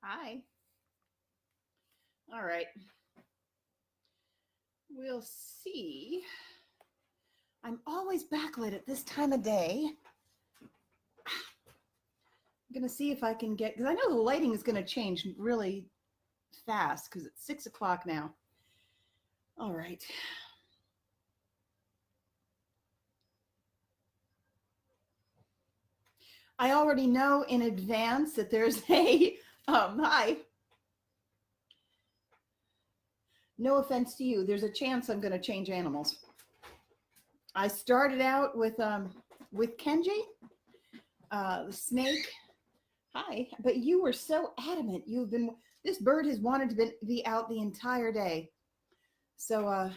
Hi. All right. We'll see. I'm always backlit at this time of day. I'm going to see if I can get, because I know the lighting is going to change really fast because it's 6 o'clock now. All right. I already know in advance that there's a, hi. No offense to you. There's a chance I'm going to change animals. I started out with Kenji, the snake. Hi, but you were so adamant. This bird has wanted to be out the entire day. So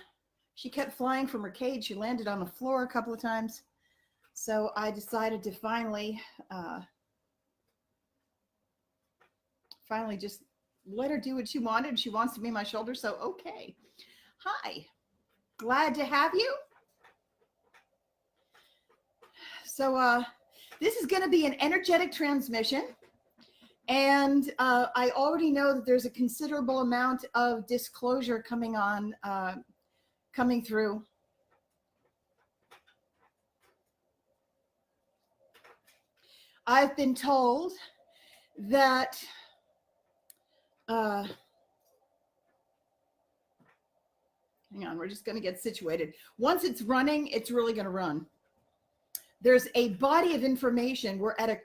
she kept flying from her cage. She landed on the floor a couple of times. So I decided to finally just let her do what she wanted. She wants to be my shoulder, so okay. Hi, glad to have you. So this is going to be an energetic transmission. And I already know that there's a considerable amount of disclosure coming through. I've been told that hang on, we're just going to get situated. Once it's running, it's really going to run. There's a body of information. We're at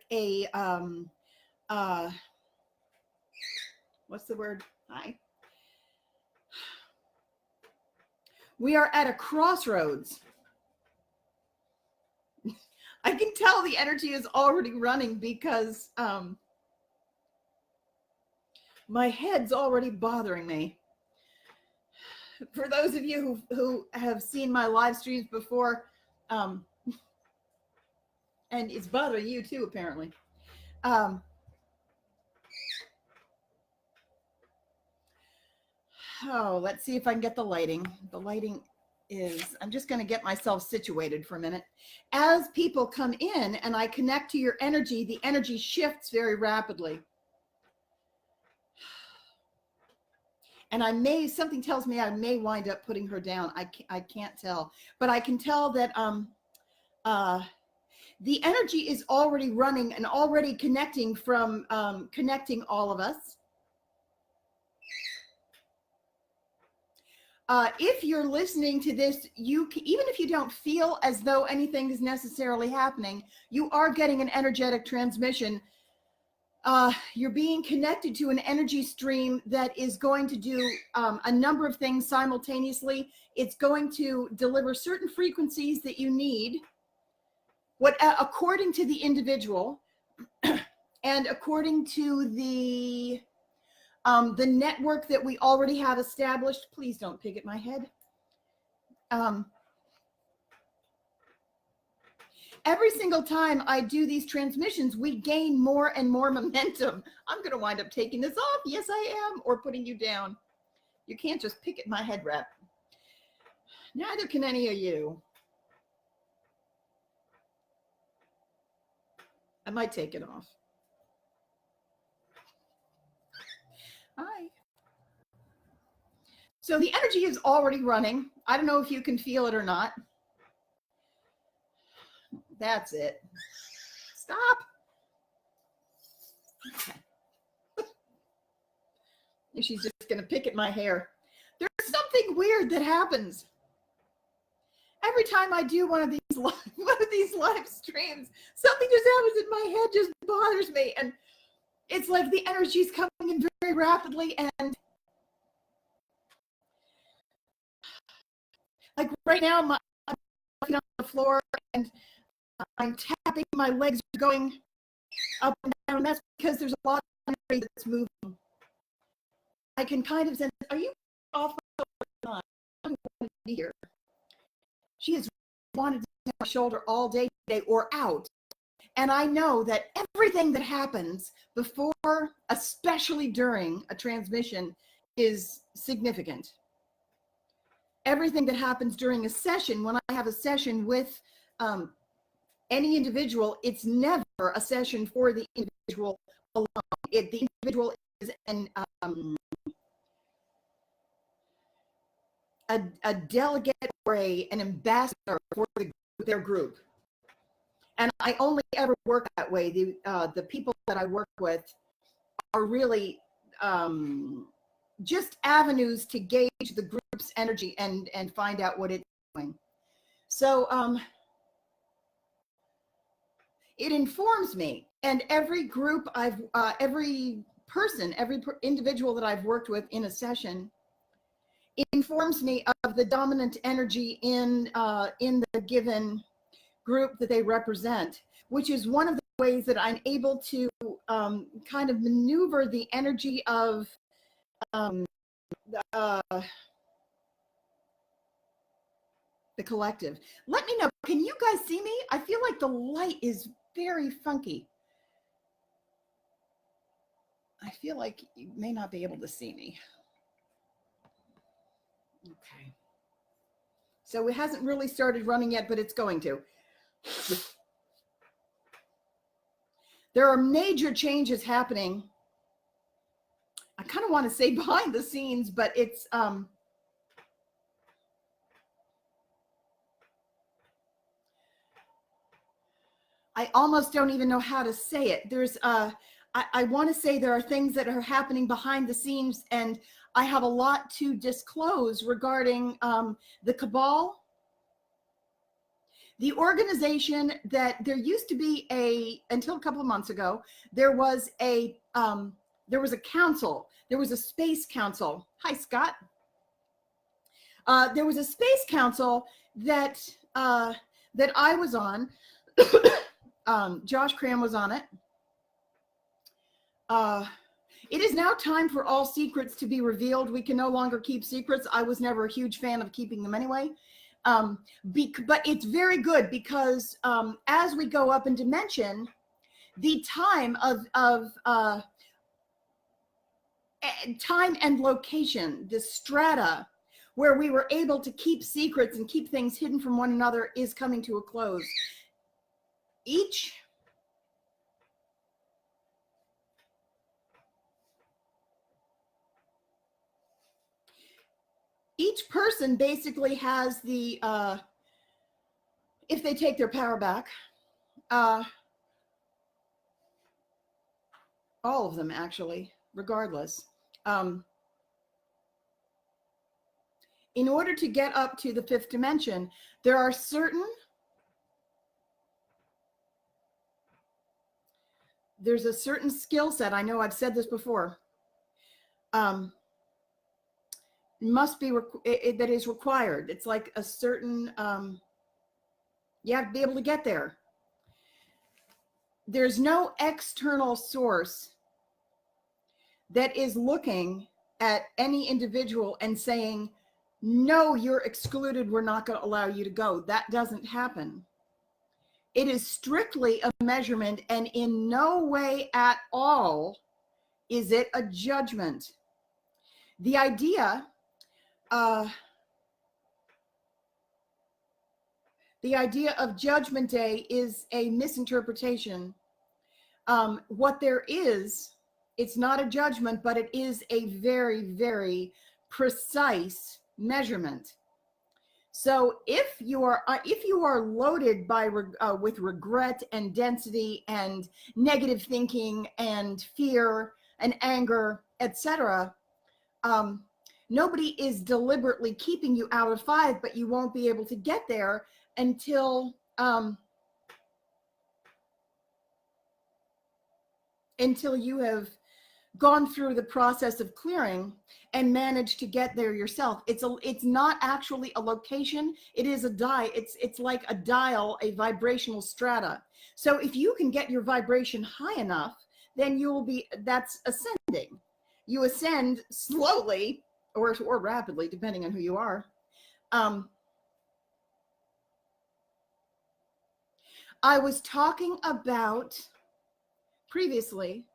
what's the word? Hi. We are at a crossroads. I can tell the energy is already running because my head's already bothering me. For those of you who have seen my live streams before, and it's bothering you too, apparently. Oh, let's see if I can get the lighting. The lighting is, I'm just going to get myself situated for a minute. As people come in and I connect to your energy, the energy shifts very rapidly. And something tells me I may wind up putting her down. I can't tell, but I can tell that the energy is already running and already connecting from connecting all of us. If you're listening to this, even if you don't feel as though anything is necessarily happening, you are getting an energetic transmission. You're being connected to an energy stream that is going to do a number of things simultaneously. It's going to deliver certain frequencies that you need, according to the individual and according to the network that we already have established. Please don't pick at my head. Every single time I do these transmissions, we gain more and more momentum. I'm going to wind up taking this off. Yes, I am. Or putting you down. You can't just pick at my head wrap. Neither can any of you. I might take it off. Hi. So the energy is already running. I don't know if you can feel it or not. That's it. Stop. Okay. She's just going to pick at my hair. There's something weird that happens. Every time I do one of these live streams, something just happens and my head just bothers me. And it's like the energy's coming in very rapidly, and like right now, I'm on the floor and I'm tapping, my legs are going up and down, and that's because there's a lot of energy that's moving. I can kind of sense, are you off my shoulder? I don't want to be here. She has wanted to be on my shoulder all day today or out. And I know that everything that happens before, especially during a transmission, is significant. Everything that happens during a session, when I have a session with any individual, it's never a session for the individual alone. The individual is a delegate or an ambassador for their group. And I only ever work that way. The people that I work with are really just avenues to gauge the group's energy and find out what it's doing. So it informs me, and every group every individual that I've worked with in a session informs me of the dominant energy in the given group that they represent, which is one of the ways that I'm able to kind of maneuver the energy of the collective. Let me know. Can you guys see me? I feel like the light is very funky. I feel like you may not be able to see me. Okay. So it hasn't really started running yet, but it's going to. There are major changes happening. I kind of want to say behind the scenes, but it's I almost don't even know how to say it. There's I want to say there are things that are happening behind the scenes, and I have a lot to disclose regarding the Cabal. The organization that there used to be until a couple of months ago, there was a council. There was a space council. Hi, Scott. There was a space council that I was on. Josh Cram was on it. It is now time for all secrets to be revealed. We can no longer keep secrets. I was never a huge fan of keeping them anyway. But it's very good because as we go up in dimension, the time time and location, the strata where we were able to keep secrets and keep things hidden from one another is coming to a close. Each person basically has the, if they take their power back, all of them actually, regardless, in order to get up to the fifth dimension, there are there's a certain skill set. I know I've said this before. Must be that is required. It's like a certain you have to be able to get there. There's no external source that is looking at any individual and saying, no, you're excluded, we're not going to allow you to go. That doesn't happen. It is strictly a measurement, and in no way at all is it a judgment. The idea of Judgment Day is a misinterpretation. What there is, it's not a judgment, but it is a very, very precise measurement. So if you are loaded with regret and density and negative thinking and fear and anger, etc., nobody is deliberately keeping you out of 5, but you won't be able to get there until you have gone through the process of clearing and managed to get there yourself. It's not actually a location. It is a it's like a dial, a vibrational strata. So if you can get your vibration high enough, then that's ascending. You ascend slowly or rapidly, depending on who you are. I was talking about previously,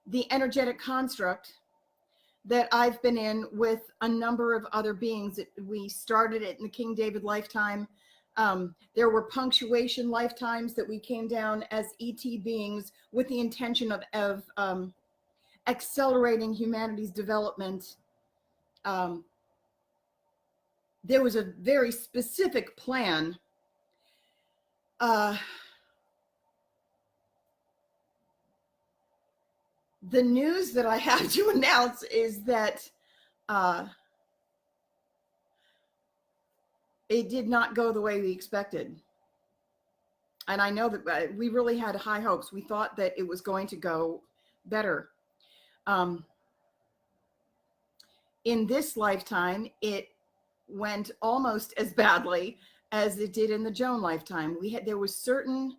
the energetic construct that I've been in with a number of other beings. We started it in the King David lifetime. There were punctuation lifetimes that we came down as ET beings with the intention of accelerating humanity's development. There was a very specific plan. The news that I have to announce is that it did not go the way we expected. And I know that we really had high hopes. We thought that it was going to go better. In this lifetime, it went almost as badly as it did in the Joan lifetime. There was certain,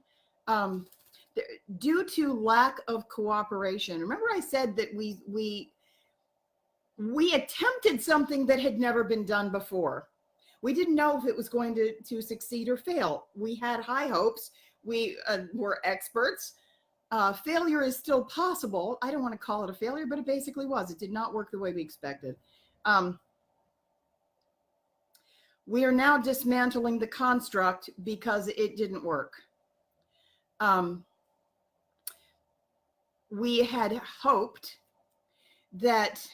due to lack of cooperation. Remember I said that we attempted something that had never been done before. We didn't know if it was going to succeed or fail. We had high hopes. We were experts. Failure is still possible. I don't want to call it a failure, but it basically was. It did not work the way we expected. We are now dismantling the construct because it didn't work. We had hoped that,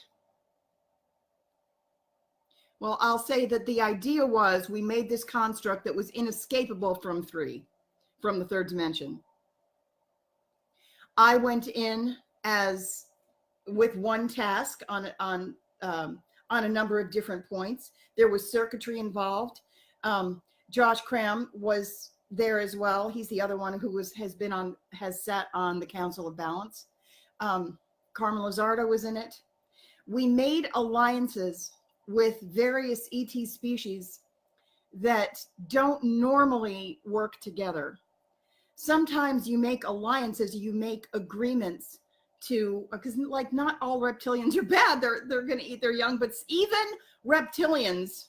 well, I'll say that the idea was we made this construct that was inescapable from the third dimension. I went in with one task on a number of different points. There was circuitry involved. Josh Cram was there as well. He's the other one who has sat on the Council of Balance. Carmen Lizardo was in it. We made alliances with various ET species that don't normally work together. Sometimes you make alliances, you make agreements because like not all reptilians are bad. They're going to eat their young, but even reptilians,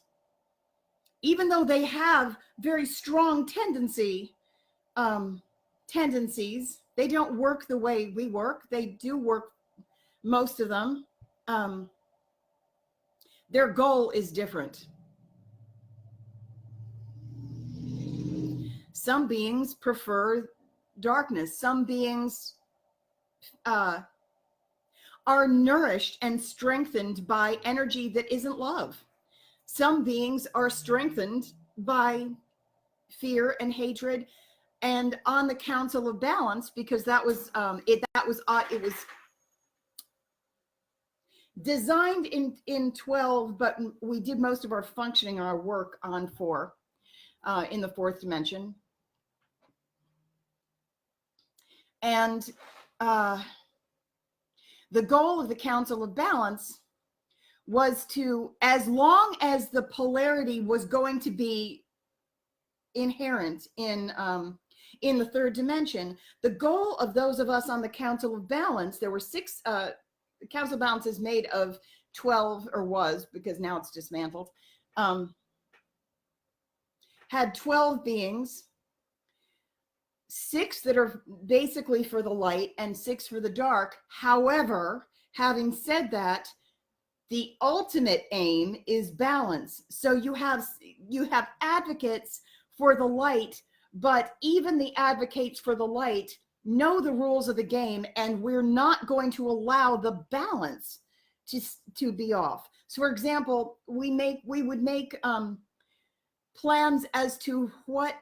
even though they have very strong tendencies, they don't work the way we work. They do work, most of them. Their goal is different. Some beings prefer darkness. Some beings are nourished and strengthened by energy that isn't love. Some beings are strengthened by fear and hatred. And on the Council of Balance, because it was designed in 12, but we did most of our functioning, our work on 4 in the 4th dimension. And the goal of the Council of Balance was to, as long as the polarity was going to be inherent in the 3rd dimension, the goal of those of us on the Council of Balance, there were 6, the Council of Balance is made of 12, or was, because now it's dismantled, had 12 beings, 6 that are basically for the light and 6 for the dark. However, having said that, the ultimate aim is balance. So you have advocates for the light, but even the advocates for the light know the rules of the game, and we're not going to allow the balance to be off. So for example, we would make plans as to what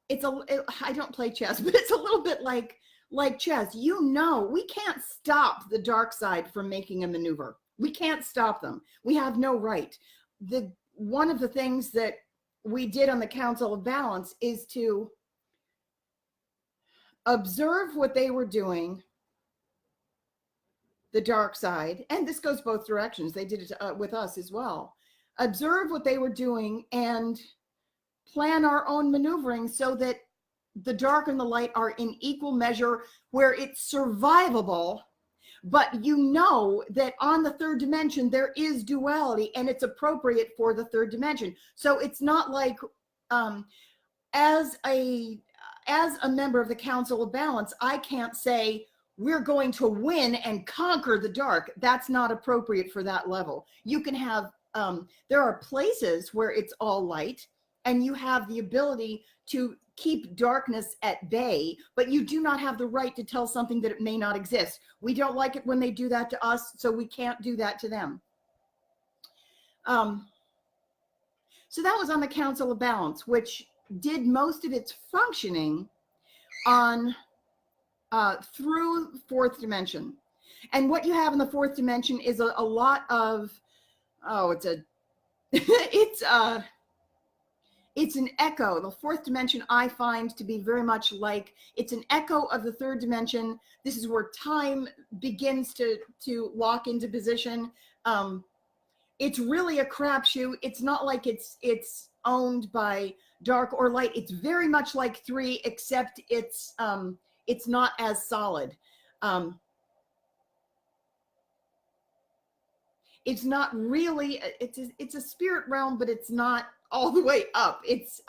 I don't play chess, but it's a little bit like chess. You know, we can't stop the dark side from making a maneuver. We can't stop them. We have no right. One of the things that we did on the Council of Balance is to observe what they were doing, the dark side, and this goes both directions. They did it with us as well. Observe what they were doing and plan our own maneuvering so that the dark and the light are in equal measure, where it's survivable, but you know that on the 3rd dimension there is duality and it's appropriate for the 3rd dimension. So it's not like as a member of the Council of Balance, I can't say we're going to win and conquer the dark. That's not appropriate for that level. You can have there are places where it's all light, and you have the ability to keep darkness at bay, but you do not have the right to tell something that it may not exist. We don't like it when they do that to us, so we can't do that to them. So that was on the Council of Balance, which did most of its functioning on through fourth dimension. And what you have in the fourth dimension is a lot of, it's an echo. The fourth dimension I find to be very much like, it's an echo of the third dimension. This is where time begins to lock into position. It's really a crapshoot. It's not like it's owned by dark or light. It's very much like 3, except it's not as solid. It's not really, it's a spirit realm, but it's not all the way up. It's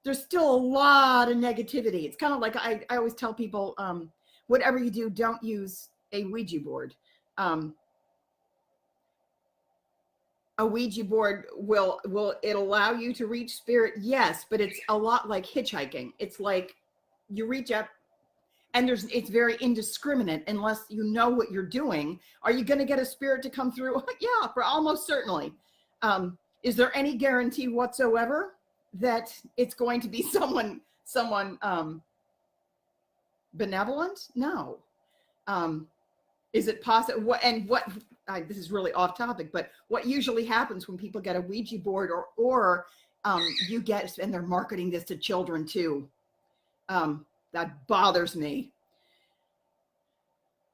there's still a lot of negativity. It's kind of like I always tell people, whatever you do, don't use a Ouija board. A Ouija board will it allow you to reach spirit? Yes, but it's a lot like hitchhiking. It's like you reach up and it's very indiscriminate unless you know what you're doing. Are you going to get a spirit to come through? Yeah, for almost certainly. Is there any guarantee whatsoever that it's going to be someone benevolent? No. Is it possible? This is really off topic, but what usually happens when people get a Ouija board or you get, and they're marketing this to children too. That bothers me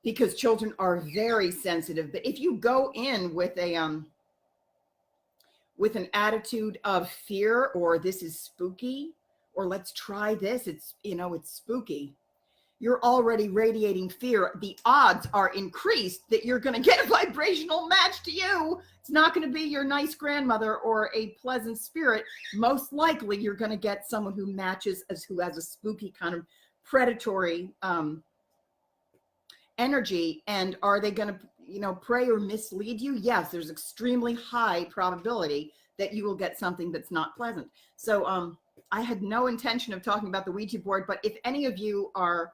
because children are very sensitive. But if you go in with an attitude of fear, or this is spooky, or let's try this, it's spooky, you're already radiating fear. The odds are increased that you're going to get a vibrational match to you. It's not going to be your nice grandmother or a pleasant spirit. Most likely you're going to get someone who matches, who has a spooky kind of predatory energy. And are they going to, prey or mislead you? Yes, there's extremely high probability that you will get something that's not pleasant. So I had no intention of talking about the Ouija board, but if any of you are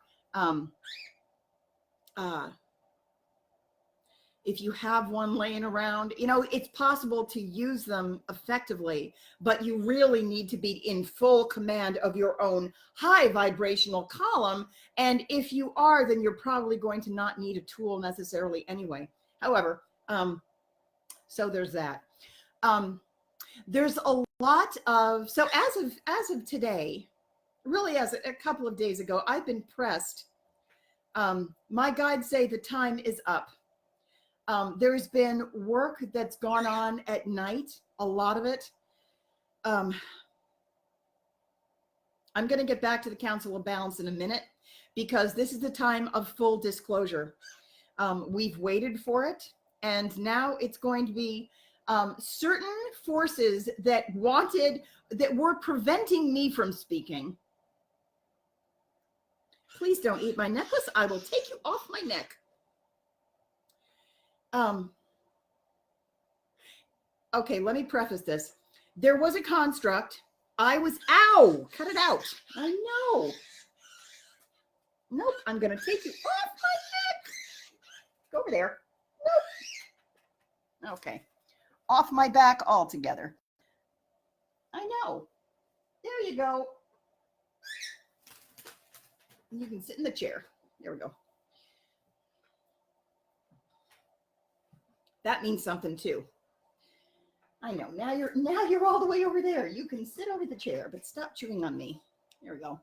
if you have one laying around, it's possible to use them effectively, but you really need to be in full command of your own high vibrational column. And if you are, then you're probably going to not need a tool necessarily anyway. However, so there's that. There's a lot of, so as of today, really as a couple of days ago, I've been pressed. My guides say the time is up. There's been work that's gone on at night, a lot of it. I'm going to get back to the Council of Balance in a minute, because this is the time of full disclosure. We've waited for it, and now it's going to be certain forces that were preventing me from speaking. Please don't eat my necklace. I will take you off my neck. Okay, let me preface this. There was a construct. Ow, cut it out. I know. Nope, I'm going to take you off my neck. Go over there. Nope. Okay, off my back altogether. I know. There you go. You can sit in the chair. There we go. That means something too. I know. Now you're all the way over there. You can sit over the chair, but stop chewing on me. There we go.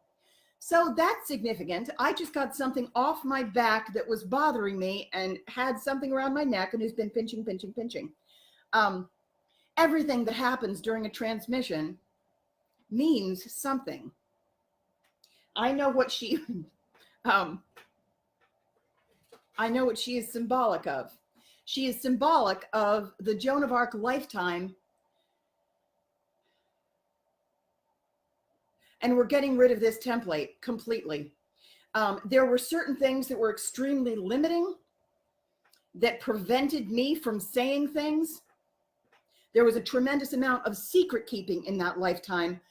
So that's significant. I just got something off my back that was bothering me and had something around my neck and has been pinching. Everything that happens during a transmission means something. I know what she is symbolic of. She is symbolic of the Joan of Arc lifetime. And we're getting rid of this template completely. There were certain things that were extremely limiting that prevented me from saying things There was a tremendous amount of secret keeping in that lifetime.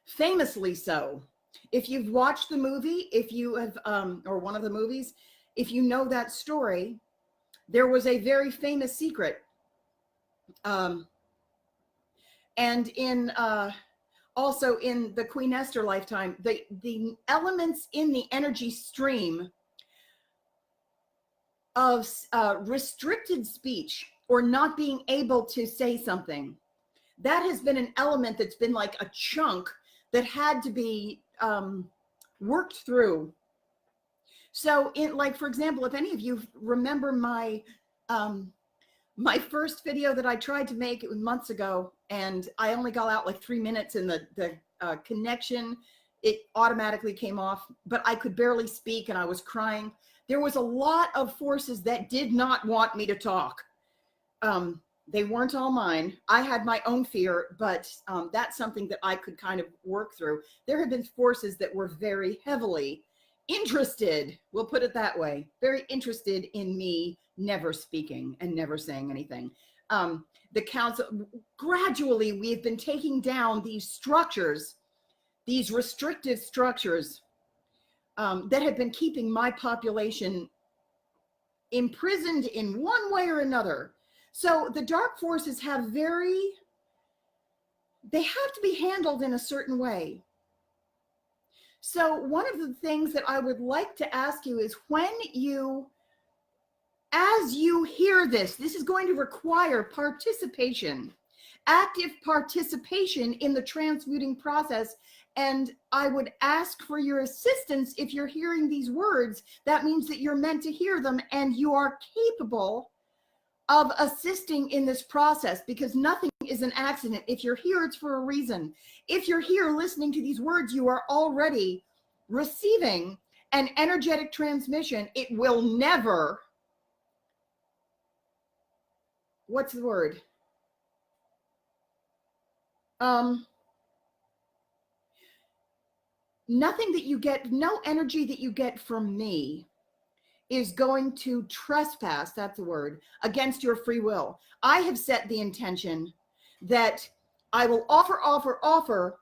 Famously so. If you've watched the movie, if you have, or one of the movies, if you know that story, there was a very famous secret. And in, also in the Queen Esther lifetime, the elements in the energy stream of restricted speech or not being able to say something, that has been an element that's been like a chunk that had to be worked through. So in, like, for example, if any of you remember my my first video that I tried to make, it was months ago, and I only got out like 3 minutes, and the connection, it automatically came off, but I could barely speak and I was crying. There was a lot of forces that did not want me to talk. They weren't all mine. I had my own fear, but that's something that I could kind of work through. There have been forces that were very heavily interested, we'll put it that way, very interested in me never speaking and never saying anything. The council, gradually, we've been taking down these structures, these restrictive structures that have been keeping my population imprisoned in one way or another. So the dark forces have they have to be handled in a certain way. So one of the things that I would like to ask you is, as you hear this is going to require participation, active participation in the transmuting process. And I would ask for your assistance. If you're hearing these words, that means that you're meant to hear them and you are capable of assisting in this process, because nothing is an accident. If you're here, it's for a reason. If you're here listening to these words, you are already receiving an energetic transmission. It will never, what's the word? Nothing that you get, no energy that you get from me is going to trespass, that's the word, against your free will. I have set the intention that I will offer,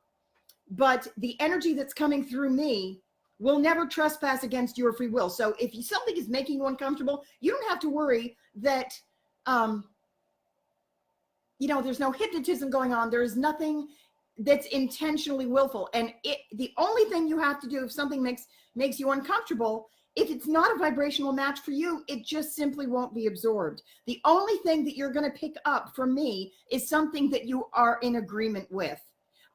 but the energy that's coming through me will never trespass against your free will. So if something is making you uncomfortable, you don't have to worry that, there's no hypnotism going on. There is nothing that's intentionally willful. And the only thing you have to do if something makes you uncomfortable, if it's not a vibrational match for you, it just simply won't be absorbed. The only thing that you're going to pick up from me is something that you are in agreement with.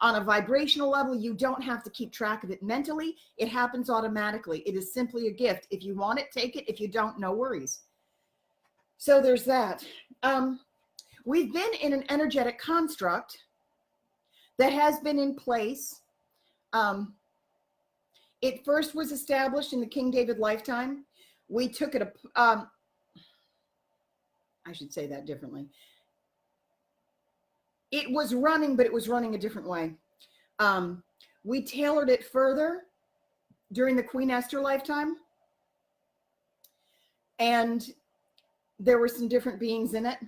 On a vibrational level, you don't have to keep track of it mentally. It happens automatically. It is simply a gift. If you want it, take it. If you don't, no worries. So there's that. We've been in an energetic construct that has been in place. It first was established in the King David lifetime. We took it, I should say that differently. It was running, but it was running a different way. We tailored it further during the Queen Esther lifetime. And there were some different beings in it.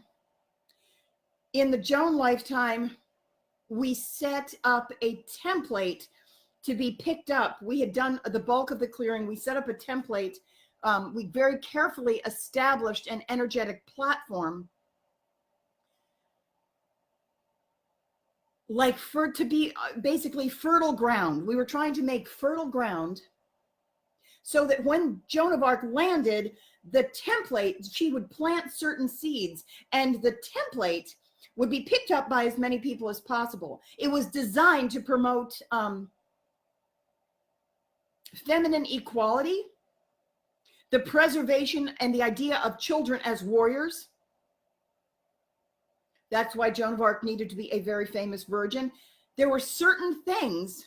In the Joan lifetime, we set up a template to be picked up. We had done the bulk of the clearing. We set up a template. We very carefully established an energetic platform, like to be basically fertile ground. We were trying to make fertile ground so that when Joan of Arc landed, the template, she would plant certain seeds, and the template would be picked up by as many people as possible. It was designed to promote feminine equality, the preservation and the idea of children as warriors. That's why Joan of Arc needed to be a very famous virgin. There were certain things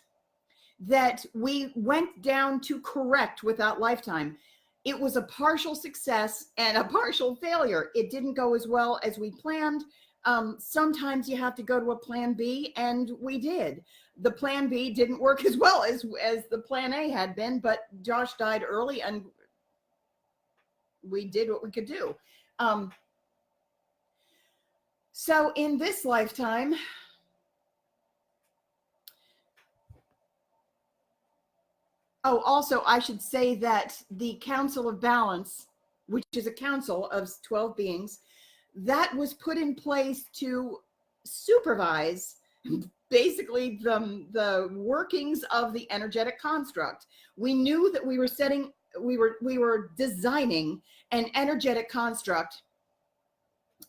that we went down to correct with that lifetime. It was a partial success and a partial failure. It didn't go as well as we planned. Sometimes you have to go to a plan B, and we did. The plan B didn't work as well as the plan A had been, but Josh died early and we did what we could do. So in this lifetime, oh, also I should say that the Council of Balance, which is a council of 12 beings, that was put in place to supervise basically the workings of the energetic construct. We knew that we were designing an energetic construct,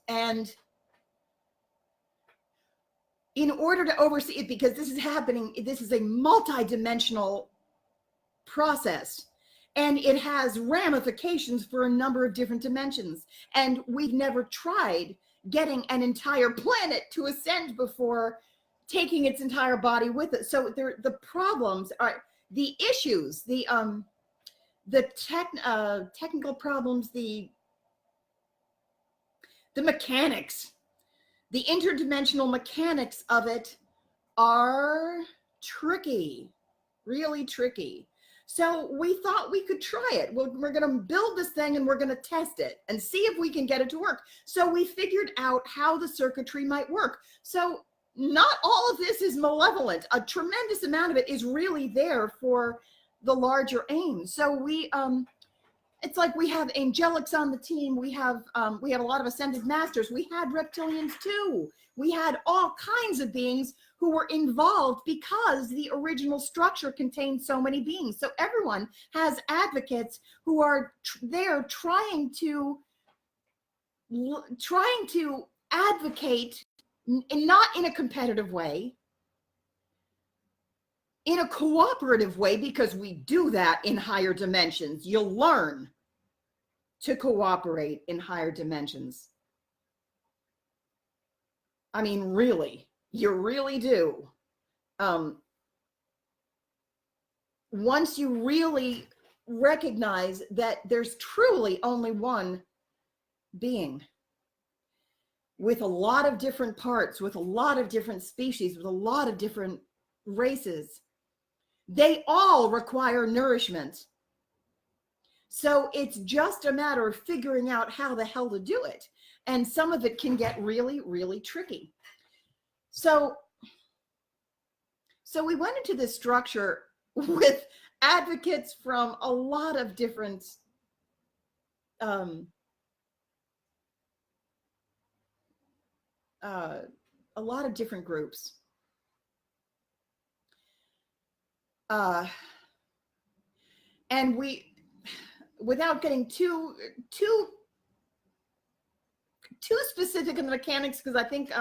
and in order to oversee it, because this is happening, this is a multi-dimensional process, and it has ramifications for a number of different dimensions, and we've never tried getting an entire planet to ascend before taking its entire body with it. So the problems are, the issues, the technical problems, the mechanics, the interdimensional mechanics of it are tricky, really tricky. So we thought we could try it. We're going to build this thing and we're going to test it and see if we can get it to work. So we figured out how the circuitry might work. So not all of this is malevolent. A tremendous amount of it is really there for the larger aim. So we, it's like we have angelics on the team. We have a lot of ascended masters. We had reptilians too. We had all kinds of beings who were involved because the original structure contained so many beings. So everyone has advocates who are there trying to advocate, not in a competitive way, in a cooperative way, because we do that in higher dimensions. You'll learn to cooperate in higher dimensions. I mean, really, you really do. Once you really recognize that there's truly only one being with a lot of different parts, with a lot of different species, with a lot of different races, they all require nourishment. So it's just a matter of figuring out how the hell to do it. And some of it can get really, really tricky. So we went into this structure with advocates from a lot of different groups. And we, without getting too specific in the mechanics, because I think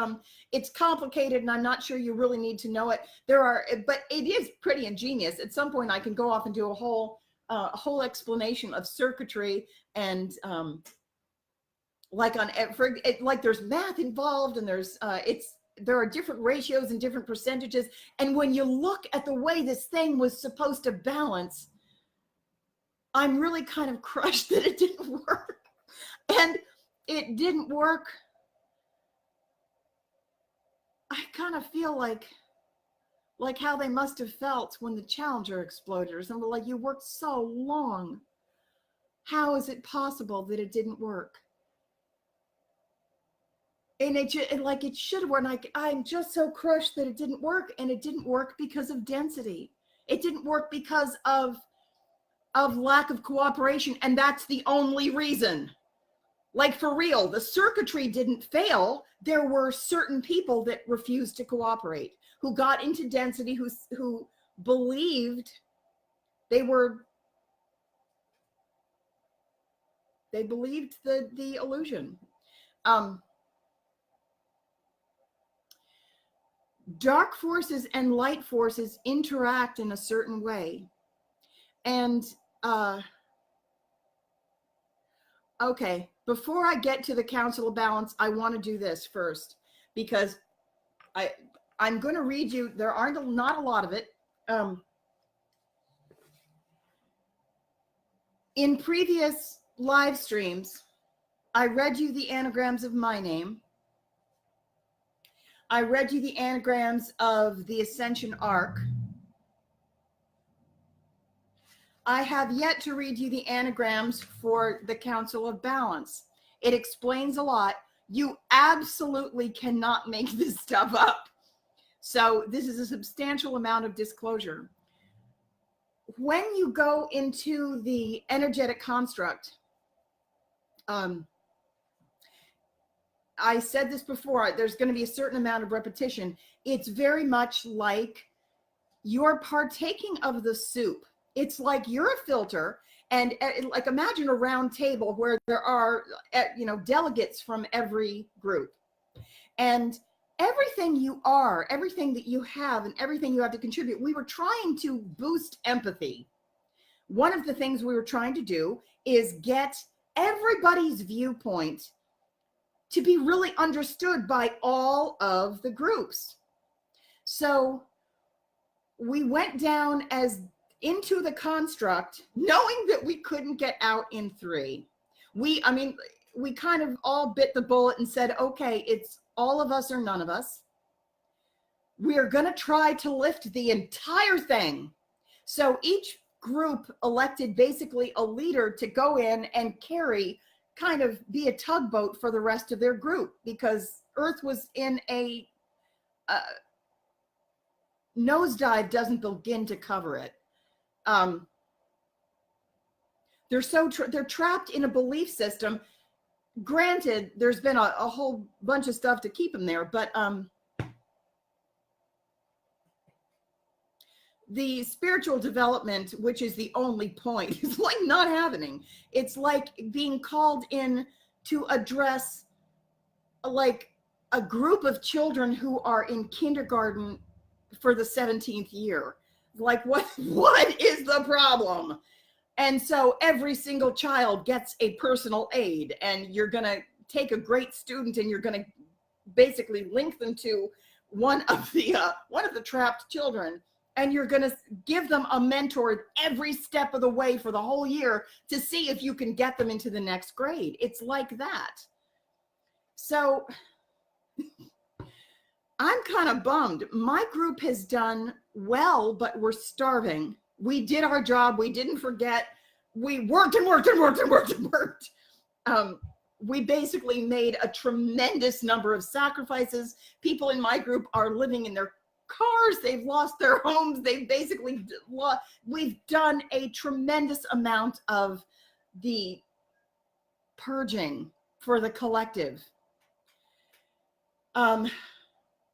it's complicated and I'm not sure you really need to know it. But it is pretty ingenious. At some point I can go off and do a whole explanation of circuitry, and like there's math involved, and there are different ratios and different percentages. And when you look at the way this thing was supposed to balance, I'm really kind of crushed that it didn't work. And it didn't work. I kind of feel like how they must have felt when the Challenger exploded, or something. Like, you worked so long. How is it possible that it didn't work? And it should have worked. I'm just so crushed that it didn't work. And it didn't work because of density. It didn't work because of lack of cooperation. And that's the only reason. Like, for real, the circuitry didn't fail. There were certain people that refused to cooperate, who got into density, who believed they believed the illusion. Dark forces and light forces interact in a certain way. And okay, before I get to the Council of Balance, I want to do this first, because I'm going to read you. There aren't not a lot of it. In previous live streams, I read you the anagrams of my name. I read you the anagrams of the Ascension Arc. I have yet to read you the anagrams for the Council of Balance. It explains a lot. You absolutely cannot make this stuff up. So this is a substantial amount of disclosure. When you go into the energetic construct, I said this before, there's going to be a certain amount of repetition. It's very much like you're partaking of the soup. It's like you're a filter, and like imagine a round table where there are, delegates from every group. And everything you are, everything that you have, and everything you have to contribute, we were trying to boost empathy. One of the things we were trying to do is get everybody's viewpoint to be really understood by all of the groups. So we went down as into the construct, knowing that we couldn't get out in 3. We kind of all bit the bullet and said, okay, it's all of us or none of us. We are going to try to lift the entire thing. So each group elected basically a leader to go in and carry, kind of be a tugboat for the rest of their group, because Earth was in a nosedive doesn't begin to cover it. They're trapped in a belief system. Granted, there's been a whole bunch of stuff to keep them there, but the spiritual development, which is the only point, is like not happening. It's like being called in to address like a group of children who are in kindergarten for the 17th year. Like, what is the problem? And so every single child gets a personal aid, and you're going to take a great student and you're going to basically link them to one of the trapped children, and you're going to give them a mentor every step of the way for the whole year to see if you can get them into the next grade. It's like that. So I'm kind of bummed. My group has done well, but we're starving. We did our job. We didn't forget. We worked and worked and worked and worked and worked. We basically made a tremendous number of sacrifices. People in my group are living in their cars. They've lost their homes. They've basically lost. We've done a tremendous amount of the purging for the collective.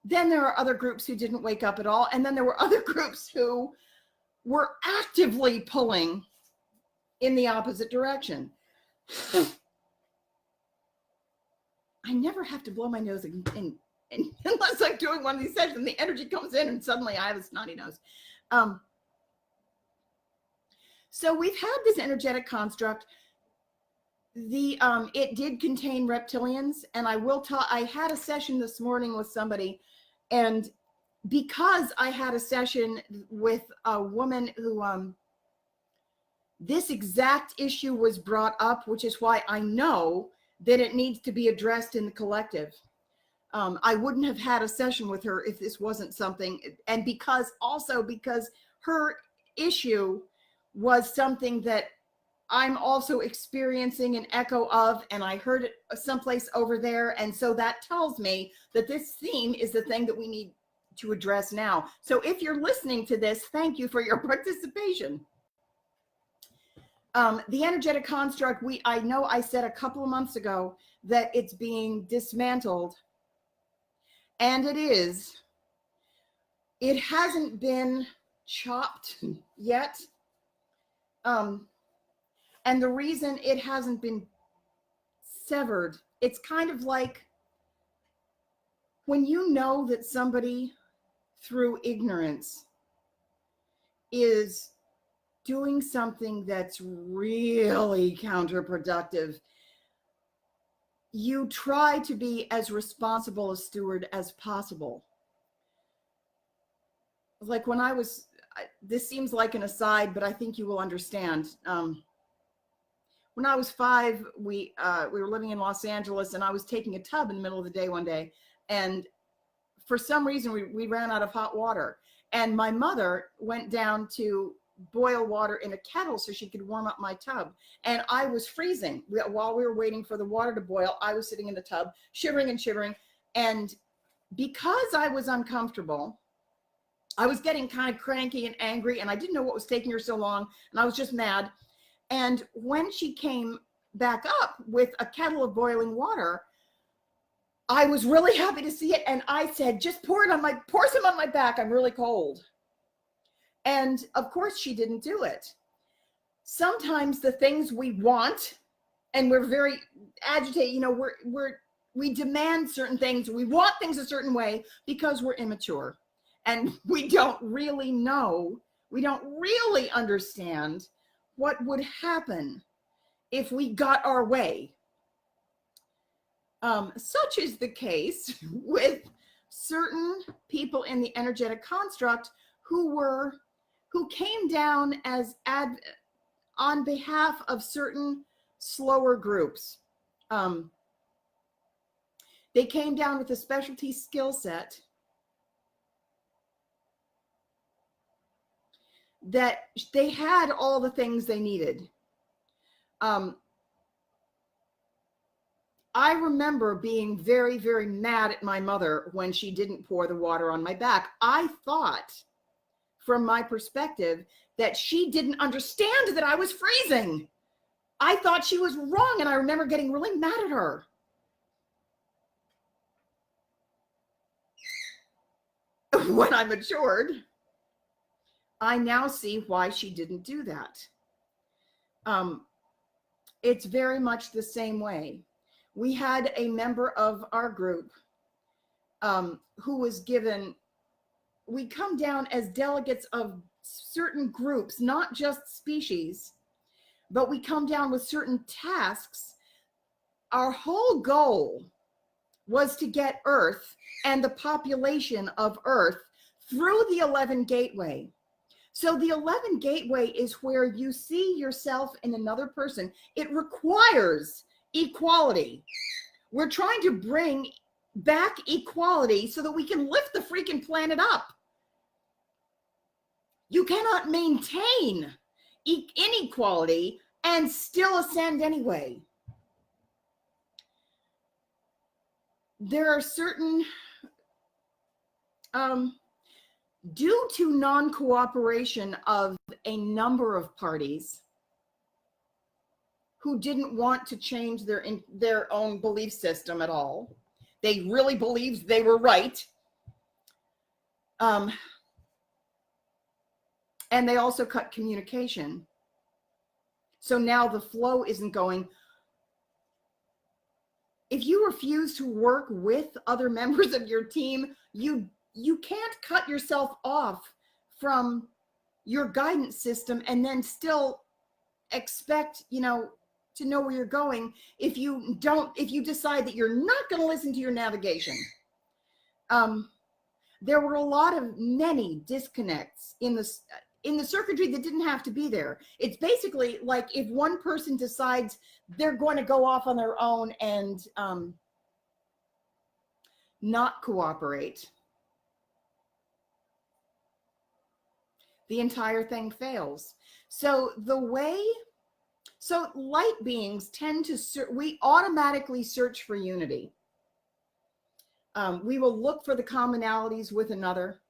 Then there are other groups who didn't wake up at all. And then there were other groups who were actively pulling in the opposite direction. I never have to blow my nose unless I'm doing one of these sessions. The energy comes in and suddenly I have a snotty nose. So we've had this energetic construct. It did contain reptilians, and I had a session this morning with somebody, and because I had a session with a woman who this exact issue was brought up, which is why I know that it needs to be addressed in the collective. I wouldn't have had a session with her if this wasn't something, and because her issue was something that I'm also experiencing an echo of, and I heard it someplace over there. And so that tells me that this theme is the thing that we need to address now. So if you're listening to this, thank you for your participation. The energetic construct, I know I said a couple of months ago that it's being dismantled, and it is. It hasn't been chopped yet. And the reason it hasn't been severed, it's kind of like when you know that somebody through ignorance is doing something that's really counterproductive, you try to be as responsible a steward as possible. Like when this seems like an aside, but I think you will understand. When I was 5, we were living in Los Angeles, and I was taking a tub in the middle of the day one day, and for some reason we ran out of hot water, and my mother went down to boil water in a kettle so she could warm up my tub. And I was freezing. While we were waiting for the water to boil, I was sitting in the tub, shivering and shivering. And because I was uncomfortable, I was getting kind of cranky and angry, and I didn't know what was taking her so long, and I was just mad. And when she came back up with a kettle of boiling water, I was really happy to see it. And I said, just pour some on my back. I'm really cold. And of course she didn't do it. Sometimes the things we want, and we're very agitated, you know, we demand certain things. We want things a certain way because we're immature and we don't really know, we don't really understand what would happen if we got our way. Such is the case with certain people in the energetic construct who came down as on behalf of certain slower groups. They came down with a specialty skill set that they had all the things they needed. I remember being very, very mad at my mother when she didn't pour the water on my back. I thought, from my perspective, that she didn't understand that I was freezing. I thought she was wrong, and I remember getting really mad at her. When I matured, I now see why she didn't do that. It's very much the same way. We had a member of our group who was given, we come down as delegates of certain groups, not just species, but we come down with certain tasks. Our whole goal was to get Earth and the population of Earth through the 11 gateway. So the 11 gateway is where you see yourself in another person. It requires equality. We're trying to bring back equality so that we can lift the freaking planet up. You cannot maintain inequality and still ascend anyway. There are certain, due to non-cooperation of a number of parties who didn't want to change their own belief system at all. They really believed they were right. And they also cut communication. So now the flow isn't going. If you refuse to work with other members of your team, you can't cut yourself off from your guidance system and then still expect, you know, to know where you're going if you decide that you're not going to listen to your navigation. There were many disconnects in the circuitry that didn't have to be there. It's basically like if one person decides they're going to go off on their own and not cooperate, the entire thing fails. So light beings tend to, we automatically search for unity. We will look for the commonalities with another.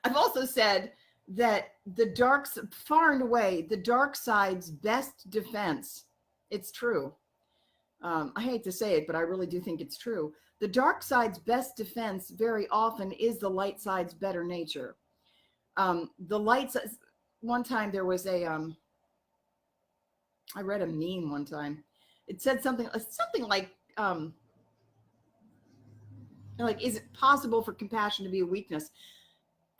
I've also said that far and away, the dark side's best defense, it's true. I hate to say it, but I really do think it's true. The dark side's best defense very often is the light side's better nature. The light side, one time there was I read a meme one time. It said something like, is it possible for compassion to be a weakness?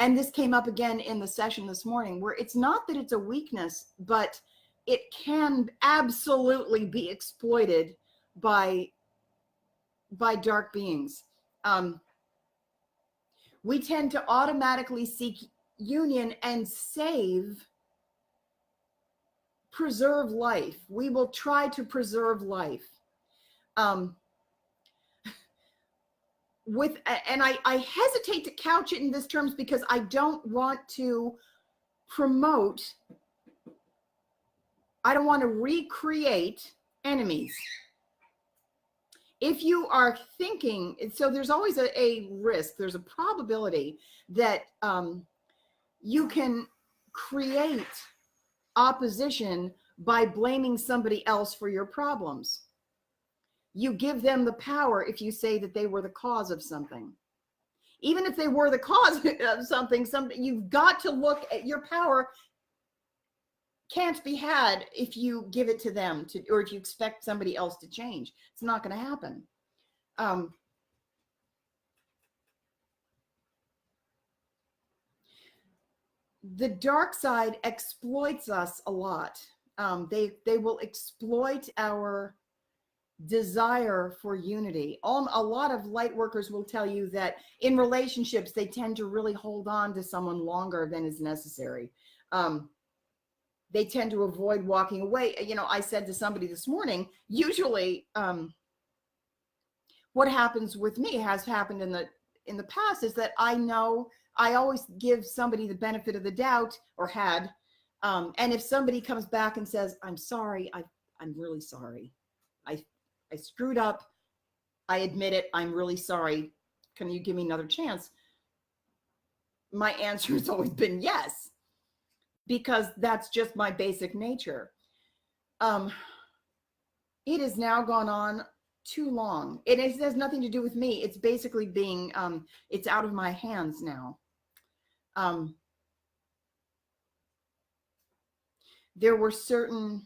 And this came up again in the session this morning, where it's not that it's a weakness, but it can absolutely be exploited by dark beings. We tend to automatically seek union and preserve life. We will try to preserve life. and I hesitate to couch it in this terms because I don't want to promote, I don't want to recreate enemies. If you are thinking, so there's always a risk, there's a probability that you can create opposition by blaming somebody else for your problems. You give them the power if you say that they were the cause of something. Even if they were the cause of something, you've got to look at your power. Can't be had if you give it to them, or if you expect somebody else to change. It's not going to happen. The dark side exploits us a lot. They will exploit our desire for unity. A lot of light workers will tell you that in relationships, they tend to really hold on to someone longer than is necessary. They tend to avoid walking away. You know, I said to somebody this morning, usually what happens with me, has happened in the past, is that I know I always give somebody the benefit of the doubt, or had. And if somebody comes back and says, I'm sorry, I'm really sorry. I screwed up. I admit it. I'm really sorry. Can you give me another chance? My answer has always been yes, because that's just my basic nature. It has now gone on too long. It has nothing to do with me. It's basically being, it's out of my hands now. There were certain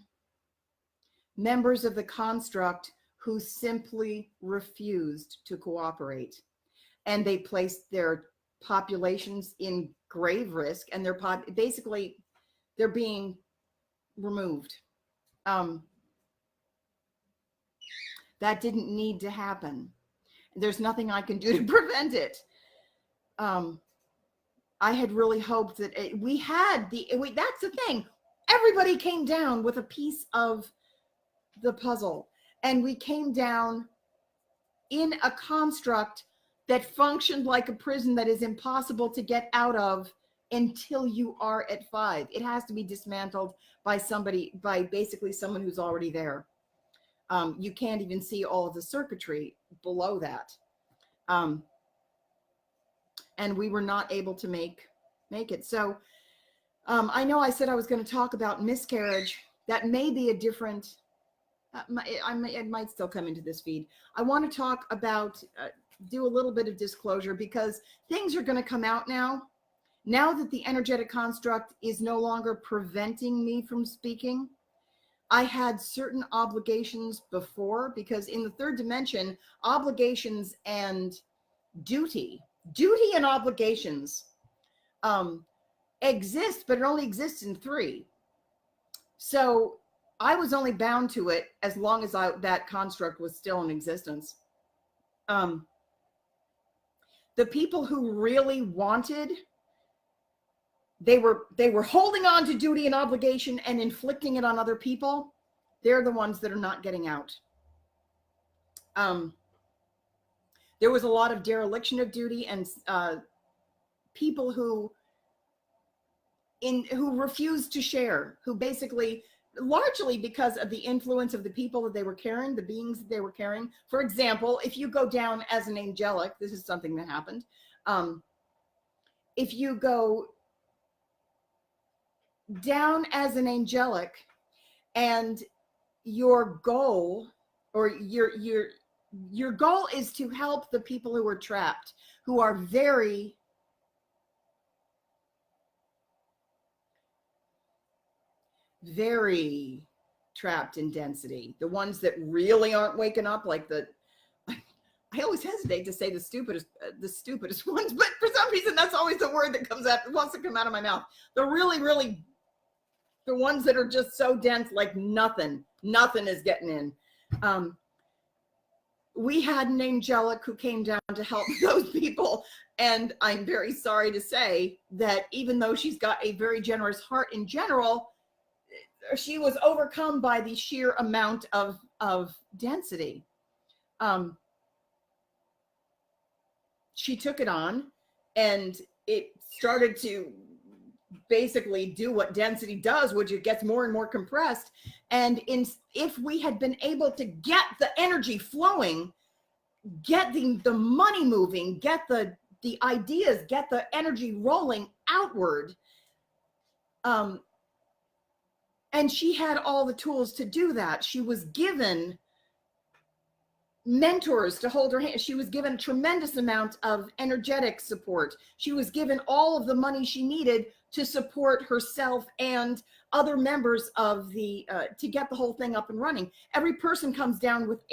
members of the construct who simply refused to cooperate, and they placed their populations in grave risk, and basically they're being removed. That didn't need to happen. There's nothing I can do to prevent it. I had really hoped that that's the thing. Everybody came down with a piece of the puzzle, and we came down in a construct that functioned like a prison that is impossible to get out of until you are at 5. It has to be dismantled by somebody, by basically someone who's already there. You can't even see all of the circuitry below that. And we were not able to make it. So I know I said I was going to talk about miscarriage. That may be a different, it might still come into this feed. I want to talk about, do a little bit of disclosure, because things are going to come out now that the energetic construct is no longer preventing me from speaking. I had certain obligations before, because in the third dimension, obligations and duty and obligations exist, but it only exists in 3. So I was only bound to it as long as that construct was still in existence. The people who really wanted, they were holding on to duty and obligation and inflicting it on other people. They're the ones that are not getting out. There was a lot of dereliction of duty, and people who refused to share, who basically, largely because of the influence of the people that they were carrying, the beings that they were carrying. For example, if you go down as an angelic, this is something that happened. If you go down as an angelic, and your goal, or your goal is to help the people who are trapped, who are very trapped in density, the ones that really aren't waking up, like I always hesitate to say the stupidest ones, but for some reason that's always the word that wants to come out of my mouth. The ones that are just so dense, like nothing is getting in. We had an angelic who came down to help those people, and I'm very sorry to say that even though she's got a very generous heart in general, she was overcome by the sheer amount of density. she took it on, and it started to basically do what density does, which it gets more and more compressed. And if we had been able to get the energy flowing, get the money moving, get the ideas, get the energy rolling outward, and she had all the tools to do that. She was given mentors to hold her hand. She was given a tremendous amount of energetic support. She was given all of the money she needed to support herself and other members of the, to get the whole thing up and running. Every person comes down with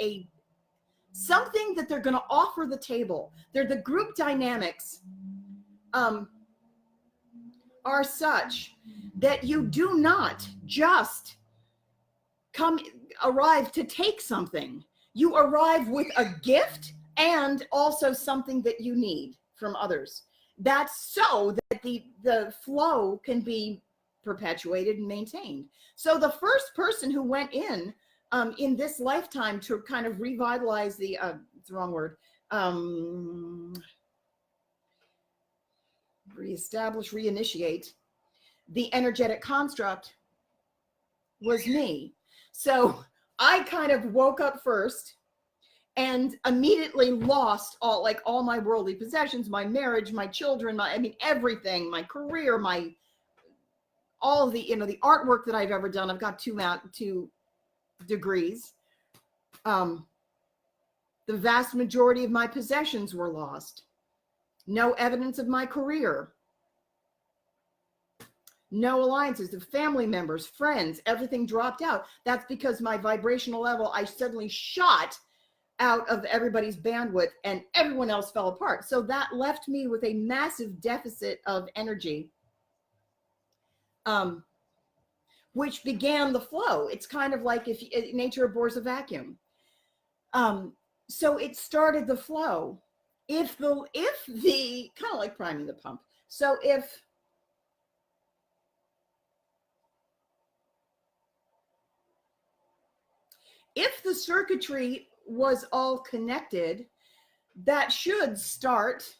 something that they're going to offer the table. They're the group dynamics are such that you do not just arrive to take something. You arrive with a gift and also something that you need from others. That's so that the flow can be perpetuated and maintained. So the first person who went in this lifetime to kind of revitalize it's the wrong word, reestablish, reinitiate the energetic construct was me. So I kind of woke up first and immediately lost all my worldly possessions, my marriage, my children, everything, my career, all of the, the artwork that I've ever done. I've got two degrees. The vast majority of my possessions were lost. No evidence of my career. No alliances, the family members, friends, everything dropped out. That's because my vibrational level, I suddenly shot out of everybody's bandwidth and everyone else fell apart. So that left me with a massive deficit of energy, which began the flow. It's kind of like if nature abhors a vacuum. So it started the flow. If the kind of like priming the pump. So if the circuitry was all connected, that should start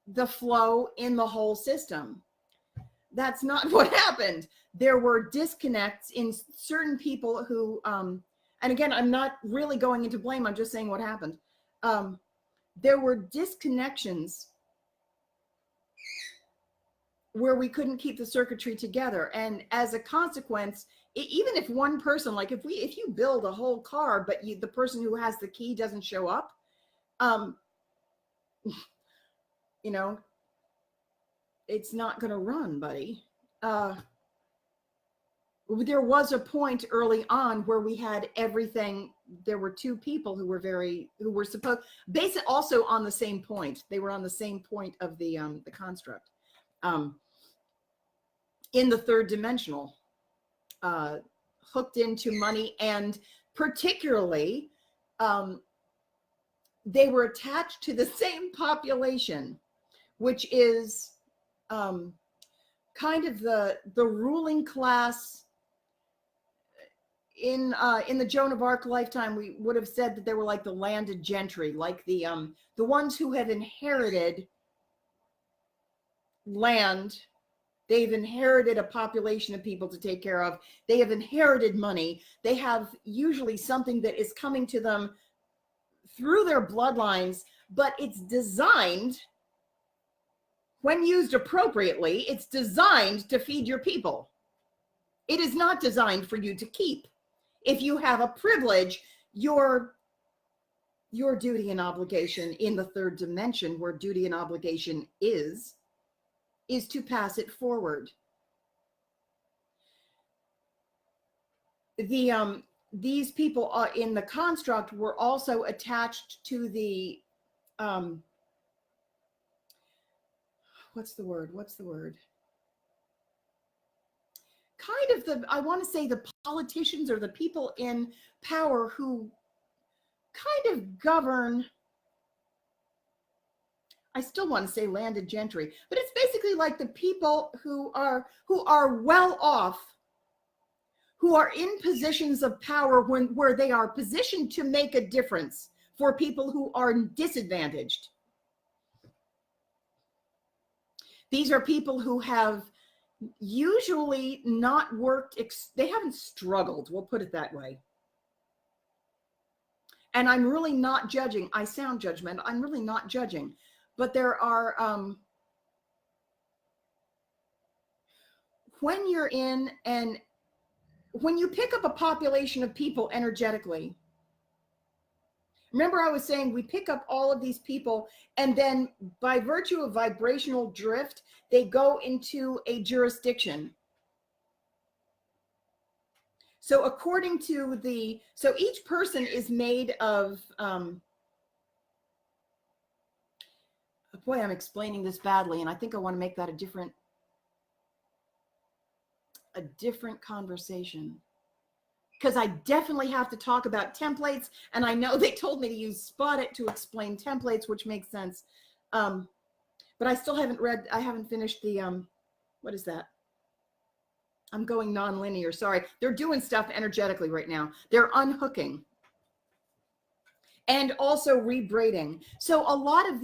the flow in the whole system. That's not what happened. There were disconnects in certain people who, and again, I'm not really going into blame, I'm just saying what happened. There were disconnections where we couldn't keep the circuitry together. And as a consequence, even if one person, like if you build a whole car, but the person who has the key doesn't show up, it's not going to run, buddy. There was a point early on where we had everything. There were two people who were supposed, basically also on the same point. They were on the same point of the construct, in the third dimensional, hooked into money, and particularly, they were attached to the same population, which is kind of the ruling class. In the Joan of Arc lifetime, we would have said that they were like the landed gentry, like the ones who have inherited land. They've inherited a population of people to take care of. They have inherited money. They have usually something that is coming to them through their bloodlines, but it's designed, when used appropriately, it's designed to feed your people. It is not designed for you to keep. If you have a privilege, your duty and obligation in the third dimension, where duty and obligation is to pass it forward. These people in the construct were also attached to the what's the word? Kind of I want to say the politicians or the people in power who kind of govern. I still want to say landed gentry, but it's basically like the people who are well off, who are in positions of power where they are positioned to make a difference for people who are disadvantaged. These are people who have usually not worked, they haven't struggled, we'll put it that way. And I'm really not judging. I sound judgmental. I'm really not judging. But there are, when you're in, and when you pick up a population of people energetically, remember I was saying we pick up all of these people, and then by virtue of vibrational drift, they go into a jurisdiction. So according to so each person is made of, boy, I'm explaining this badly, and I think I want to make that a different conversation, because I definitely have to talk about templates, and I know they told me to use Spot It to explain templates, which makes sense. But I still haven't I haven't finished the, what is that? I'm going non-linear, sorry. They're doing stuff energetically right now. They're unhooking and also rebraiding. So a lot of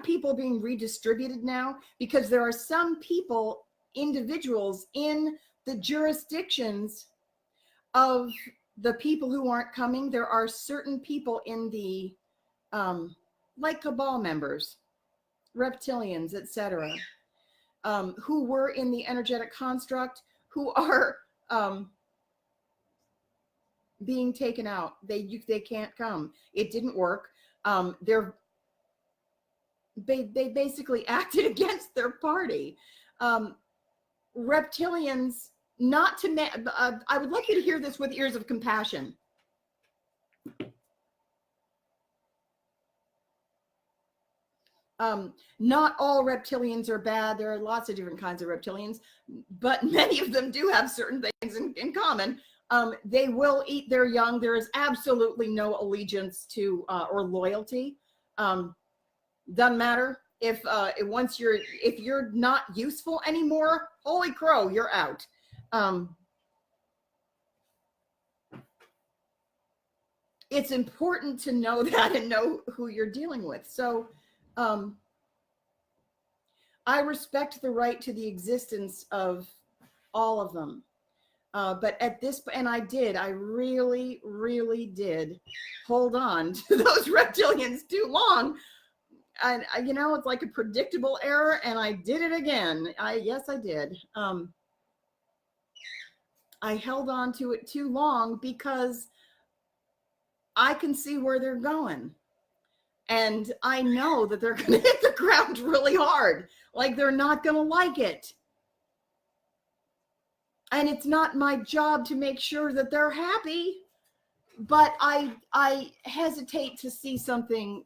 people are being redistributed now, because there are some people, individuals in the jurisdictions of the people who aren't coming. There are certain people in the, like Cabal members, reptilians, etc., who were in the energetic construct, who are being taken out. They can't come. It didn't work. They basically acted against their party. Reptilians, not to I would like you to hear this with ears of compassion. Not all reptilians are bad. There are lots of different kinds of reptilians, but many of them do have certain things in common. They will eat their young. There is absolutely no allegiance to or loyalty. Doesn't matter if if you're not useful anymore, holy crow, you're out. It's important to know that and know who you're dealing with. So I respect the right to the existence of all of them. But at this, and I really, really did hold on to those reptilians too long. And you know, it's like a predictable error, and I did it again. Yes, I did. I held on to it too long because I can see where they're going. And I know that they're going to hit the ground really hard. Like, they're not going to like it. And it's not my job to make sure that they're happy. But I hesitate to see something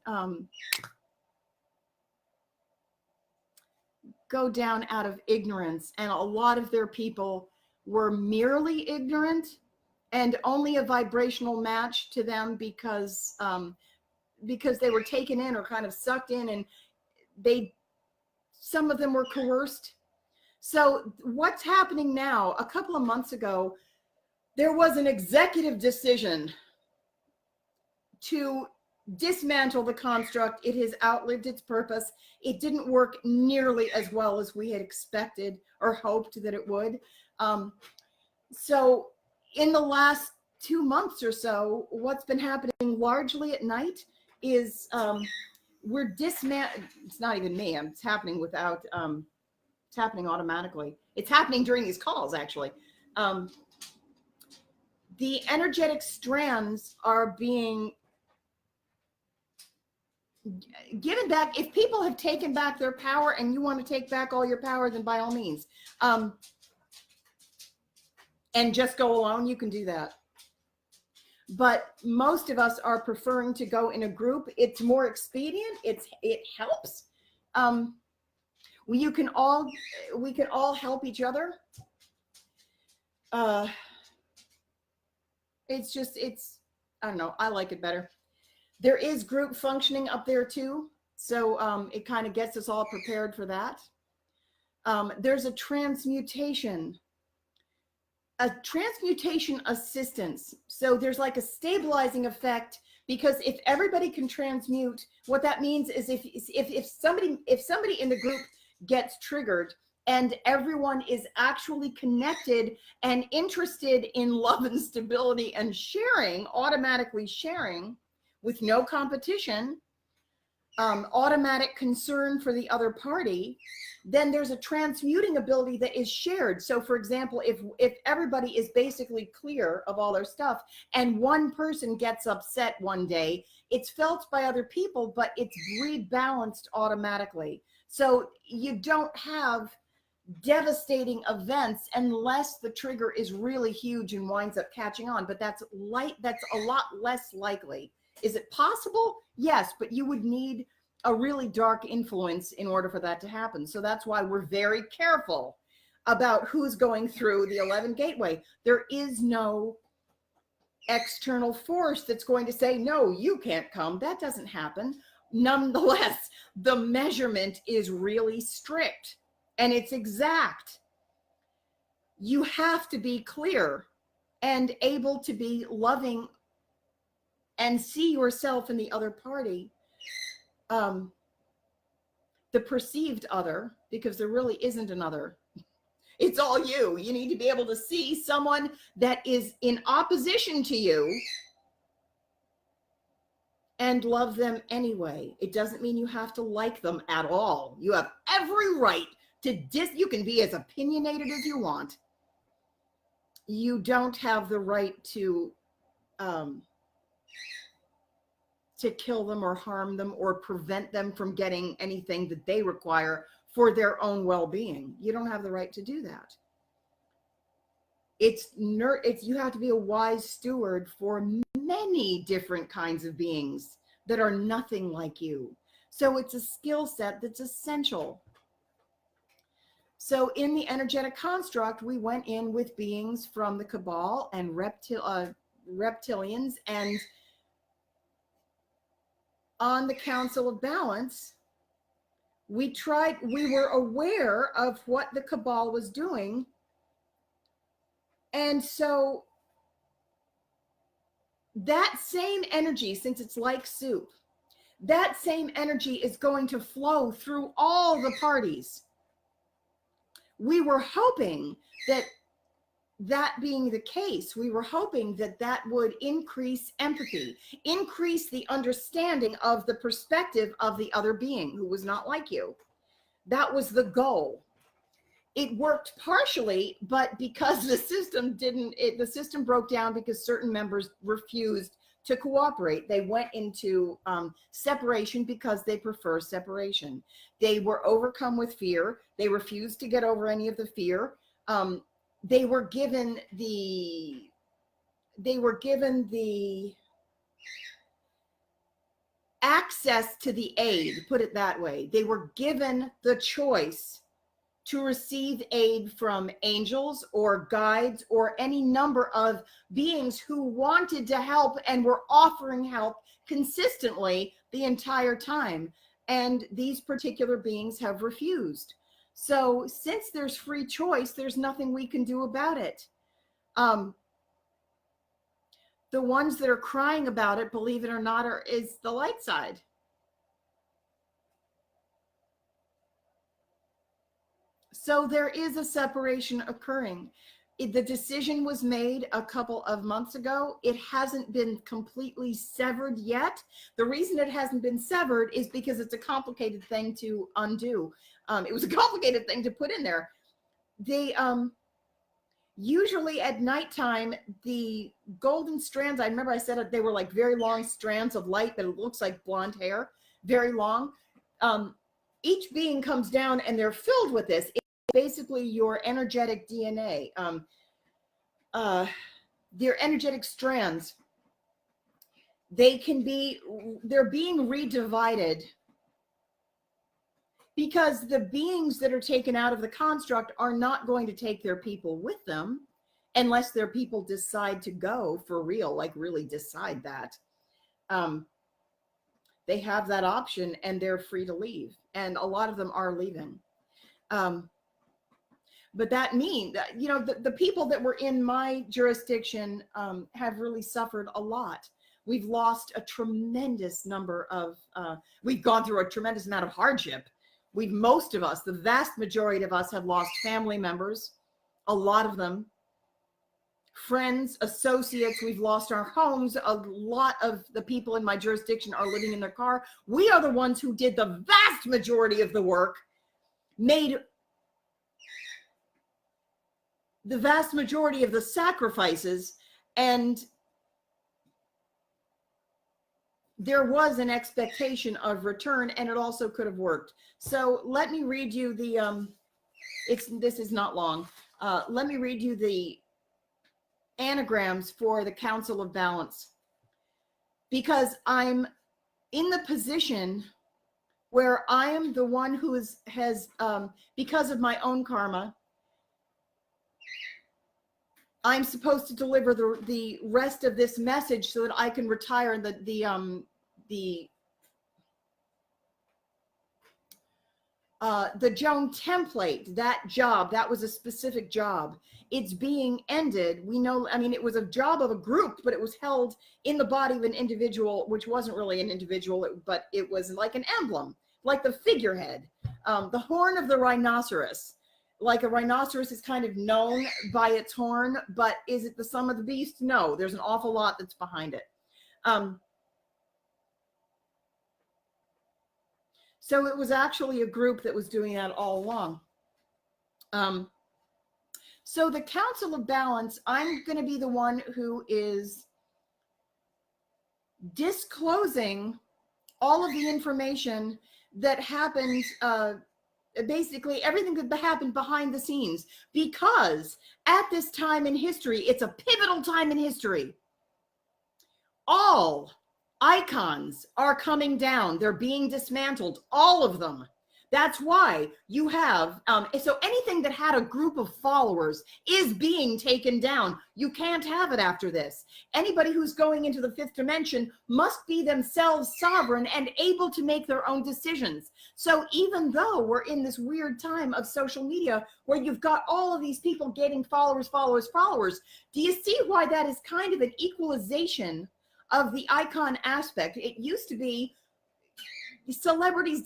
go down out of ignorance. And a lot of their people were merely ignorant and only a vibrational match to them because they were taken in or kind of sucked in, and some of them were coerced. So what's happening now? A couple of months ago, there was an executive decision to dismantle the construct. It has outlived its purpose. It didn't work nearly as well as we had expected or hoped that it would. So in the last 2 months or so, what's been happening largely at night is we're dismantling. It's not even me. It's happening without, it's happening automatically. It's happening during these calls, actually. The energetic strands are being given back. If people have taken back their power and you want to take back all your power, then by all means. And just go alone, you can do that. But most of us are preferring to go in a group. It's more expedient. It helps. We can all help each other. It's I don't know. I like it better. There is group functioning up there too. So it kind of gets us all prepared for that. There's a transmutation assistance. So there's like a stabilizing effect Because if everybody can transmute, what that means is if somebody in the group gets triggered and everyone is actually connected and interested in love and stability and sharing, automatically sharing with no competition, automatic concern for the other party, then there's a transmuting ability that is shared. So for example, if everybody is basically clear of all their stuff and one person gets upset one day, it's felt by other people, but it's rebalanced automatically. So you don't have devastating events unless the trigger is really huge and winds up catching on, but that's a lot less likely. Is it possible? Yes, but you would need a really dark influence in order for that to happen. So that's why we're very careful about who's going through the 11 gateway. There is no external force that's going to say, no, you can't come. That doesn't happen. Nonetheless, the measurement is really strict and it's exact. You have to be clear and able to be loving and see yourself in the other party, the perceived other, because there really isn't another. It's all you. You need to be able to see someone that is in opposition to you and love them anyway. It doesn't mean you have to like them at all. You have every right to you can be as opinionated as you want. You don't have the right to kill them or harm them or prevent them from getting anything that they require for their own well-being. You don't have the right to do that. You have to be a wise steward for many different kinds of beings that are nothing like you. So it's a skill set that's essential. So in the energetic construct, we went in with beings from the Cabal and reptilians, and on the Council of Balance, we were aware of what the Cabal was doing. And so that same energy, since it's like soup, that same energy is going to flow through all the parties. We were hoping that being the case, we were hoping that would increase empathy, increase the understanding of the perspective of the other being who was not like you. That was the goal. It worked partially, but because the system broke down because certain members refused to cooperate. They went into separation because they prefer separation. They were overcome with fear. They refused to get over any of the fear. They were given the access to the aid, put it that way. They were given the choice to receive aid from angels or guides or any number of beings who wanted to help and were offering help consistently the entire time. And these particular beings have refused. So since there's free choice, there's nothing we can do about it. The ones that are crying about it, believe it or not, is the light side. So there is a separation occurring. The decision was made a couple of months ago. It hasn't been completely severed yet. The reason it hasn't been severed is because it's a complicated thing to undo. It was a complicated thing to put in there. They usually at nighttime, the golden strands, I remember I said they were like very long strands of light, but it looks like blonde hair, very long. Each being comes down and they're filled with this. Basically your energetic DNA, their energetic strands, they're being redivided because the beings that are taken out of the construct are not going to take their people with them unless their people decide to go for real, like really decide that. They have that option and they're free to leave. And a lot of them are leaving. But that means that, you know, the people that were in my jurisdiction have really suffered a lot. We've lost a tremendous number of, we've gone through a tremendous amount of hardship. Most of us, the vast majority of us, have lost family members, a lot of them, friends, associates. We've lost our homes. A lot of the people in my jurisdiction are living in their car. We are the ones who did the vast majority of the work, made the vast majority of the sacrifices, and there was an expectation of return, and it also could have worked. So let me read you the, this is not long. Let me read you the anagrams for the Council of Balance, because I'm in the position where I am the one who has, because of my own karma, I'm supposed to deliver the rest of this message so that I can retire the Joan template. That job, that was a specific job. It's being ended. We know, I mean, it was a job of a group, but it was held in the body of an individual, which wasn't really an individual, but it was like an emblem, like the figurehead, the horn of the rhinoceros. Like a rhinoceros is kind of known by its horn, but is it the sum of the beast? No, there's an awful lot that's behind it. So it was actually a group that was doing that all along. So the Council of Balance, I'm going to be the one who is disclosing all of the information that happened, basically everything that happened behind the scenes, because at this time in history, it's a pivotal time in history. All icons are coming down. They're being dismantled, all of them. That's why you have, so anything that had a group of followers is being taken down. You can't have it after this. Anybody who's going into the fifth dimension must be themselves sovereign and able to make their own decisions. So even though we're in this weird time of social media where you've got all of these people getting followers, do you see why that is kind of an equalization of the icon aspect? It used to be celebrities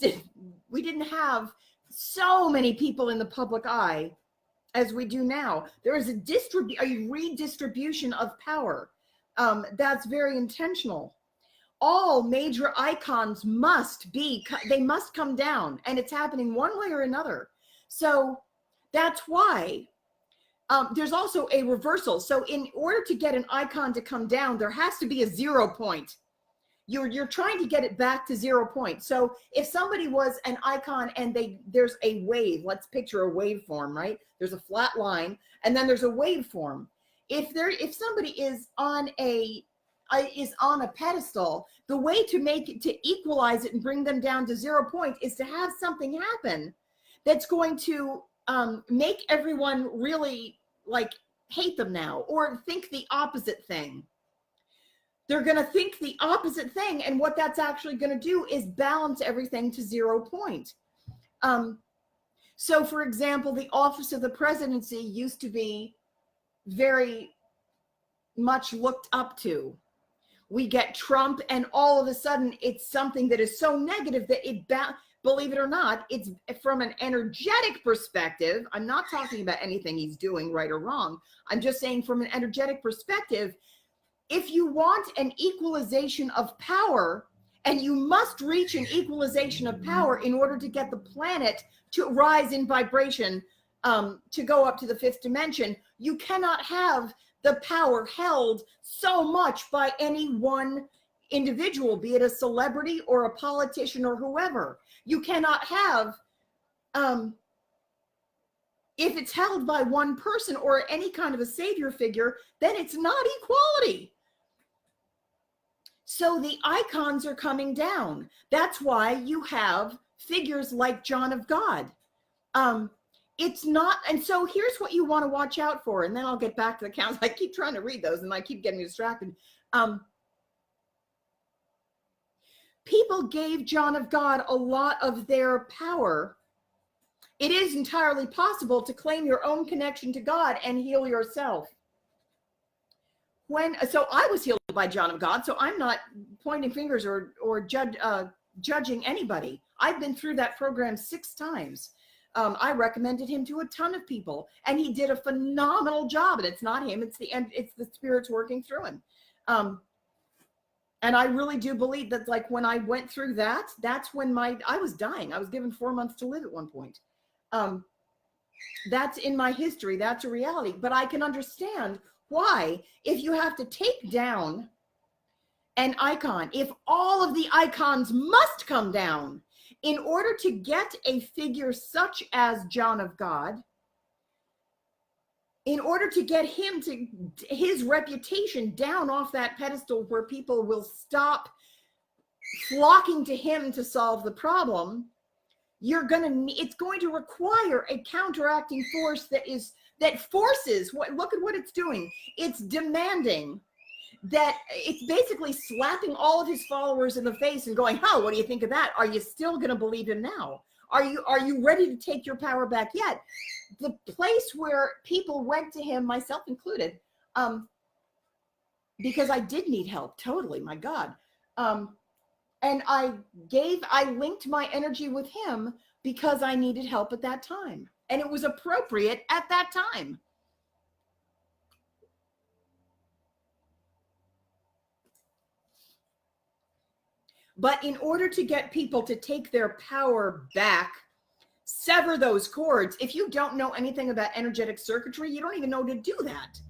we didn't have so many people in the public eye as we do now. There is a redistribution of power. That's very intentional. All major icons must come down, and it's happening one way or another. So that's why there's also a reversal. So in order to get an icon to come down, there has to be a 0 point. You're trying to get it back to 0 point. So if somebody was an icon and there's a wave, let's picture a waveform, right? There's a flat line and then there's a waveform. If somebody is on a pedestal, the way to equalize it and bring them down to 0 point is to have something happen that's going to make everyone really like hate them now, or think the opposite thing. They're going to think the opposite thing, and what that's actually going to do is balance everything to 0 point. So for example, the office of the presidency used to be very much looked up to. We get Trump, and all of a sudden it's something that is so negative that believe it or not, it's from an energetic perspective. I'm not talking about anything he's doing right or wrong. I'm just saying from an energetic perspective, if you want an equalization of power, and you must reach an equalization of power in order to get the planet to rise in vibration, to go up to the fifth dimension, you cannot have the power held so much by any one individual, be it a celebrity or a politician or whoever. You cannot have, if it's held by one person or any kind of a savior figure, then it's not equality. So the icons are coming down. That's why you have figures like John of God. It's not, and so here's what you want to watch out for, and then I'll get back to the counts. I keep trying to read those and I keep getting distracted. People gave John of God a lot of their power. It is entirely possible to claim your own connection to God and heal yourself. so I was healed by John of God, so I'm not pointing fingers or judging anybody. I've been through that program 6 times. I recommended him to a ton of people, and he did a phenomenal job. And it's not him; it's the spirits working through him. And I really do believe that, like, when I went through that, that's when I was dying. I was given 4 months to live at one point. That's in my history. That's a reality. But I can understand why, if you have to take down an icon, if all of the icons must come down in order to get a figure such as John of God, in order to get his reputation down off that pedestal where people will stop flocking to him to solve the problem, it's going to require a counteracting force that forces look at what it's doing. It's demanding that, it's basically slapping all of his followers in the face and going, "Oh, what do you think of that? Are you still going to believe him now? Are you ready to take your power back yet?" The place where people went to him, myself included, because I did need help, totally, my God. And I linked my energy with him because I needed help at that time. And it was appropriate at that time. But in order to get people to take their power back, sever those cords. If you don't know anything about energetic circuitry, you don't even know to do that.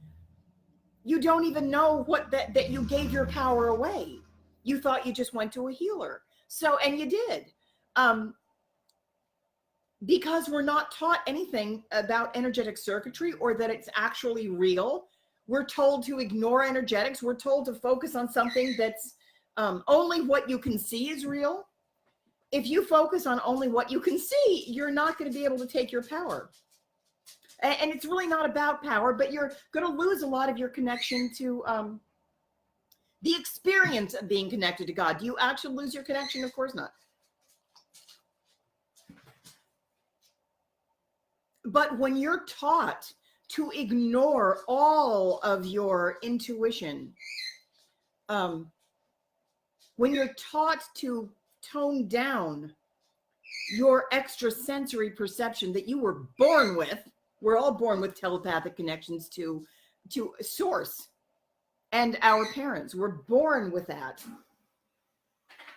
You don't even know that you gave your power away. You thought you just went to a healer. So, and you did. Because we're not taught anything about energetic circuitry or that it's actually real. We're told to ignore energetics. We're told to focus on something that's only what you can see is real. If you focus on only what you can see, you're not going to be able to take your power. And it's really not about power, but you're going to lose a lot of your connection to the experience of being connected to God. Do you actually lose your connection? Of course not. But when you're taught to ignore all of your intuition, when you're taught to tone down your extrasensory perception that you were born with, we're all born with telepathic connections to source and our parents. We're born with that.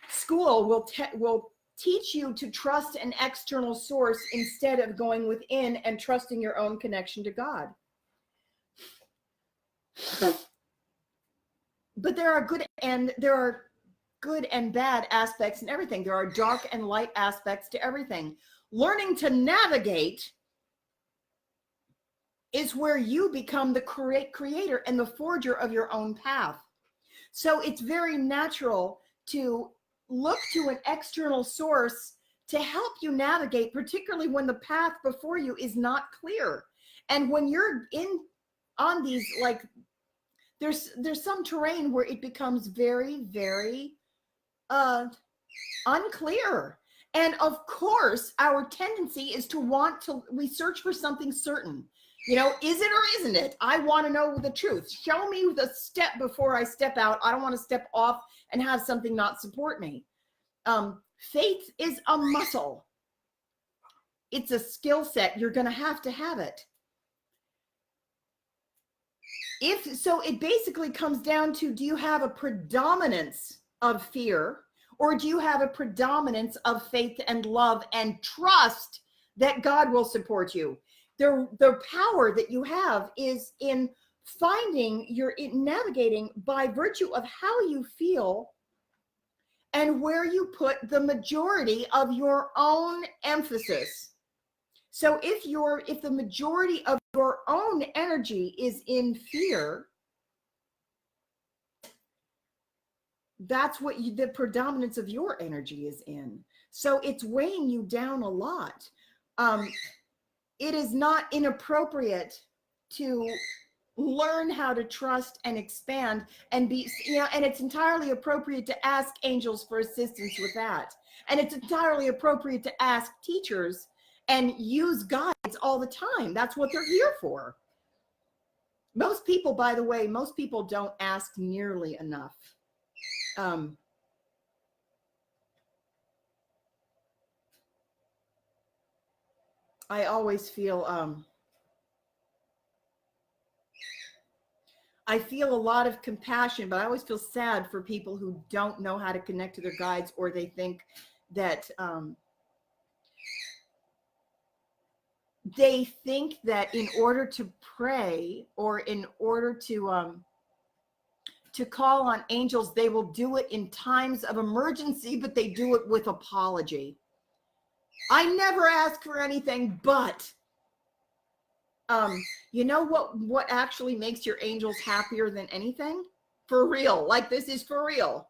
School will teach you to trust an external source instead of going within and trusting your own connection to God. But there are good and bad aspects in everything. There are dark and light aspects to everything. Learning to navigate is where you become the creator and the forger of your own path. So it's very natural to look to an external source to help you navigate, particularly when the path before you is not clear. And when you're on these, like, there's some terrain where it becomes very, very unclear. And of course, our tendency is we search for something certain. You know, is it or isn't it? I want to know the truth. Show me the step before I step out. I don't want to step off and have something not support me. Faith is a muscle. It's a skill set. You're going to have it. So it basically comes down to, do you have a predominance of fear, or do you have a predominance of faith and love and trust that God will support you? The power that you have is in navigating by virtue of how you feel and where you put the majority of your own emphasis. So if the majority of your own energy is in fear, that's what the predominance of your energy is in. So it's weighing you down a lot. It is not inappropriate to learn how to trust and expand and be, and it's entirely appropriate to ask angels for assistance with that. And it's entirely appropriate to ask teachers and use guides all the time. That's what they're here for. Most people, by the way, most people don't ask nearly enough. I always feel, I feel a lot of compassion, but I always feel sad for people who don't know how to connect to their guides, or they think that, in order to pray or in order to call on angels, they will do it in times of emergency, but they do it with apology. I never ask for anything, but you know what actually makes your angels happier than anything? For real, like this is for real.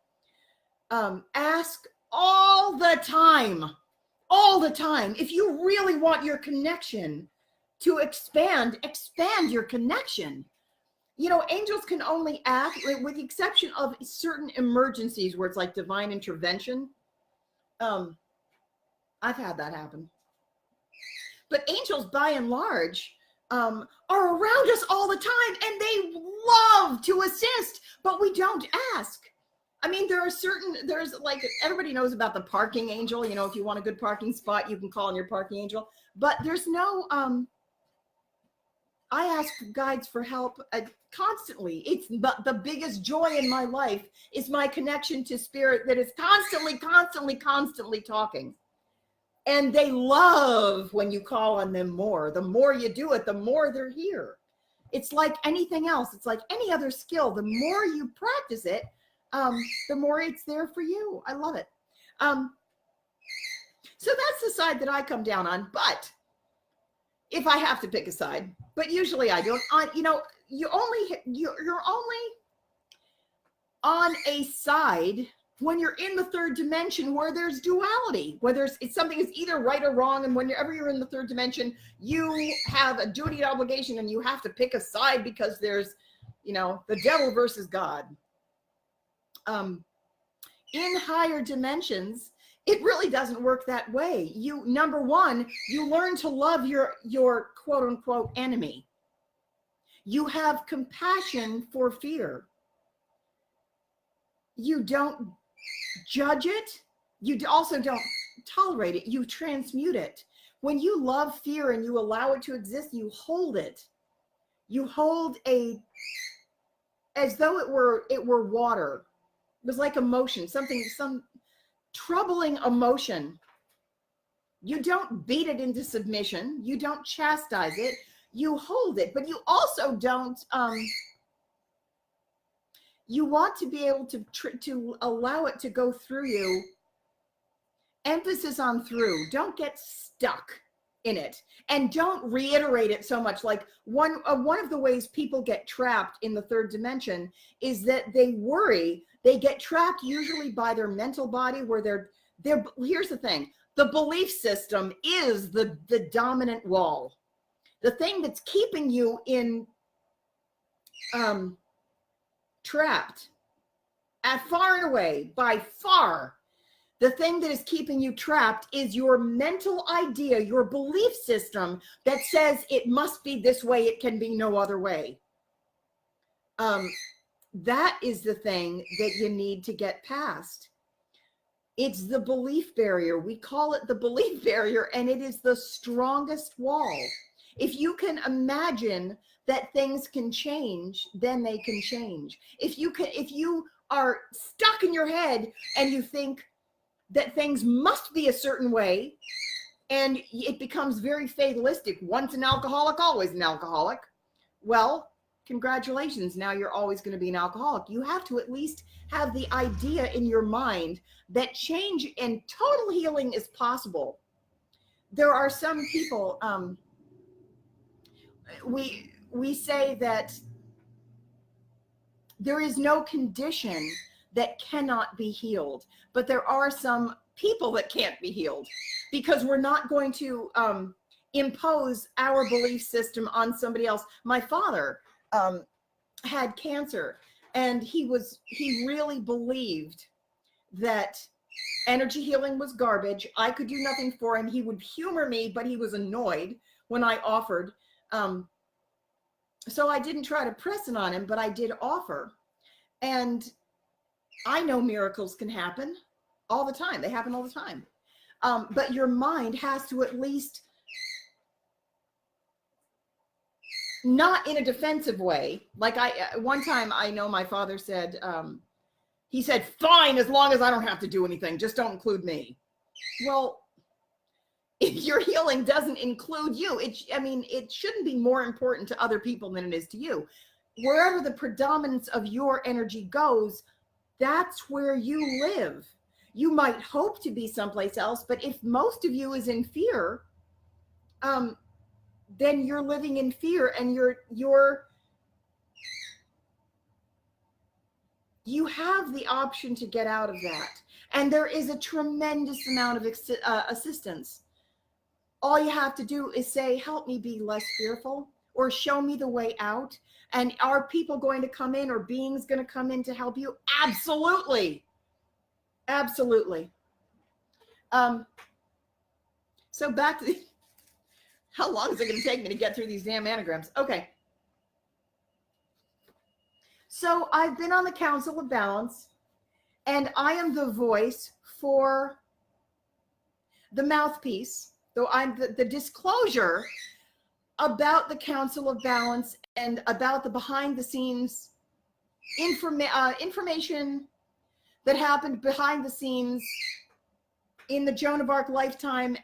Ask all the time. All the time. If you really want your connection to expand your connection. You know, angels can only act, with the exception of certain emergencies where it's like divine intervention. I've had that happen. But angels, by and large, are around us all the time, and they love to assist, but we don't ask. I mean, there's like, everybody knows about the parking angel. You know, if you want a good parking spot, you can call on your parking angel. But there's no, I ask guides for help constantly. It's the biggest joy in my life is my connection to spirit that is constantly talking. And they love when you call on them more. The more you do it, the more they're here. It's like anything else. It's like any other skill. The more you practice it, the more it's there for you. I love it. So that's the side that I come down on. But if I have to pick a side, but usually I don't. You know, you're only on a side when you're in the third dimension where there's duality, whether it's something is either right or wrong. And whenever you're in the third dimension, you have a duty and obligation, and you have to pick a side because there's, you know, the devil versus God. In higher dimensions, it really doesn't work that way. Number one, you learn to love your quote unquote enemy. You have compassion for fear. You don't judge it. You also don't tolerate it. You transmute it. When you love fear and you allow it to exist, you hold it. You hold as though it were water. It was like emotion, some troubling emotion. You don't beat it into submission. You don't chastise it. You hold it, but you also don't, you want to be able to allow it to go through you. Emphasis on through. Don't get stuck in it, and don't reiterate it so much. Like one of the ways people get trapped in the third dimension is that they worry. They get trapped usually by their mental body, where they're here's the thing. The belief system is the dominant wall. The thing that's keeping you in trapped far and away, by far, the thing that is keeping you trapped is your mental idea, your belief system that says it must be this way, it can be no other way. That is the thing that you need to get past. It's the belief barrier. We call it the belief barrier, and it is the strongest wall. If you can imagine that things can change, then they can change. If you are stuck in your head and you think that things must be a certain way, and it becomes very fatalistic. Once an alcoholic, always an alcoholic. Well, congratulations. Now you're always going to be an alcoholic. You have to at least have the idea in your mind that change and total healing is possible. There are some people, we say that there is no condition that cannot be healed, but there are some people that can't be healed, because we're not going to impose our belief system on somebody else. My father had cancer, and he really believed that energy healing was garbage. I could do nothing for him. He would humor me, but he was annoyed when I offered. So I didn't try to press it on him, but I did offer. And I know miracles can happen all the time. They happen all the time. But your mind has to at least, not in a defensive way. Like one time I know my father said, he said, fine, as long as I don't have to do anything, just don't include me. Well, if your healing doesn't include you, it shouldn't be more important to other people than it is to you. Wherever the predominance of your energy goes, that's where you live. You might hope to be someplace else, but if most of you is in fear, then you're living in fear, and you have the option to get out of that. And there is a tremendous amount of assistance. All you have to do is say, help me be less fearful, or show me the way out. And are people going to come in, or beings going to come in to help you? Absolutely. Absolutely. So back to how long is it going to take me to get through these damn anagrams? Okay. So I've been on the Council of Balance, and I am the voice for the mouthpiece. So I'm the disclosure about the Council of Balance and about the behind the scenes information that happened behind the scenes in the Joan of Arc lifetime.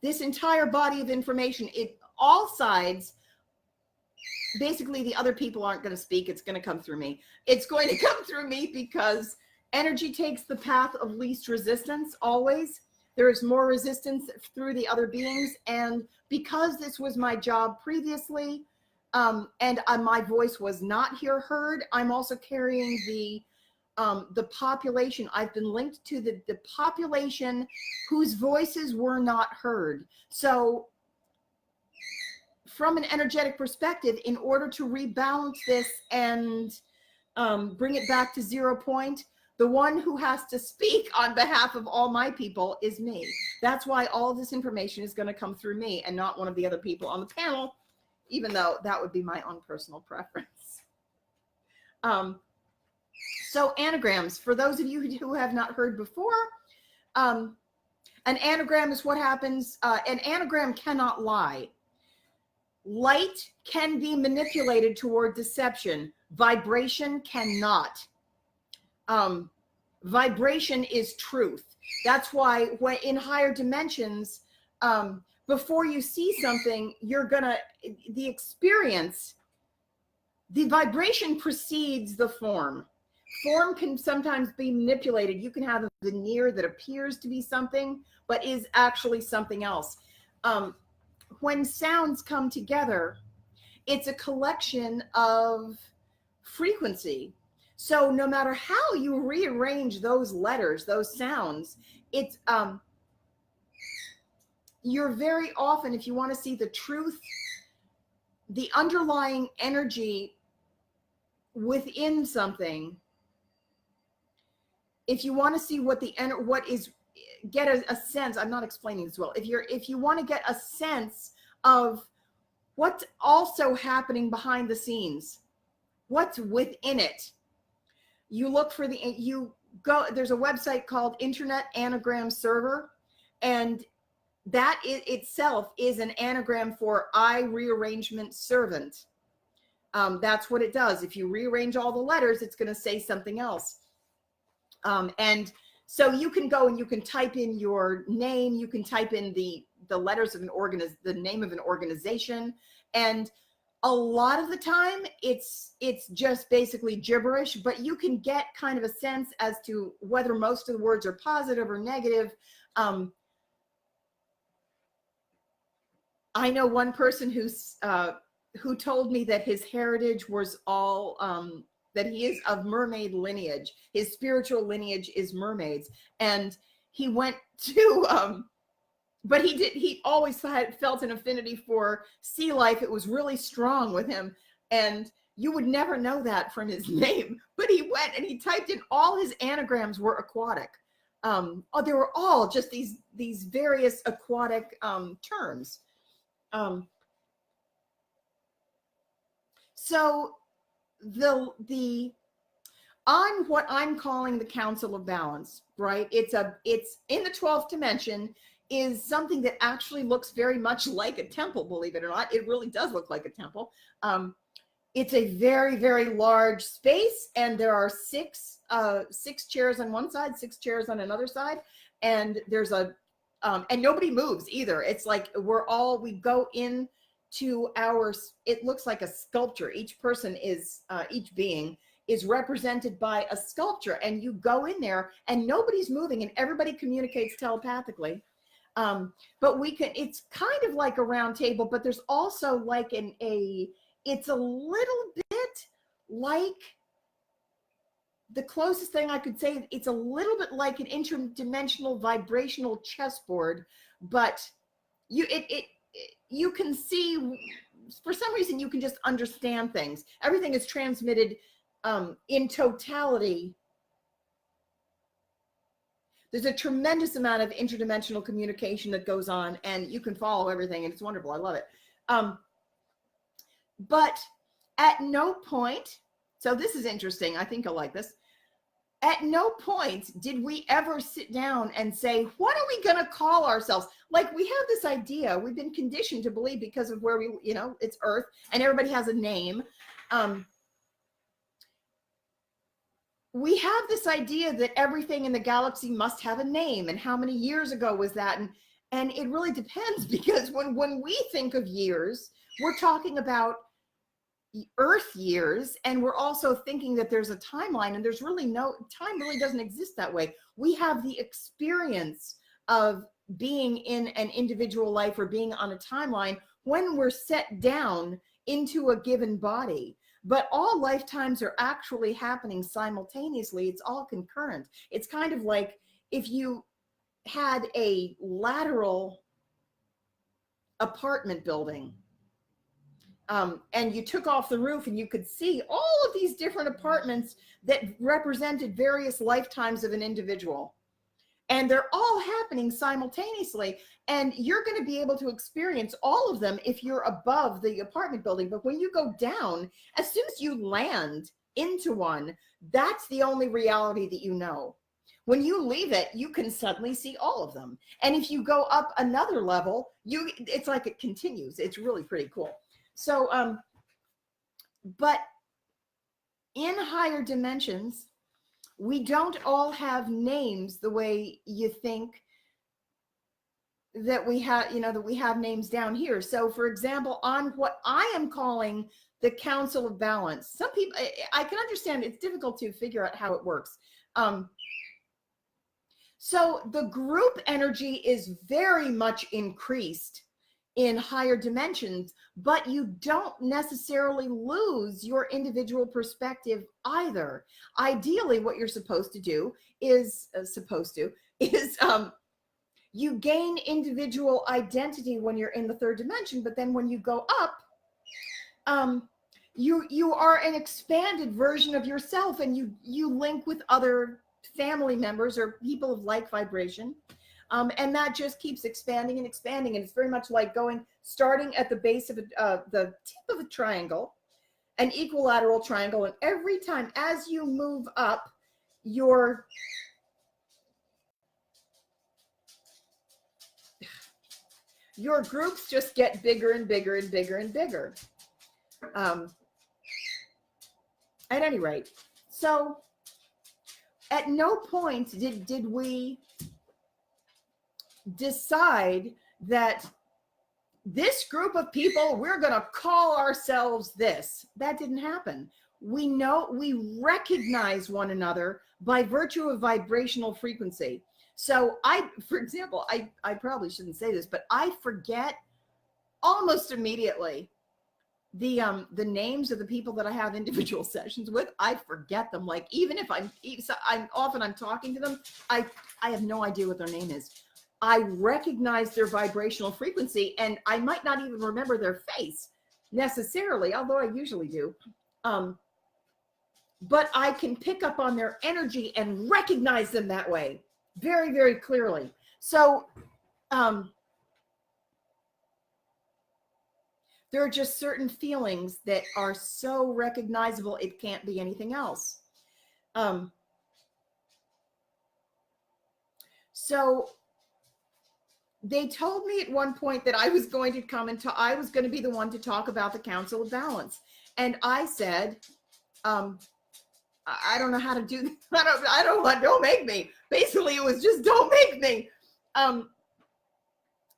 This entire body of information, all sides, basically the other people aren't going to speak. It's going to come through me. It's going to come through me because energy takes the path of least resistance always. There is more resistance through the other beings. And because this was my job previously, and my voice was not here heard, I'm also carrying the population. I've been linked to the population whose voices were not heard. So from an energetic perspective, in order to rebalance this and bring it back to 0 point, the one who has to speak on behalf of all my people is me. That's why all of this information is going to come through me and not one of the other people on the panel, even though that would be my own personal preference. So anagrams, for those of you who have not heard before, an anagram is what happens. An anagram cannot lie. Light can be manipulated toward deception. Vibration cannot. Vibration is truth. That's why when in higher dimensions, before you see something, the experience, the vibration precedes the form. Form can sometimes be manipulated. You can have a veneer that appears to be something, but is actually something else. When sounds come together, it's a collection of frequency. So no matter how you rearrange those letters, those sounds, it's you're very often, if you want to see the truth, the underlying energy within something, if you want to see get a sense, I'm not explaining this well. If you want to get a sense of what's also happening behind the scenes, what's within it, you look for there's a website called Internet Anagram Server, and that itself is an anagram for I rearrangement servant. That's what it does. If you rearrange all the letters, it's going to say something else. And so you can go and you can type in your name, you can type in the letters of the name of an organization, and a lot of the time it's just basically gibberish, but you can get kind of a sense as to whether most of the words are positive or negative. I know one person who told me that his heritage was all that he is of mermaid lineage. His spiritual lineage is mermaids, and he went to but he always felt an affinity for sea life. It was really strong with him, and you would never know that from his name, but he went and he typed in, all his anagrams were aquatic. They were all just these various aquatic terms. So the on what I'm calling the Council of Balance, right? It's in the 12th dimension, is something that actually looks very much like a temple, believe it or not. It really does look like a temple. It's a very, very large space, and there are six chairs on one side, 6 chairs on another side, and there's and nobody moves either. It's like we go in to it looks like a sculpture. Each person is, each being is represented by a sculpture, and you go in there and nobody's moving and everybody communicates telepathically. But it's kind of like a round table, but there's also like it's a little bit like, the closest thing I could say, it's a little bit like an interdimensional vibrational chessboard, but you can see, for some reason, you can just understand things. Everything is transmitted in totality. There's a tremendous amount of interdimensional communication that goes on, and you can follow everything, and it's wonderful. I love it. But at no point, so this is interesting, I think you'll like this. At no point did we ever sit down and say, what are we going to call ourselves? Like, we have this idea, we've been conditioned to believe, because of where it's Earth, and everybody has a name. We have this idea that everything in the galaxy must have a name, and how many years ago was that? And it really depends, because when we think of years, we're talking about Earth years, and we're also thinking that there's a timeline, and there's really time really doesn't exist that way. We have the experience of being in an individual life or being on a timeline when we're set down into a given body. But all lifetimes are actually happening simultaneously. It's all concurrent. It's kind of like if you had a lateral apartment building, and you took off the roof, and you could see all of these different apartments that represented various lifetimes of an individual. And they're all happening simultaneously. And you're going to be able to experience all of them if you're above the apartment building. But when you go down, as soon as you land into one, that's the only reality that you know. When you leave it, you can suddenly see all of them. And if you go up another level, it's like it continues. It's really pretty cool. So, but in higher dimensions, we don't all have names the way you think that we have, that we have names down here. So, for example, on what I am calling the Council of Balance, some people, I can understand it's difficult to figure out how it works. So the group energy is very much increased in higher dimensions, but you don't necessarily lose your individual perspective either. Ideally, what you're supposed to do is you gain individual identity when you're in the third dimension, but then when you go up, you are an expanded version of yourself, and you link with other family members or people of like vibration. And that just keeps expanding and expanding. And it's very much like starting at the base of the tip of a triangle, an equilateral triangle. And every time as you move up, your groups just get bigger and bigger and bigger and bigger. At any rate, so at no point did we decide that this group of people, we're going to call ourselves this. That didn't happen. We recognize one another by virtue of vibrational frequency. So for example, I probably shouldn't say this, but I forget almost immediately the names of the people that I have individual sessions with. I forget them. Like, even if I'm talking to them, I have no idea what their name is. I recognize their vibrational frequency, and I might not even remember their face necessarily, although I usually do. But I can pick up on their energy and recognize them that way very, very clearly. So There are just certain feelings that are so recognizable, it can't be anything else. So they told me at one point that I was going to come and I was going to be the one to talk about the Council of Balance. And I said, I don't know how to do this. Don't make me. Basically, it was just don't make me. I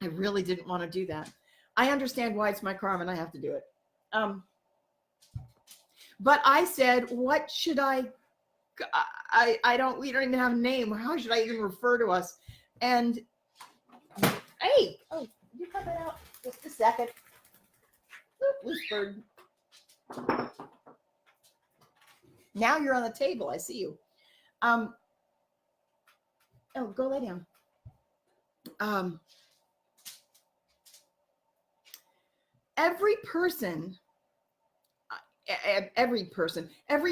really didn't want to do that. I understand why it's my karma and I have to do it. But I said, what should we don't even have a name. How should I even refer to us? And hey, oh, you cut that out just a second. Loose bird. Now you're on the table. I see you. Oh, go lay down. Every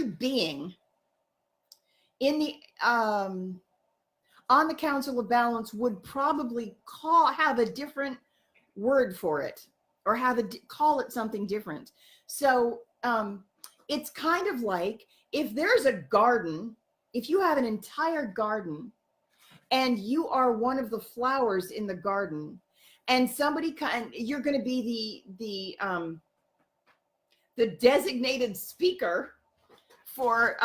being in the on the Council of Balance would probably have a different word for it, or call it something different. So it's kind of like if there's a garden, if you have an entire garden and you are one of the flowers in the garden, and you're going to be the designated speaker for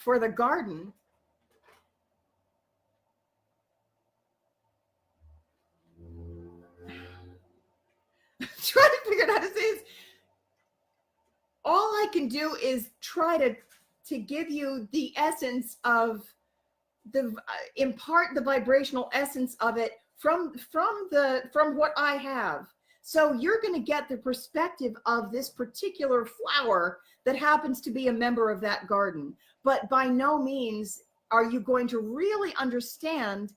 the garden. Trying to figure out how to say this. All I can do is try to give you the essence of impart the vibrational essence of it from what I have. So you're going to get the perspective of this particular flower that happens to be a member of that garden. But by no means are you going to really understand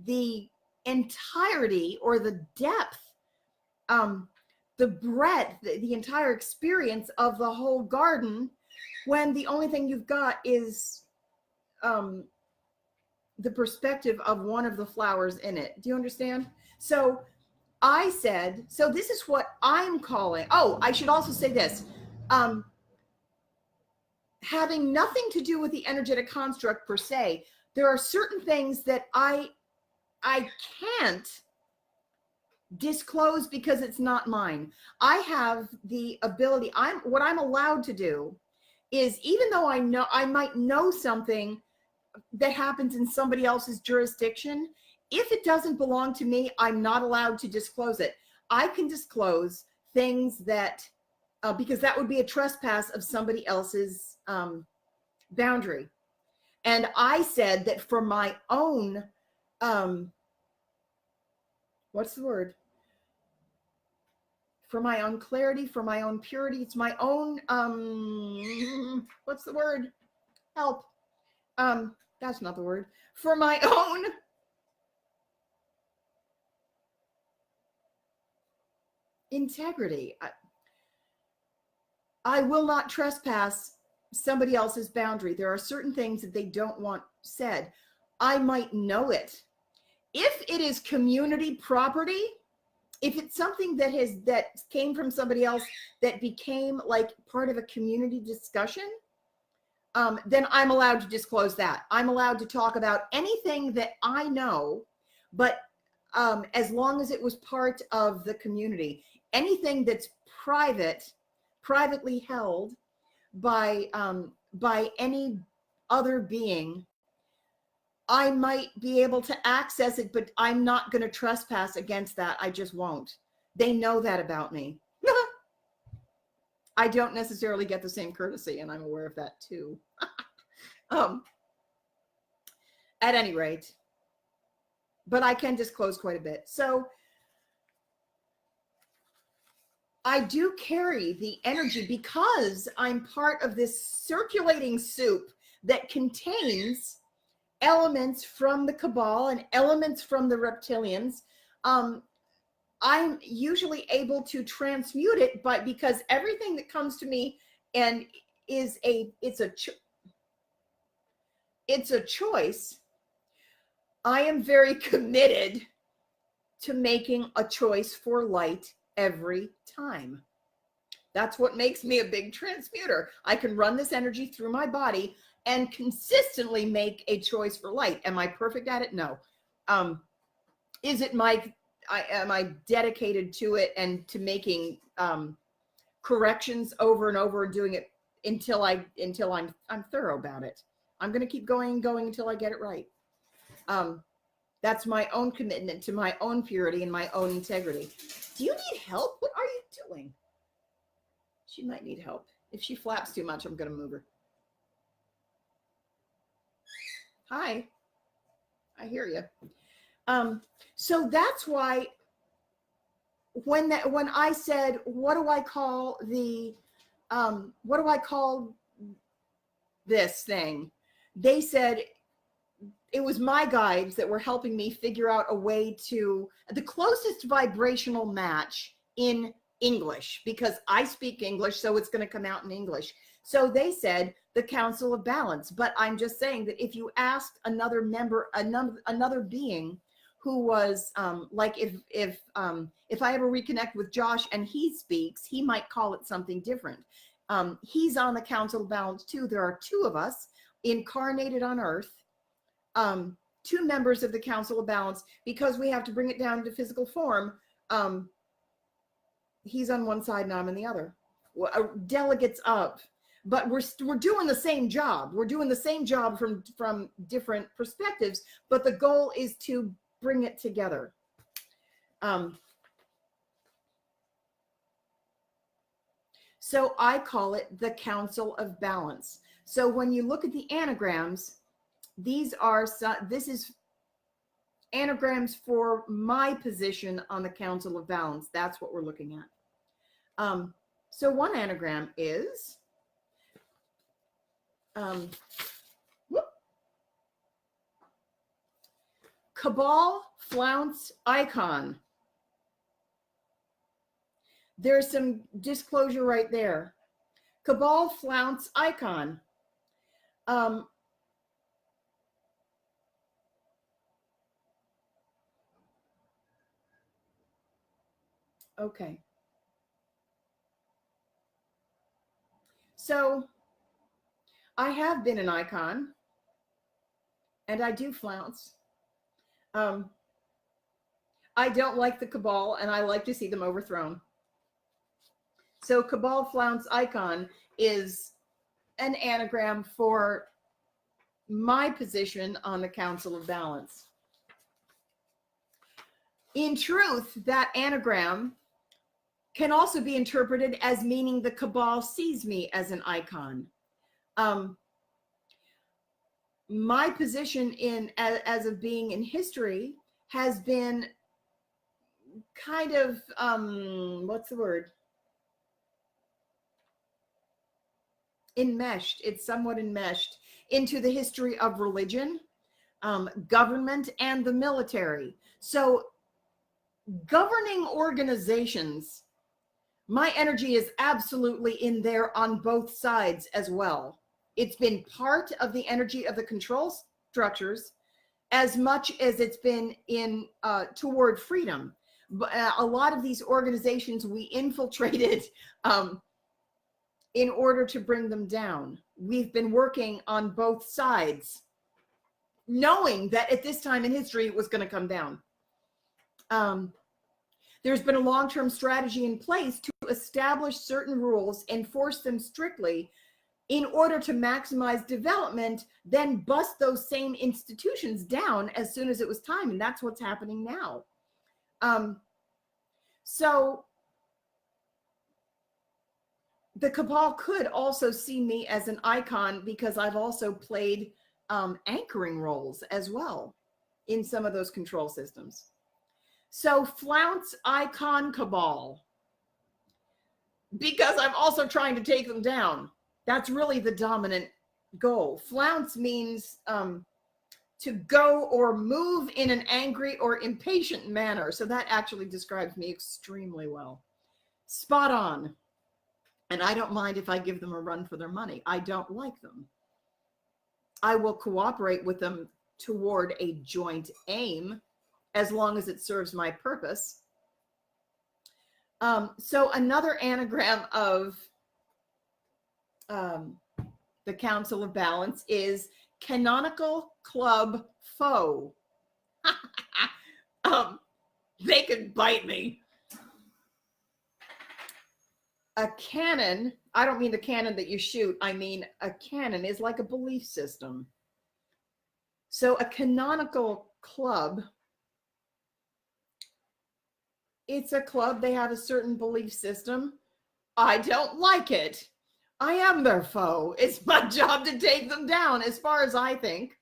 the entirety or the depth, the breadth, the entire experience of the whole garden, when the only thing you've got is the perspective of one of the flowers in it. Do you understand? So I said, so this is what I'm calling. Oh, I should also say this. Having nothing to do with the energetic construct per se, there are certain things that I can't disclose because it's not mine. I have the ability. What I'm allowed to do is, even though I might know something that happens in somebody else's jurisdiction, if it doesn't belong to me, I'm not allowed to disclose it. I can disclose things that, because that would be a trespass of somebody else's boundary. And I said that for my own, what's the word? For my own clarity, for my own purity, it's my own, what's the word? Help. That's not the word. For my own integrity. I will not trespass somebody else's boundary. There are certain things that they don't want said. I might know it. If it is community property, if it's something that came from somebody else that became like part of a community discussion, then I'm allowed to disclose that. I'm allowed to talk about anything that I know, but as long as it was part of the community. Anything that's privately held by any other being, I might be able to access it, but I'm not going to trespass against that. I just won't. They know that about me. I don't necessarily get the same courtesy, and I'm aware of that too. At any rate, but I can disclose quite a bit. So I do carry the energy because I'm part of this circulating soup that contains elements from the Cabal and elements from the reptilians. I'm usually able to transmute it, but because everything that comes to me and it's a choice, I am very committed to making a choice for light every time. That's what makes me a big transmuter. I can run this energy through my body and consistently make a choice for light. Am I perfect at it? No. Is it am I dedicated to it and to making corrections over and over and doing it until I'm thorough about it? I'm going to keep going until I get it right. That's my own commitment to my own purity and my own integrity. Do you need help? What are you doing? She might need help. If she flaps too much, I'm going to move her. Hi. I hear you. So that's why when I said, what do I call this thing? They said it was my guides that were helping me figure out a way to the closest vibrational match in English, because I speak English, so it's going to come out in English. So they said the Council of Balance. But I'm just saying that if you asked another member, another being who was like, if I ever reconnect with Josh and he speaks, he might call it something different. He's on the Council of Balance too. There are two of us incarnated on Earth, two members of the Council of Balance, because we have to bring it down to physical form. He's on one side and I'm on the other. Delegates of, but we're doing the same job. We're doing the same job from different perspectives, but the goal is to bring it together. So I call it the Council of Balance. So when you look at the anagrams, this is anagrams for my position on the Council of Balance. That's what we're looking at. So one anagram is Cabal Flounce Icon. There's some disclosure right there. Cabal Flounce Icon. Okay. So I have been an icon and I do flounce. I don't like the Cabal and I like to see them overthrown. So Cabal Flounce Icon is an anagram for my position on the Council of Balance. In truth, that anagram can also be interpreted as meaning the Cabal sees me as an icon. My position as a being in history has been kind of, what's the word? Enmeshed. It's somewhat enmeshed into the history of religion, government, and the military. So governing organizations, my energy is absolutely in there on both sides as well. It's been part of the energy of the control structures as much as it's been in toward freedom. But a lot of these organizations we infiltrated in order to bring them down. We've been working on both sides, knowing that at this time in history it was going to come down. There's been a long-term strategy in place to establish certain rules, enforce them strictly in order to maximize development, then bust those same institutions down as soon as it was time. And that's what's happening now. So the Cabal could also see me as an icon because I've also played anchoring roles as well in some of those control systems. So flounce icon Cabal, because I'm also trying to take them down. That's really the dominant goal. Flounce means to go or move in an angry or impatient manner. So that actually describes me extremely well. Spot on. And I don't mind if I give them a run for their money. I don't like them. I will cooperate with them toward a joint aim as long as it serves my purpose. So another anagram of the Council of Balance is canonical club foe. They could bite me. A canon, I don't mean the cannon that you shoot. I mean, a canon is like a belief system. So a canonical club, it's a club, they have a certain belief system. I don't like it. I am their foe. It's my job to take them down, as far as I think.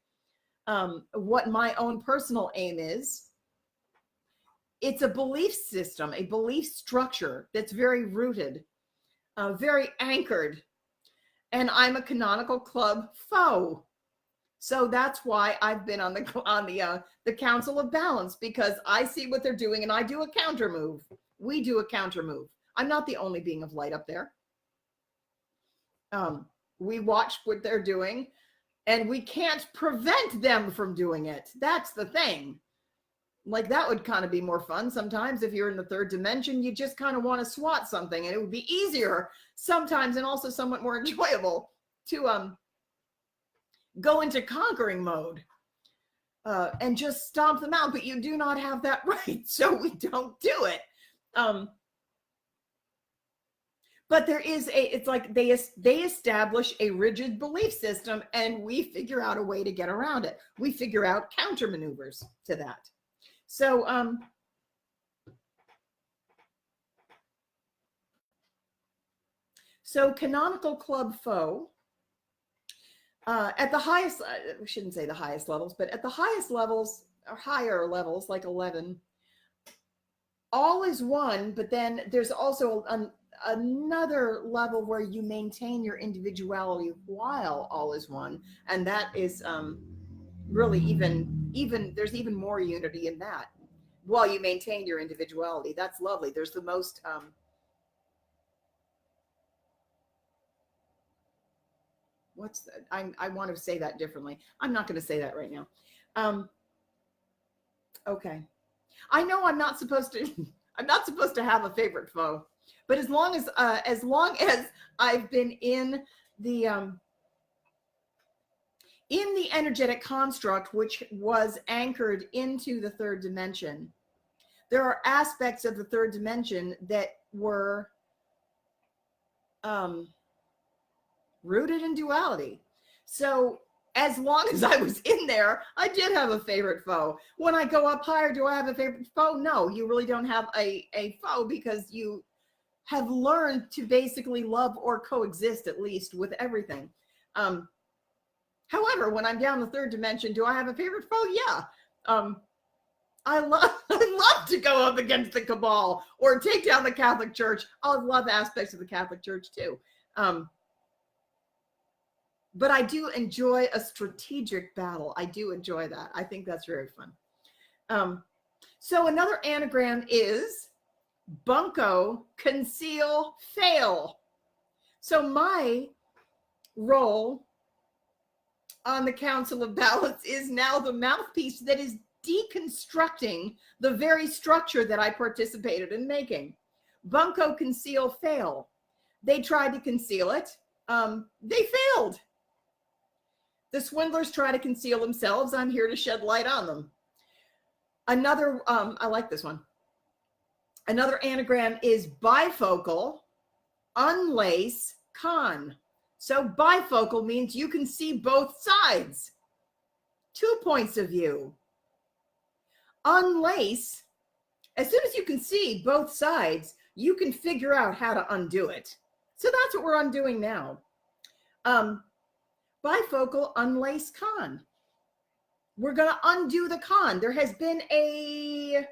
What my own personal aim is. It's a belief system, a belief structure that's very rooted, very anchored. And I'm a canonical club foe. So that's why I've been on the Council of Balance, because I see what they're doing and I do a counter move. We do a counter move. I'm not the only being of light up there. We watch what they're doing and we can't prevent them from doing it. That's the thing. Like, that would kind of be more fun sometimes. If you're in the third dimension, you just kind of want to swat something, and it would be easier sometimes and also somewhat more enjoyable to go into conquering mode and just stomp them out. But you do not have that right, so we don't do it. But there is it's like they establish a rigid belief system, and we figure out a way to get around it. We figure out counter maneuvers to that. So, so canonical club foe, at the highest, we shouldn't say the highest levels, but at the highest levels or higher levels, like 11, all is one, but then there's also another level where you maintain your individuality while all is one. And that is really even there's even more unity in that while you maintain your individuality. That's lovely. There's the most what's that? I want to say that differently. I'm not going to say that right now. Okay. I know I'm not supposed to have a favorite foe, but as long as I've been in the energetic construct, which was anchored into the third dimension, there are aspects of the third dimension that were rooted in duality. So as long as I was in there, I did have a favorite foe. When I go up higher, do I have a favorite foe? No, you really don't have a foe, because you have learned to basically love or coexist, at least, with everything. However, when I'm down the third dimension, do I have a favorite foe? Yeah. I love to go up against the Cabal or take down the Catholic Church. I love aspects of the Catholic Church too. But I do enjoy a strategic battle. I do enjoy that. I think that's very fun. So another anagram is bunco, conceal, fail. So my role on the Council of Balance is now the mouthpiece that is deconstructing the very structure that I participated in making. Bunco, conceal, fail. They tried to conceal it. They failed. The swindlers try to conceal themselves. I'm here to shed light on them. Another, I like this one. Another anagram is bifocal, unlace, con. So bifocal means you can see both sides, 2 points of view. Unlace, as soon as you can see both sides, you can figure out how to undo it. So that's what we're undoing now. Bifocal, unlace, con. We're going to undo the con. There has been a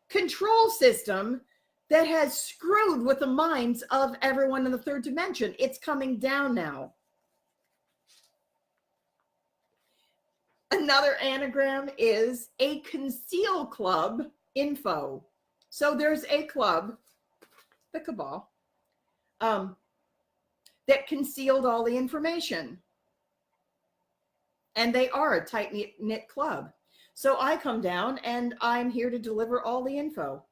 control system that has screwed with the minds of everyone in the third dimension. It's coming down now. Another anagram is a conceal club info. So there's a club, the Cabal, that concealed all the information. And they are a tight-knit club. So I come down and I'm here to deliver all the info.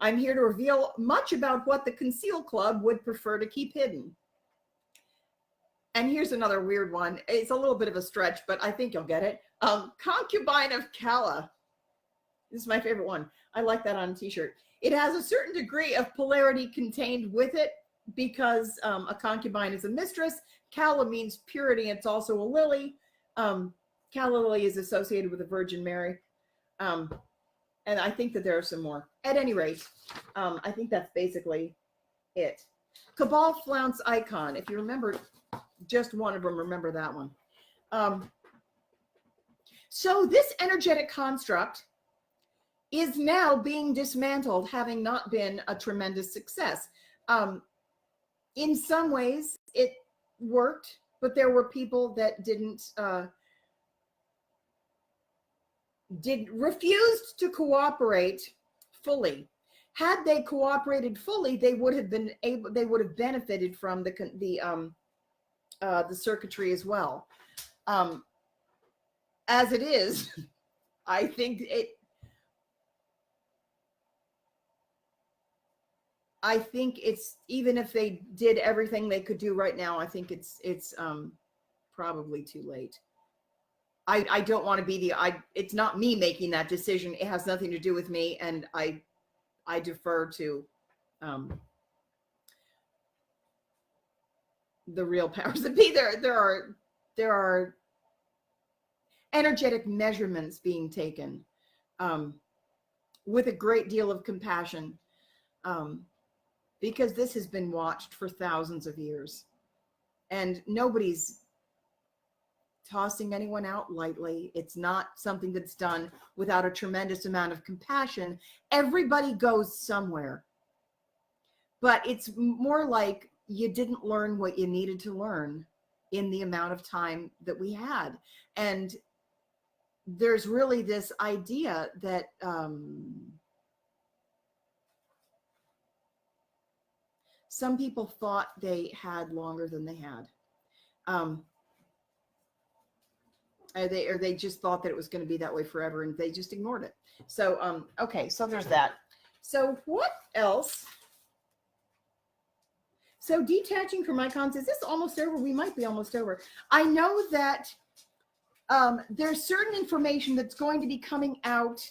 I'm here to reveal much about what the Conceal Club would prefer to keep hidden. And here's another weird one. It's a little bit of a stretch, but I think you'll get it. Concubine of Kala. This is my favorite one. I like that on a t-shirt. It has a certain degree of polarity contained with it because a concubine is a mistress. Kala means purity. It's also a lily. Kala lily is associated with the Virgin Mary. And I think that there are some more. At any rate, I think that's basically it. Cabal Flounce Icon. If you remember just one of them, remember that one. So this energetic construct is now being dismantled, having not been a tremendous success. In some ways, it worked, but there were people that refused to cooperate fully. Had they cooperated fully, they would have benefited from the circuitry as well. As it is, I think it's, even if they did everything they could do right now, I think it's probably too late. I don't want to be it's not me making that decision. It has nothing to do with me. And I defer to the real powers that be. There are energetic measurements being taken with a great deal of compassion, because this has been watched for thousands of years, and nobody's tossing anyone out lightly. It's not something that's done without a tremendous amount of compassion. Everybody goes somewhere, but it's more like you didn't learn what you needed to learn in the amount of time that we had. And there's really this idea that some people thought they had longer than they had. They just thought that it was going to be that way forever, and they just ignored it. So, okay, so there's that. So what else? So detaching from icons, is this almost over? We might be almost over. I know that there's certain information that's going to be coming out,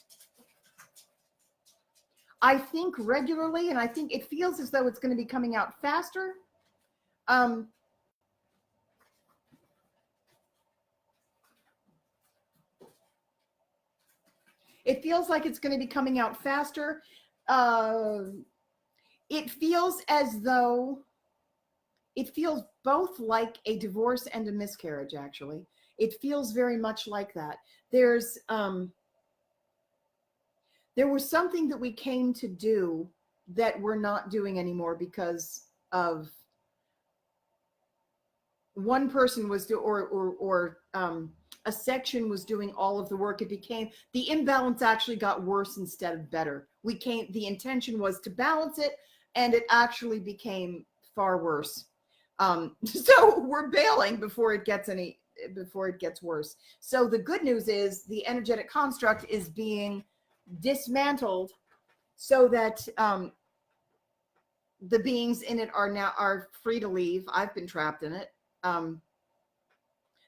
I think, regularly, and I think it feels as though it's going to be coming out faster. It feels like it's going to be coming out faster. It feels as though it feels both like a divorce and a miscarriage, actually. It feels very much like that. There was something that we came to do that we're not doing anymore because of one person was a section was doing all of the work. It became, the imbalance actually got worse instead of better. The intention was to balance it, and it actually became far worse. So we're bailing before it gets worse. So the good news is the energetic construct is being dismantled so that the beings in it are free to leave. I've been trapped in it.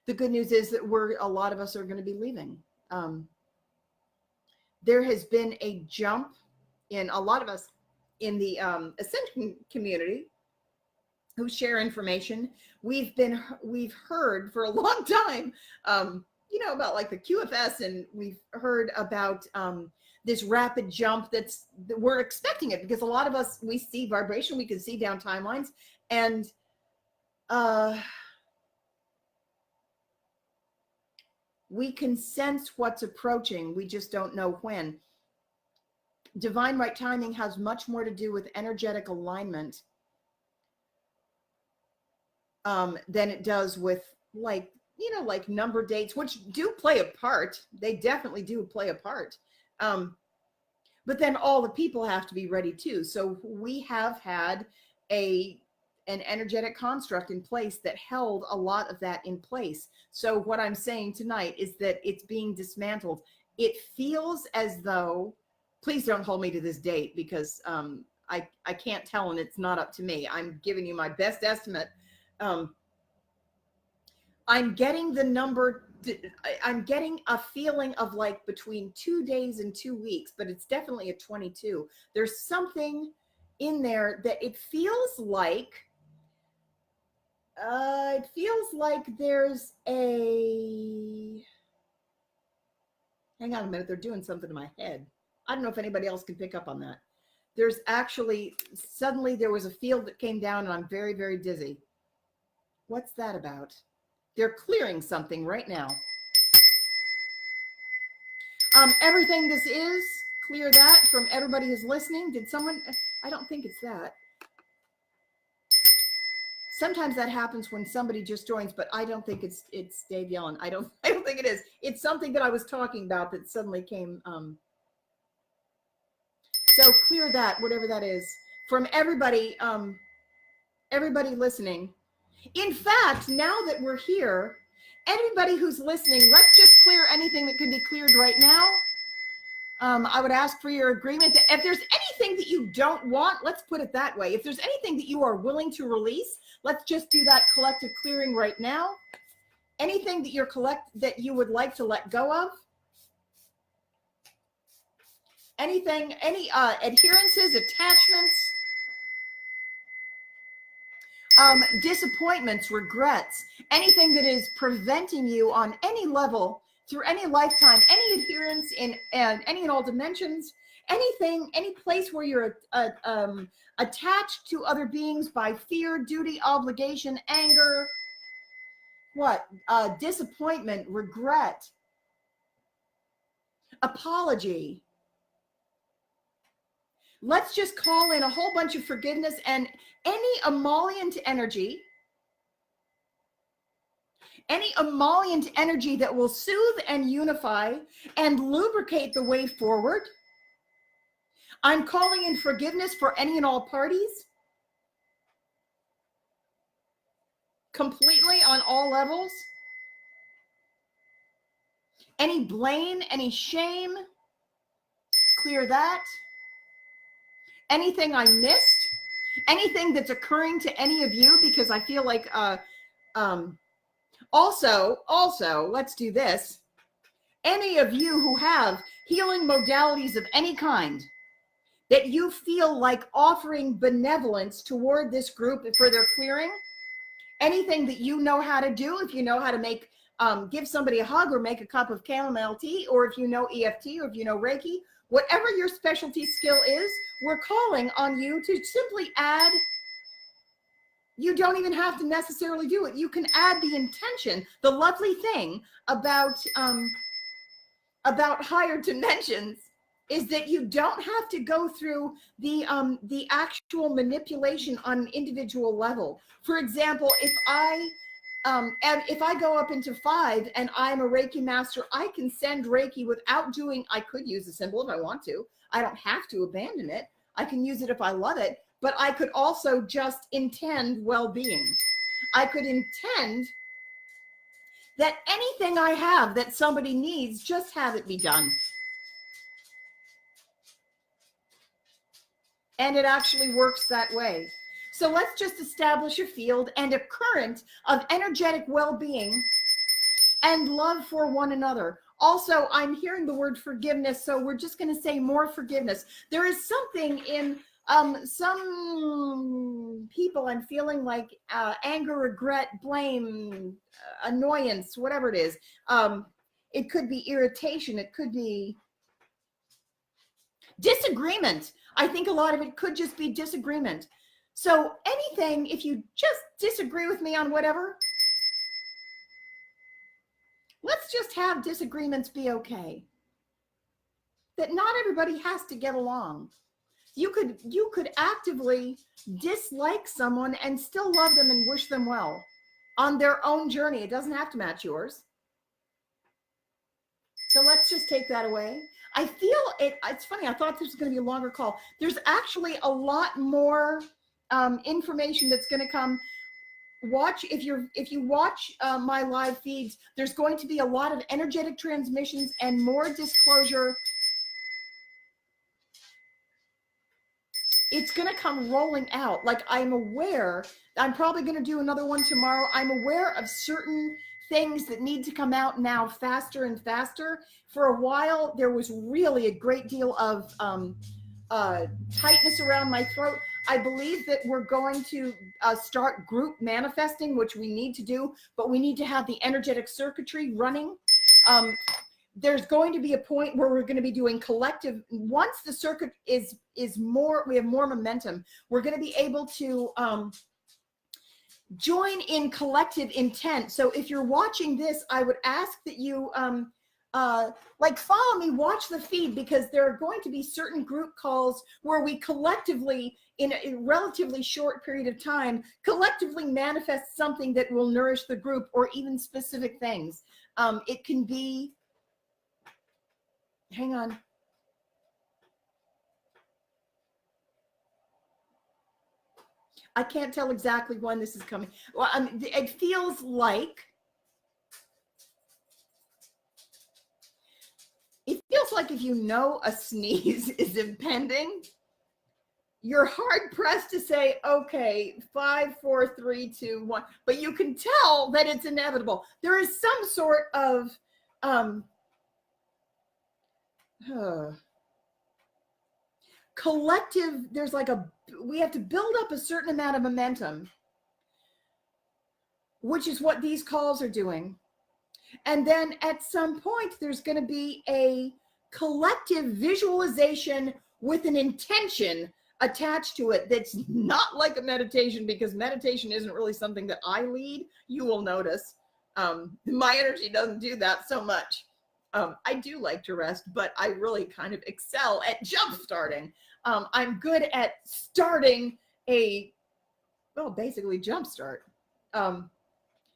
The good news is that a lot of us are going to be leaving. There has been a jump in a lot of us in the Ascension community who share information. We've heard for a long time, about like the QFS, and we've heard about this rapid jump that we're expecting it, because a lot of us, we see vibration, we can see down timelines, and we can sense what's approaching. We just don't know when. Divine right timing has much more to do with energetic alignment than it does with like number dates, which do play a part. They definitely do play a part. But then all the people have to be ready too. So we have had an energetic construct in place that held a lot of that in place. So what I'm saying tonight is that it's being dismantled. It feels as though Please don't hold me to this date because I can't tell and it's not up to me. I'm giving you my best estimate. I'm getting the number, I'm getting a feeling of like between 2 days and 2 weeks, but it's definitely a 22. There's something in there that it feels like there's a, hang on a minute, they're doing something to my head. I don't know if anybody else can pick up on that. There's actually, suddenly there was a field that came down and I'm very, very dizzy. What's that about? They're clearing something right now. Everything this is, clear that from everybody who's listening. Did someone, I don't think it's that. Sometimes that happens when somebody just joins, but I don't think it's Dave Yellen. I don't think it is. It's something that I was talking about that suddenly came. So clear that, whatever that is, from everybody, everybody listening. In fact, now that we're here, anybody who's listening, let's just clear anything that can be cleared right now. I would ask for your agreement. If there's anything that you don't want, let's put it that way. If there's anything that you are willing to release, let's just do that collective clearing right now. Anything that that you would like to let go of. Anything, any adherences, attachments, disappointments, regrets, anything that is preventing you on any level through any lifetime, any adherence in any and all dimensions, anything, any place where you're attached to other beings by fear, duty, obligation, anger, disappointment, regret, apology. Let's just call in a whole bunch of forgiveness and any emollient energy, that will soothe and unify and lubricate the way forward. I'm calling in forgiveness for any and all parties, completely on all levels. Any blame, any shame, clear that. Anything I missed, anything that's occurring to any of you, because I feel like, also, let's do this. Any of you who have healing modalities of any kind that you feel like offering benevolence toward this group for their clearing, anything that you know how to do, if you know how to make, give somebody a hug or make a cup of chamomile tea, or if you know EFT, or if you know Reiki, whatever your specialty skill is, we're calling on you to simply add. You don't even have to necessarily do it. You can add the intention. The lovely thing about higher dimensions is that you don't have to go through the actual manipulation on an individual level. For example, if I go up into 5 and I'm a Reiki master, I can send Reiki without doing, I could use a symbol if I want to. I don't have to abandon it. I can use it if I love it, but I could also just intend well-being. I could intend that anything I have that somebody needs, just have it be done. And it actually works that way. So let's just establish a field and a current of energetic well-being and love for one another. Also, I'm hearing the word forgiveness, so we're just going to say more forgiveness. There is something in some people, I'm feeling like anger, regret, blame, annoyance, whatever it is. It could be irritation. It could be disagreement. I think a lot of it could just be disagreement. So anything, if you just disagree with me on whatever, let's just have disagreements be okay. That not everybody has to get along. You could actively dislike someone and still love them and wish them well on their own journey. It doesn't have to match yours. So let's just take that away. I feel it's funny. I thought this was going to be a longer call. There's actually a lot more information that's going to come. Watch, if you watch my live feeds, there's going to be a lot of energetic transmissions and more disclosure it's going to come rolling out. Like, I'm aware, I'm probably going to do another one tomorrow. I'm aware of certain things that need to come out now faster and faster. For a while, there was really a great deal of tightness around my throat. I believe that we're going to start group manifesting, which we need to do, but we need to have the energetic circuitry running. There's going to be a point where we're going to be doing collective. Once the circuit is more, we have more momentum, we're going to be able to join in collective intent. So if you're watching this, I would ask that you like follow me, watch the feed, because there are going to be certain group calls where we collectively, in a relatively short period of time, collectively manifest something that will nourish the group, or even specific things. It can be, hang on. I can't tell exactly when this is coming. Well, it feels like, if you know a sneeze is impending, you're hard pressed to say, okay, 5, 4, 3, 2, 1, but you can tell that it's inevitable. There is some sort of collective, there's like we have to build up a certain amount of momentum, which is what these calls are doing. And then at some point, there's going to be a collective visualization with an intention attached to it that's not like a meditation, because meditation isn't really something that I lead. You will notice my energy doesn't do that so much. I do like to rest, but I really kind of excel at jump starting. I'm good at starting basically jump start.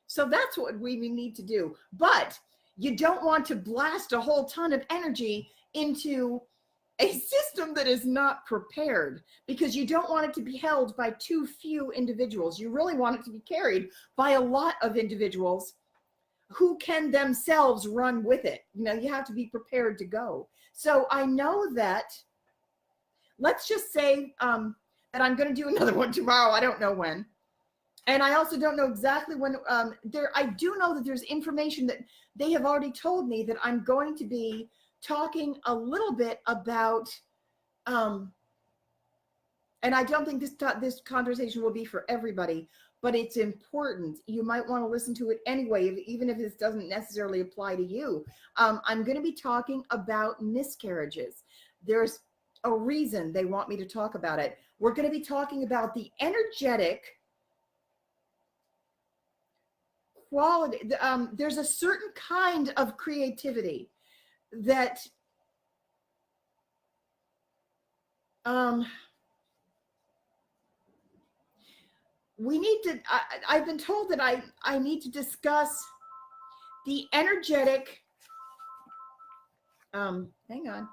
So that's what we need to do. But you don't want to blast a whole ton of energy into a system that is not prepared, because you don't want it to be held by too few individuals. You really want it to be carried by a lot of individuals who can themselves run with it. You know, you have to be prepared to go. So I know that, let's just say that I'm going to do another one tomorrow. I don't know when. And I also don't know exactly when. I do know that there's information that they have already told me that I'm going to be talking a little bit about, and I don't think this conversation will be for everybody, but it's important. You might want to listen to it anyway, even if this doesn't necessarily apply to you. I'm going to be talking about miscarriages. There's a reason they want me to talk about it. We're going to be talking about the energetic quality. There's a certain kind of creativity that we need to, I've been told that I need to discuss the energetic, hang on,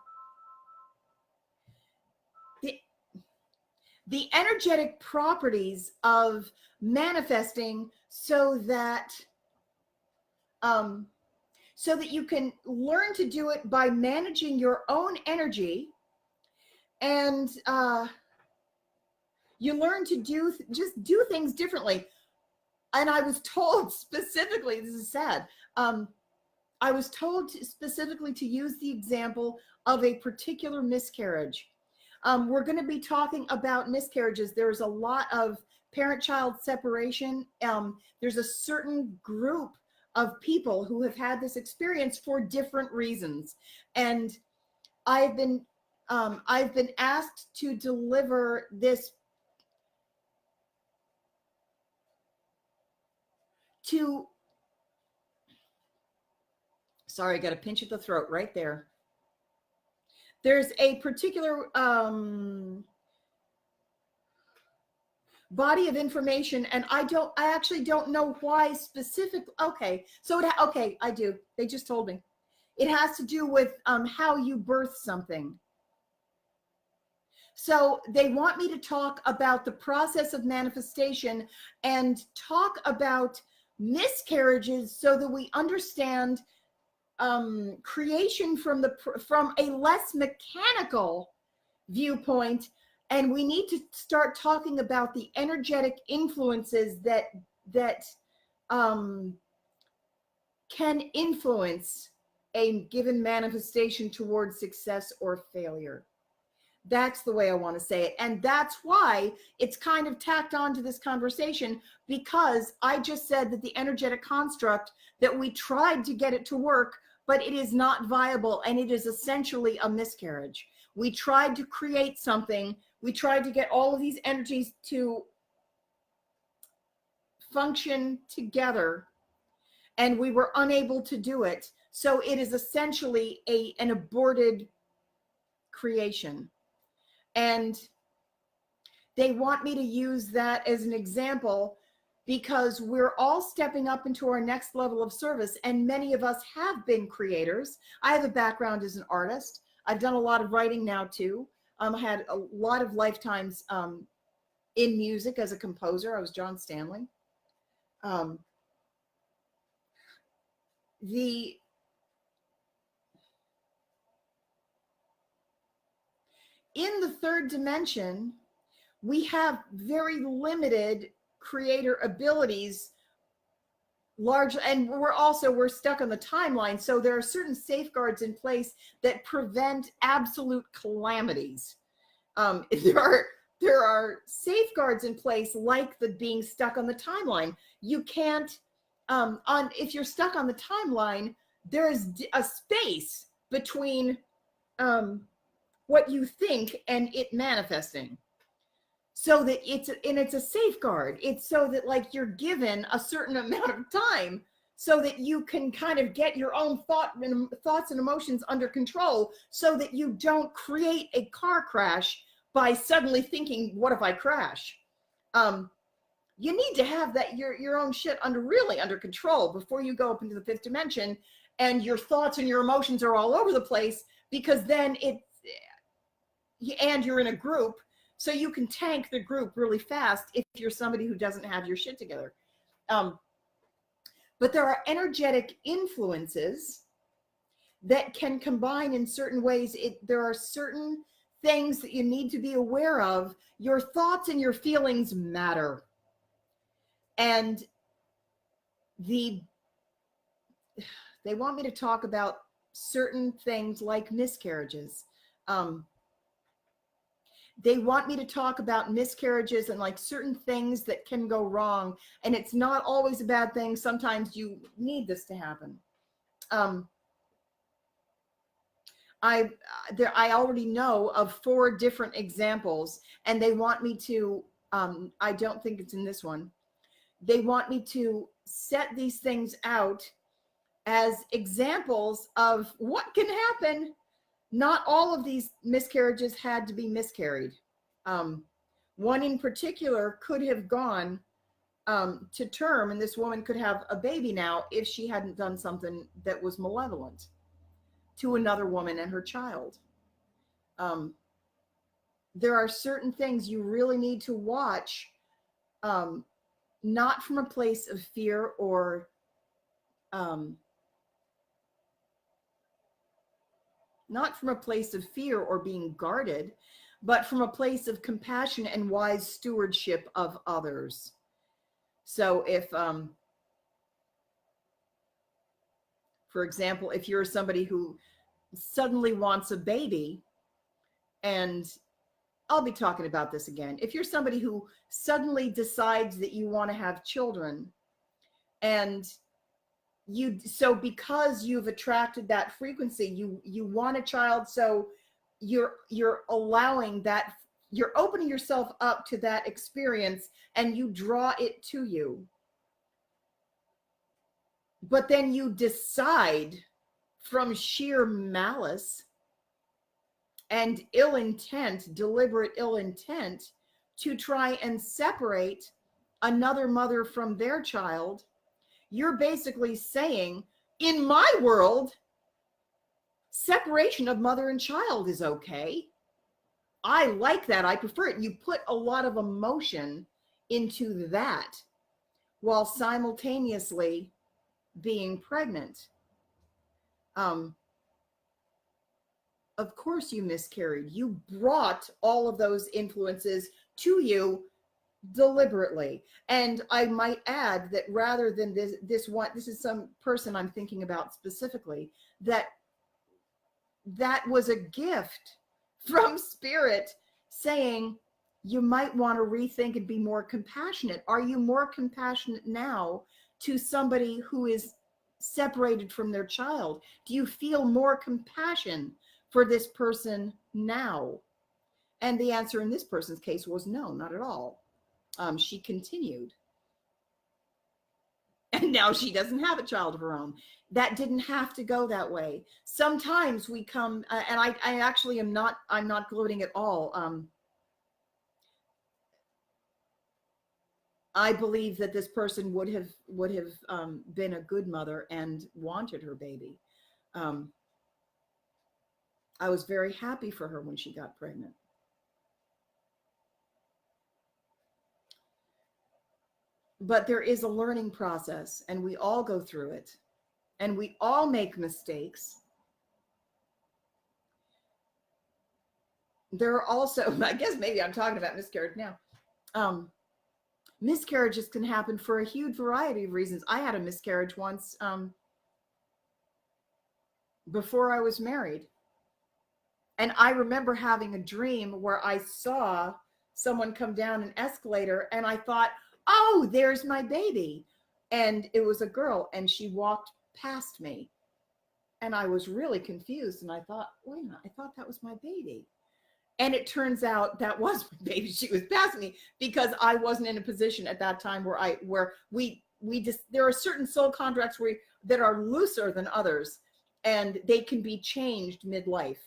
the energetic properties of manifesting, so that you can learn to do it by managing your own energy, and you learn to just do things differently. And I was told specifically, this is sad, I was told specifically to use the example of a particular miscarriage. We're going to be talking about miscarriages. There's a lot of parent-child separation. There's a certain group of people who have had this experience for different reasons. And I've been asked to deliver this to, sorry, I got a pinch at the throat right there. There's a particular body of information, and I actually don't know why specific. Okay, so okay, I do. They just told me. It has to do with how you birth something. So they want me to talk about the process of manifestation and talk about miscarriages, so that we understand creation from a less mechanical viewpoint, And we need to start talking about the energetic influences that can influence a given manifestation towards success or failure. That's the way I want to say it. And that's why it's kind of tacked on to this conversation, because I just said that the energetic construct, that we tried to get it to work, but it is not viable, and it is essentially a miscarriage. We tried to create something. We tried to get all of these energies to function together, and we were unable to do it. So it is essentially an aborted creation. And they want me to use that as an example, because we're all stepping up into our next level of service, and many of us have been creators. I have a background as an artist. I've done a lot of writing now too. I had a lot of lifetimes in music as a composer. I was John Stanley. In the third dimension, we have very limited creator abilities, large, and we're stuck on the timeline. So there are certain safeguards in place that prevent absolute calamities. There are safeguards in place, like the being stuck on the timeline. You can't, if you're stuck on the timeline, there is a space between what you think and it manifesting, so that it's a safeguard. It's so that, like, you're given a certain amount of time so that you can kind of get your own thoughts and emotions under control, so that you don't create a car crash by suddenly thinking, what if I crash? You need to have that your own shit really under control before you go up into the fifth dimension and your thoughts and your emotions are all over the place, because then and you're in a group, so you can tank the group really fast if you're somebody who doesn't have your shit together. But there are energetic influences that can combine in certain ways. There are certain things that you need to be aware of. Your thoughts and your feelings matter. And they want me to talk about certain things like miscarriages. They want me to talk about miscarriages and like certain things that can go wrong. And it's not always a bad thing. Sometimes you need this to happen. I already know of 4 different examples, and they want me to, I don't think it's in this one. They want me to set these things out as examples of what can happen. Not all of these miscarriages had to be miscarried. One in particular could have gone to term, and this woman could have a baby now if she hadn't done something that was malevolent to another woman and her child. There are certain things you really need to watch, not from a place of fear or not from a place of fear or being guarded, but from a place of compassion and wise stewardship of others. So if, for example, if you're somebody who suddenly wants a baby, and I'll be talking about this again. If you're somebody who suddenly decides that you want to have children, and so because you've attracted that frequency, you want a child, so you're allowing that, you're opening yourself up to that experience, and you draw it to you. But then you decide from sheer malice and ill intent, deliberate ill intent, to try and separate another mother from their child. You're basically saying, in my world, separation of mother and child is okay. I like that. I prefer it. You put a lot of emotion into that while simultaneously being pregnant. Of course you miscarried. You brought all of those influences to you deliberately. And I might add that rather than this is some person I'm thinking about specifically, that was a gift from spirit saying, you might want to rethink and be more compassionate. Are you more compassionate now to somebody who is separated from their child? Do you feel more compassion for this person now? And the answer in this person's case was no, not at all. She continued. And now she doesn't have a child of her own. That didn't have to go that way. Sometimes we come, and I actually I'm not gloating at all. I believe that this person would have been a good mother and wanted her baby. I was very happy for her when she got pregnant. But there is a learning process, and we all go through it, and we all make mistakes. There are also, I guess maybe I'm talking about miscarriage now. Miscarriages can happen for a huge variety of reasons. I had a miscarriage once before I was married. And I remember having a dream where I saw someone come down an escalator, and I thought, oh, there's my baby. And it was a girl, and she walked past me. And I was really confused. And I thought, wait a minute, I thought that was my baby. And it turns out that was my baby. She was passing me because I wasn't in a position at that time where we just, there are certain soul contracts that are looser than others, and they can be changed midlife.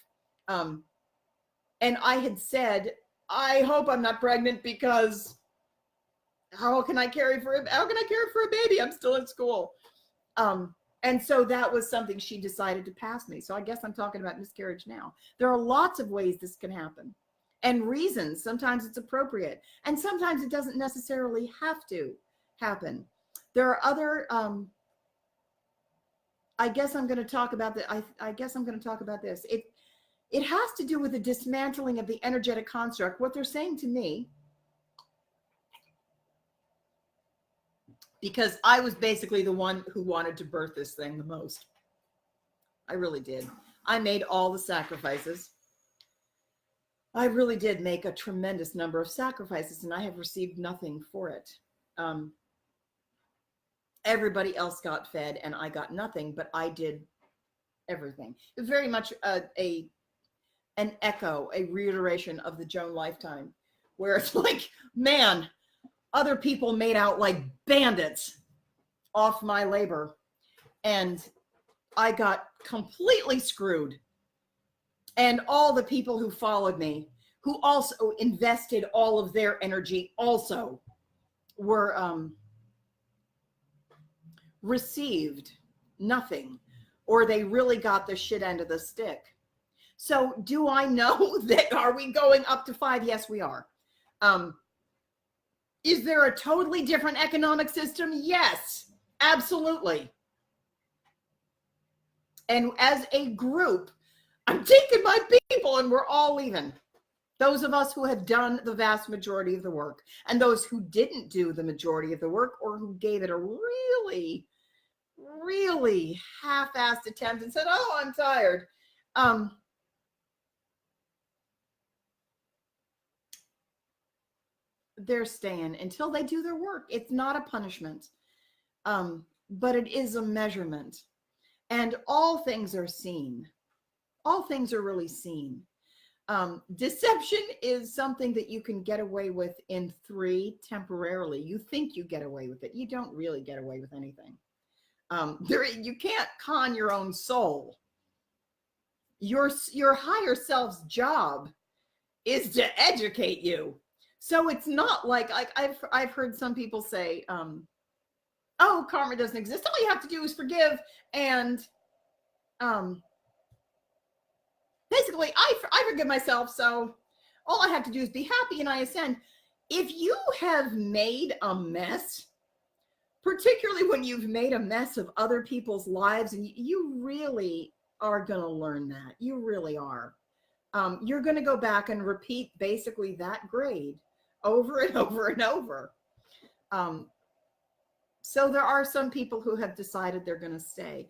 And I had said, I hope I'm not pregnant, because how can I care for a baby? I'm still in school. And so that was something she decided to pass me. So I guess I'm talking about miscarriage now. There are lots of ways this can happen, and reasons. Sometimes it's appropriate, and sometimes it doesn't necessarily have to happen. There are other, I guess I'm going to talk about that. I guess I'm going to talk about this. It has to do with the dismantling of the energetic construct. What they're saying to me, because I was basically the one who wanted to birth this thing the most. I really did. I made all the sacrifices. I really did make a tremendous number of sacrifices, and I have received nothing for it. Everybody else got fed, and I got nothing, but I did everything. It was very much an echo, a reiteration of the Joan lifetime, where it's like, man, other people made out like bandits off my labor, and I got completely screwed. And all the people who followed me, who also invested all of their energy, also were received nothing, or they really got the shit end of the stick. So do I know that, are we going up to 5? Yes, we are. Is there a totally different economic system? Yes, absolutely. And as a group, I'm taking my people and we're all leaving. Those of us who have done the vast majority of the work, and those who didn't do the majority of the work, or who gave it a really, really half-assed attempt and said, oh, I'm tired. They're staying until they do their work. It's not a punishment, but it is a measurement. And all things are seen. All things are really seen. Deception is something that you can get away with in 3 temporarily. You think you get away with it. You don't really get away with anything. You can't con your own soul. Your higher self's job is to educate you. So it's not like I've heard some people say, oh, karma doesn't exist. All you have to do is forgive, and basically I forgive myself, so all I have to do is be happy and I ascend. If you have made a mess, particularly when you've made a mess of other people's lives, and you really are going to learn that. You really are. you're going to go back and repeat basically that grade over and over and over. So there are some people who have decided they're going to stay.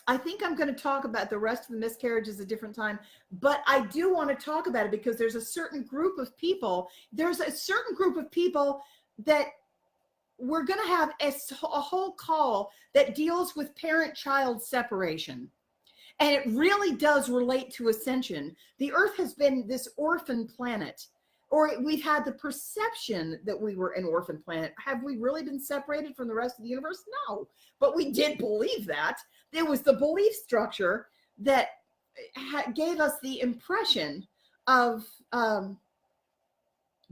I think I'm going to talk about the rest of the miscarriages a different time, but I do want to talk about it because there's a certain group of people. There's a certain group of people that we're going to have a whole call that deals with parent-child separation. And it really does relate to ascension. The Earth has been this orphan planet, or we've had the perception that we were an orphan planet. Have we really been separated from the rest of the universe? No, but we did believe that. It was the belief structure that gave us the impression of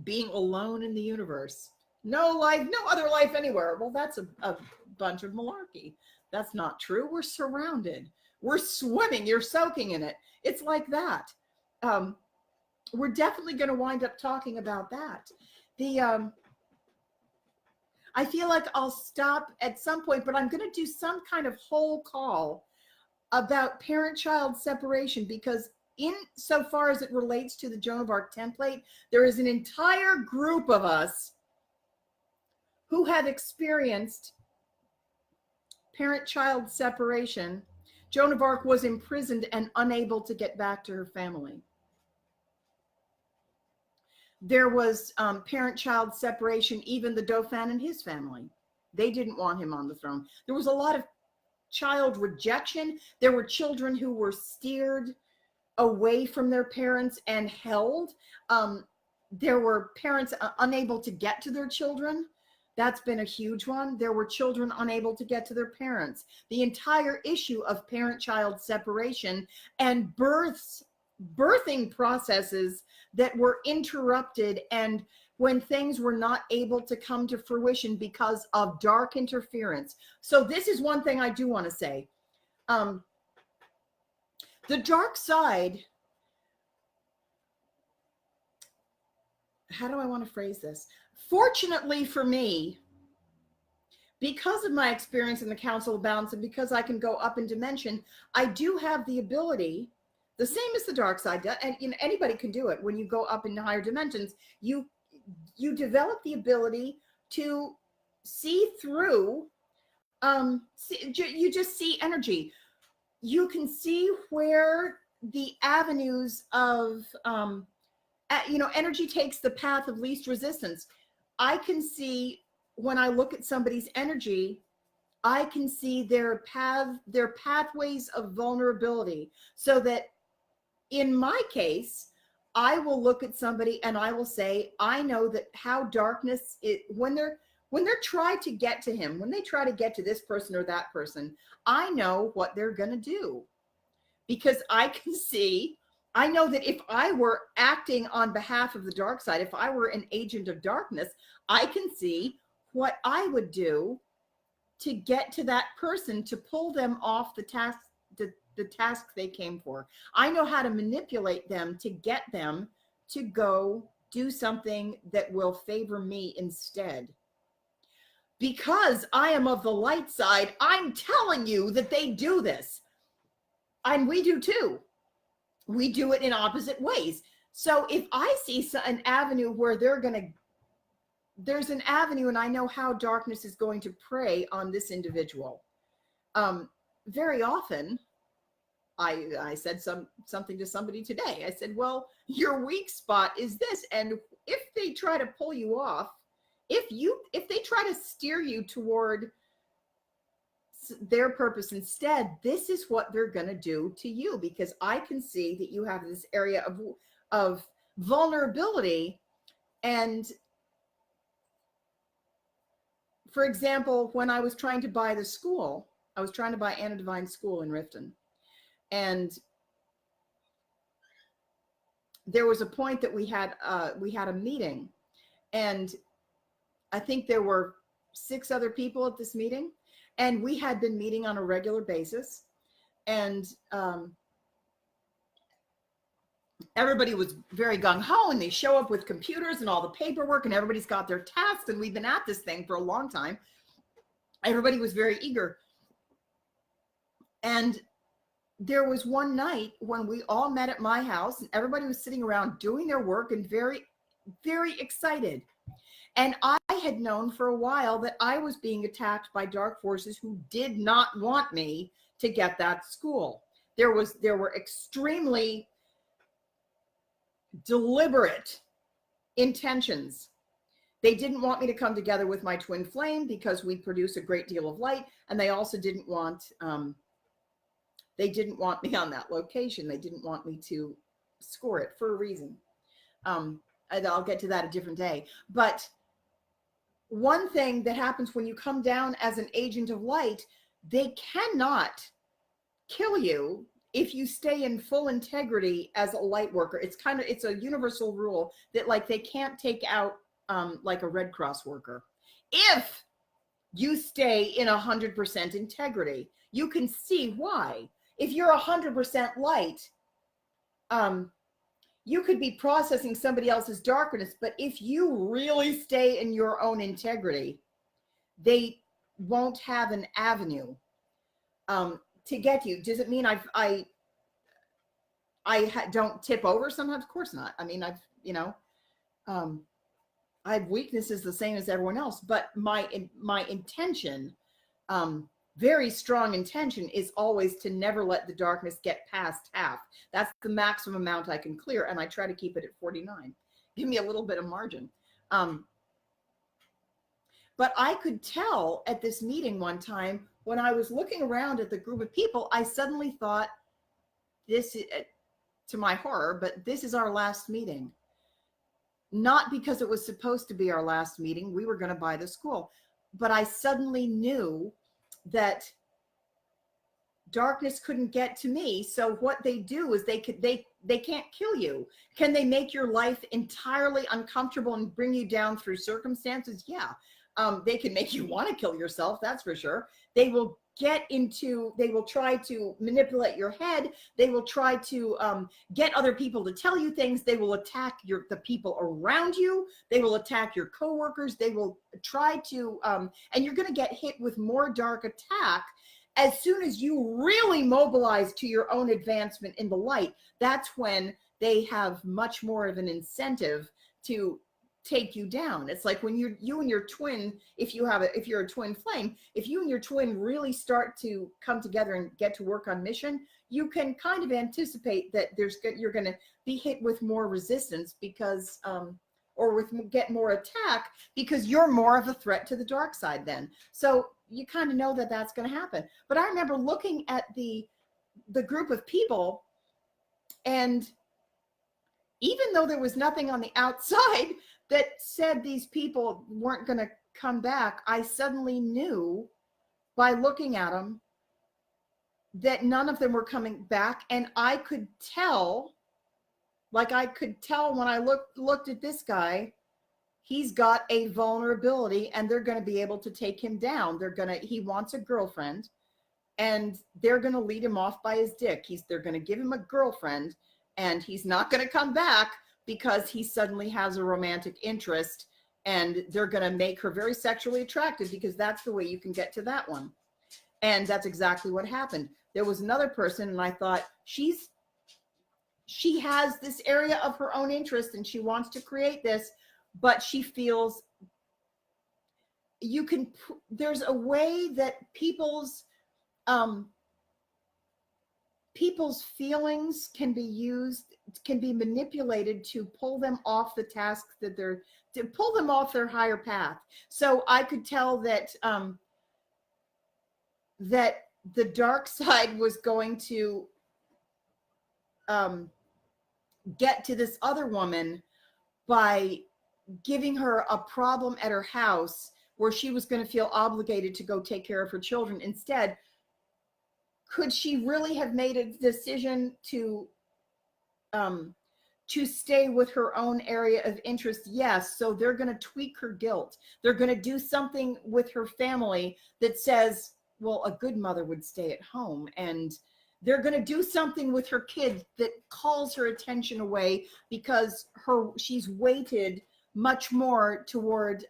being alone in the universe. No life, no other life anywhere. Well, that's a bunch of malarkey. That's not true. We're surrounded. We're swimming. You're soaking in it. It's like that. We're definitely going to wind up talking about that. I feel like I'll stop at some point, but I'm going to do some kind of whole call about parent-child separation, because in so far as it relates to the Joan of Arc template, there is an entire group of us who have experienced parent-child separation. Joan of Arc was imprisoned and unable to get back to her family. There was parent-child separation, even the Dauphin and his family. They didn't want him on the throne. There was a lot of child rejection. There were children who were steered away from their parents and held. There were parents unable to get to their children. That's been a huge one. There were children unable to get to their parents. The entire issue of parent-child separation and birthing processes that were interrupted, and when things were not able to come to fruition because of dark interference. So this is one thing I do want to say. The dark side, how do I want to phrase this? Fortunately for me, because of my experience in the Council of Balance and because I can go up in dimension, I do have the ability, the same as the dark side, and anybody can do it. When you go up in higher dimensions, you develop the ability to see through, you just see energy. You can see where the avenues of, energy takes the path of least resistance. I can see, when I look at somebody's energy, I can see their pathways of vulnerability, so that in my case, I will look at somebody and I will say, I know that how darkness when they're trying to get to him, when they try to get to this person or that person, I know what they're going to do, because I can see, I know that if I were acting on behalf of the dark side, if I were an agent of darkness, I can see what I would do to get to that person, to pull them off the task, the task they came for. I know how to manipulate them to get them to go do something that will favor me instead. Because I am of the light side, I'm telling you that they do this. And we do too. We do it in opposite ways. So if I see an avenue where there's an avenue and I know how darkness is going to prey on this individual. Very often, I said something to somebody today. I said, well, your weak spot is this. And if they try to pull you off, if they try to steer you toward their purpose instead, this is what they're going to do to you, because I can see that you have this area of vulnerability. And for example, when I was trying to buy the school, I was trying to buy Anna Divine School in Riften. And there was a point that we had a meeting, and I think there were 6 other people at this meeting, and we had been meeting on a regular basis, and everybody was very gung-ho, and they show up with computers and all the paperwork, and everybody's got their tasks, and we've been at this thing for a long time. Everybody was very eager. And there was one night when we all met at my house and everybody was sitting around doing their work and very, very excited. And I had known for a while that I was being attacked by dark forces who did not want me to get that school. There were extremely deliberate intentions. They didn't want me to come together with my twin flame because we produce a great deal of light, and they also didn't want me on that location. They didn't want me to score it for a reason. And I'll get to that a different day. But one thing that happens when you come down as an agent of light, they cannot kill you if you stay in full integrity as a light worker. It's a universal rule that like they can't take out like a Red Cross worker. If you stay in 100% integrity, you can see why. If you're 100% light, you could be processing somebody else's darkness, but if you really stay in your own integrity, they won't have an avenue to get you. Does it mean I don't tip over sometimes? Of course not. I mean, I have weaknesses the same as everyone else, but my intention, very strong intention, is always to never let the darkness get past half. That's the maximum amount I can clear, and I try to keep it at 49. Give me a little bit of margin. But I could tell at this meeting one time when I was looking around at the group of people, I suddenly thought, this is, to my horror, but this is our last meeting. Not because it was supposed to be our last meeting. We were going to buy the school. But I suddenly knew that darkness couldn't get to me. So what they do is they can't kill you. Can they make your life entirely uncomfortable and bring you down through circumstances? Yeah. They can make you want to kill yourself. That's for sure. They will try to manipulate your head. They will try to get other people to tell you things. They will attack the people around you. They will attack your coworkers. They will try to, and you're going to get hit with more dark attack as soon as you really mobilize to your own advancement in the light. That's when they have much more of an incentive to take you down. It's like when you and your twin, if you're a twin flame, if you and your twin really start to come together and get to work on mission, you can kind of anticipate that you're going to be hit with more resistance because get more attack because you're more of a threat to the dark side then. So you kind of know that that's going to happen. But I remember looking at the group of people, and even though there was nothing on the outside that said these people weren't going to come back, I suddenly knew by looking at them that none of them were coming back. And I could tell, when I looked at this guy, he's got a vulnerability and they're going to be able to take him down. He wants a girlfriend and they're going to lead him off by his dick. They're going to give him a girlfriend and he's not going to come back because he suddenly has a romantic interest, and they're going to make her very sexually attractive because that's the way you can get to that one. And that's exactly what happened. There was another person, and I thought, she has this area of her own interest and she wants to create this, but she feels there's a way that people's feelings can be manipulated to pull them off the tasks to pull them off their higher path. So I could tell that that the dark side was going to get to this other woman by giving her a problem at her house where she was going to feel obligated to go take care of her children. Instead, could she really have made a decision to stay with her own area of interest? Yes. So they're going to tweak her guilt. They're going to do something with her family that says, well, a good mother would stay at home. And they're going to do something with her kid that calls her attention away because she's weighted much more toward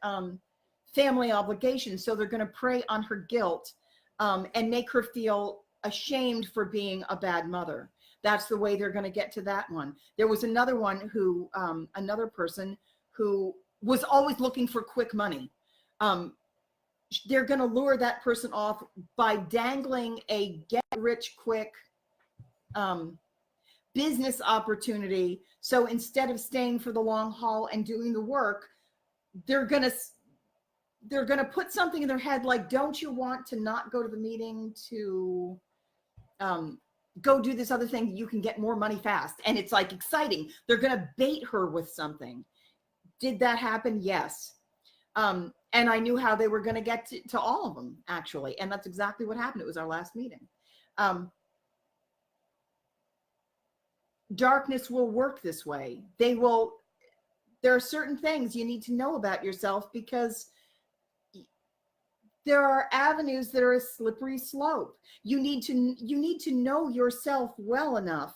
family obligations. So they're going to prey on her guilt and make her feel ashamed for being a bad mother. That's the way they're going to get to that one. There was another one who, another person who was always looking for quick money. They're going to lure that person off by dangling a get rich quick business opportunity. So instead of staying for the long haul and doing the work, they're going to put something in their head like, don't you want to not go to the meeting to go do this other thing? You can get more money fast. And it's like exciting. They're going to bait her with something. Did that happen? Yes. And I knew how they were going to get to all of them, actually. And that's exactly what happened. It was our last meeting. Darkness will work this way. There are certain things you need to know about yourself, because there are avenues that are a slippery slope. You need to know yourself well enough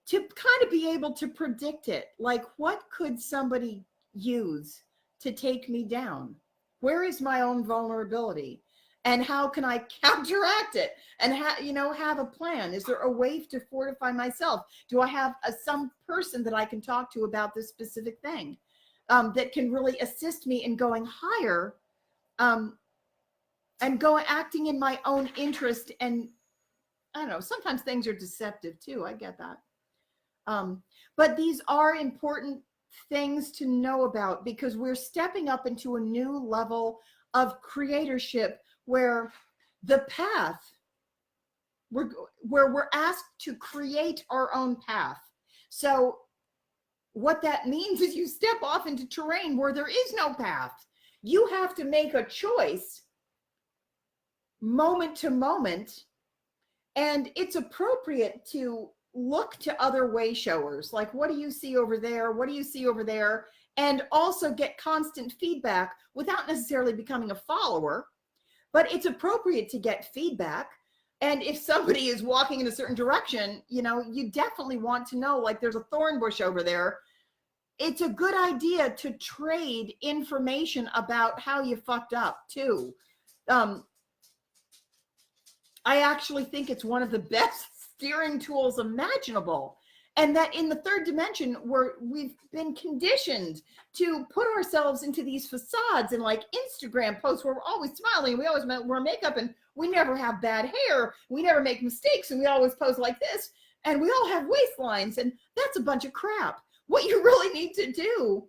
to kind of be able to predict it. Like, what could somebody use to take me down? Where is my own vulnerability? And how can I counteract it? And have a plan. Is there a way to fortify myself? Do I have some person that I can talk to about this specific thing that can really assist me in going higher, and acting in my own interest? And I don't know, sometimes things are deceptive too. I get that. But these are important things to know about, because we're stepping up into a new level of creatorship where the path, where we're asked to create our own path. So what that means is you step off into terrain where there is no path. You have to make a choice moment to moment. And it's appropriate to look to other way showers. Like, what do you see over there? What do you see over there? And also get constant feedback without necessarily becoming a follower. But it's appropriate to get feedback. And if somebody is walking in a certain direction, you definitely want to know, like, there's a thorn bush over there. It's a good idea to trade information about how you fucked up too. I actually think it's one of the best steering tools imaginable. And that in the third dimension, we've been conditioned to put ourselves into these facades and like Instagram posts where we're always smiling, we always wear makeup, and we never have bad hair, we never make mistakes, and we always pose like this, and we all have waistlines, and that's a bunch of crap. What you really need to do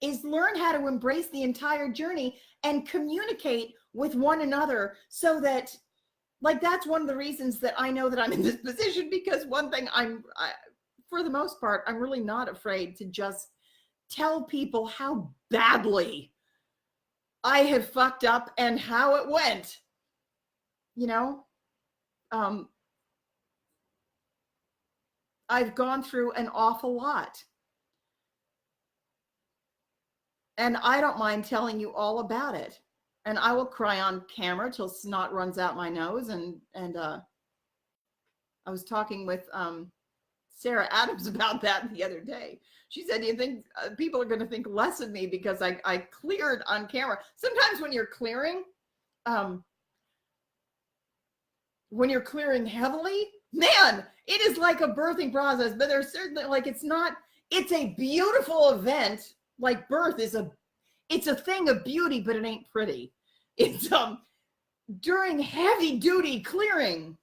is learn how to embrace the entire journey and communicate with one another, so that, like, that's one of the reasons that I know that I'm in this position, because one thing for the most part, I'm really not afraid to just tell people how badly I have fucked up and how it went. I've gone through an awful lot. And I don't mind telling you all about it. And I will cry on camera till snot runs out my nose. And I was talking with Sarah Adams about that the other day. She said, do you think people are going to think less of me because I cleared on camera? Sometimes when you're clearing heavily, man, it is like a birthing process. But there's certainly, like, it's a beautiful event. Like, birth is it's a thing of beauty, but it ain't pretty. It's during heavy duty clearing.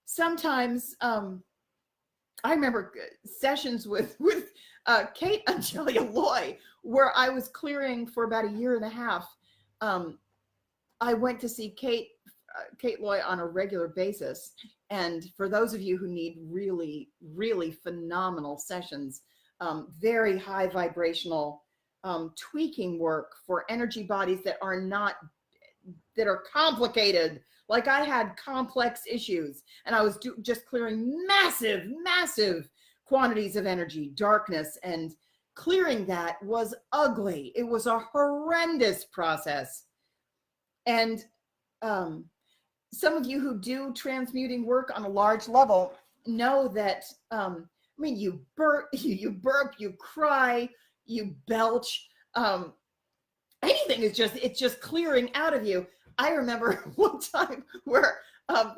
Sometimes I remember sessions with Kate Angelia Loy, where I was clearing for about a year and a half. I went to see Kate Loy on a regular basis. And for those of you who need really, really phenomenal sessions, very high vibrational tweaking work for energy bodies that are complicated. Like, I had complex issues, and I was just clearing massive quantities of energy, darkness, and clearing that was ugly. It was a horrendous process. And some of you who do transmuting work on a large level know that, you burp, you cry, you belch. anything is just, it's just clearing out of you. I remember one time where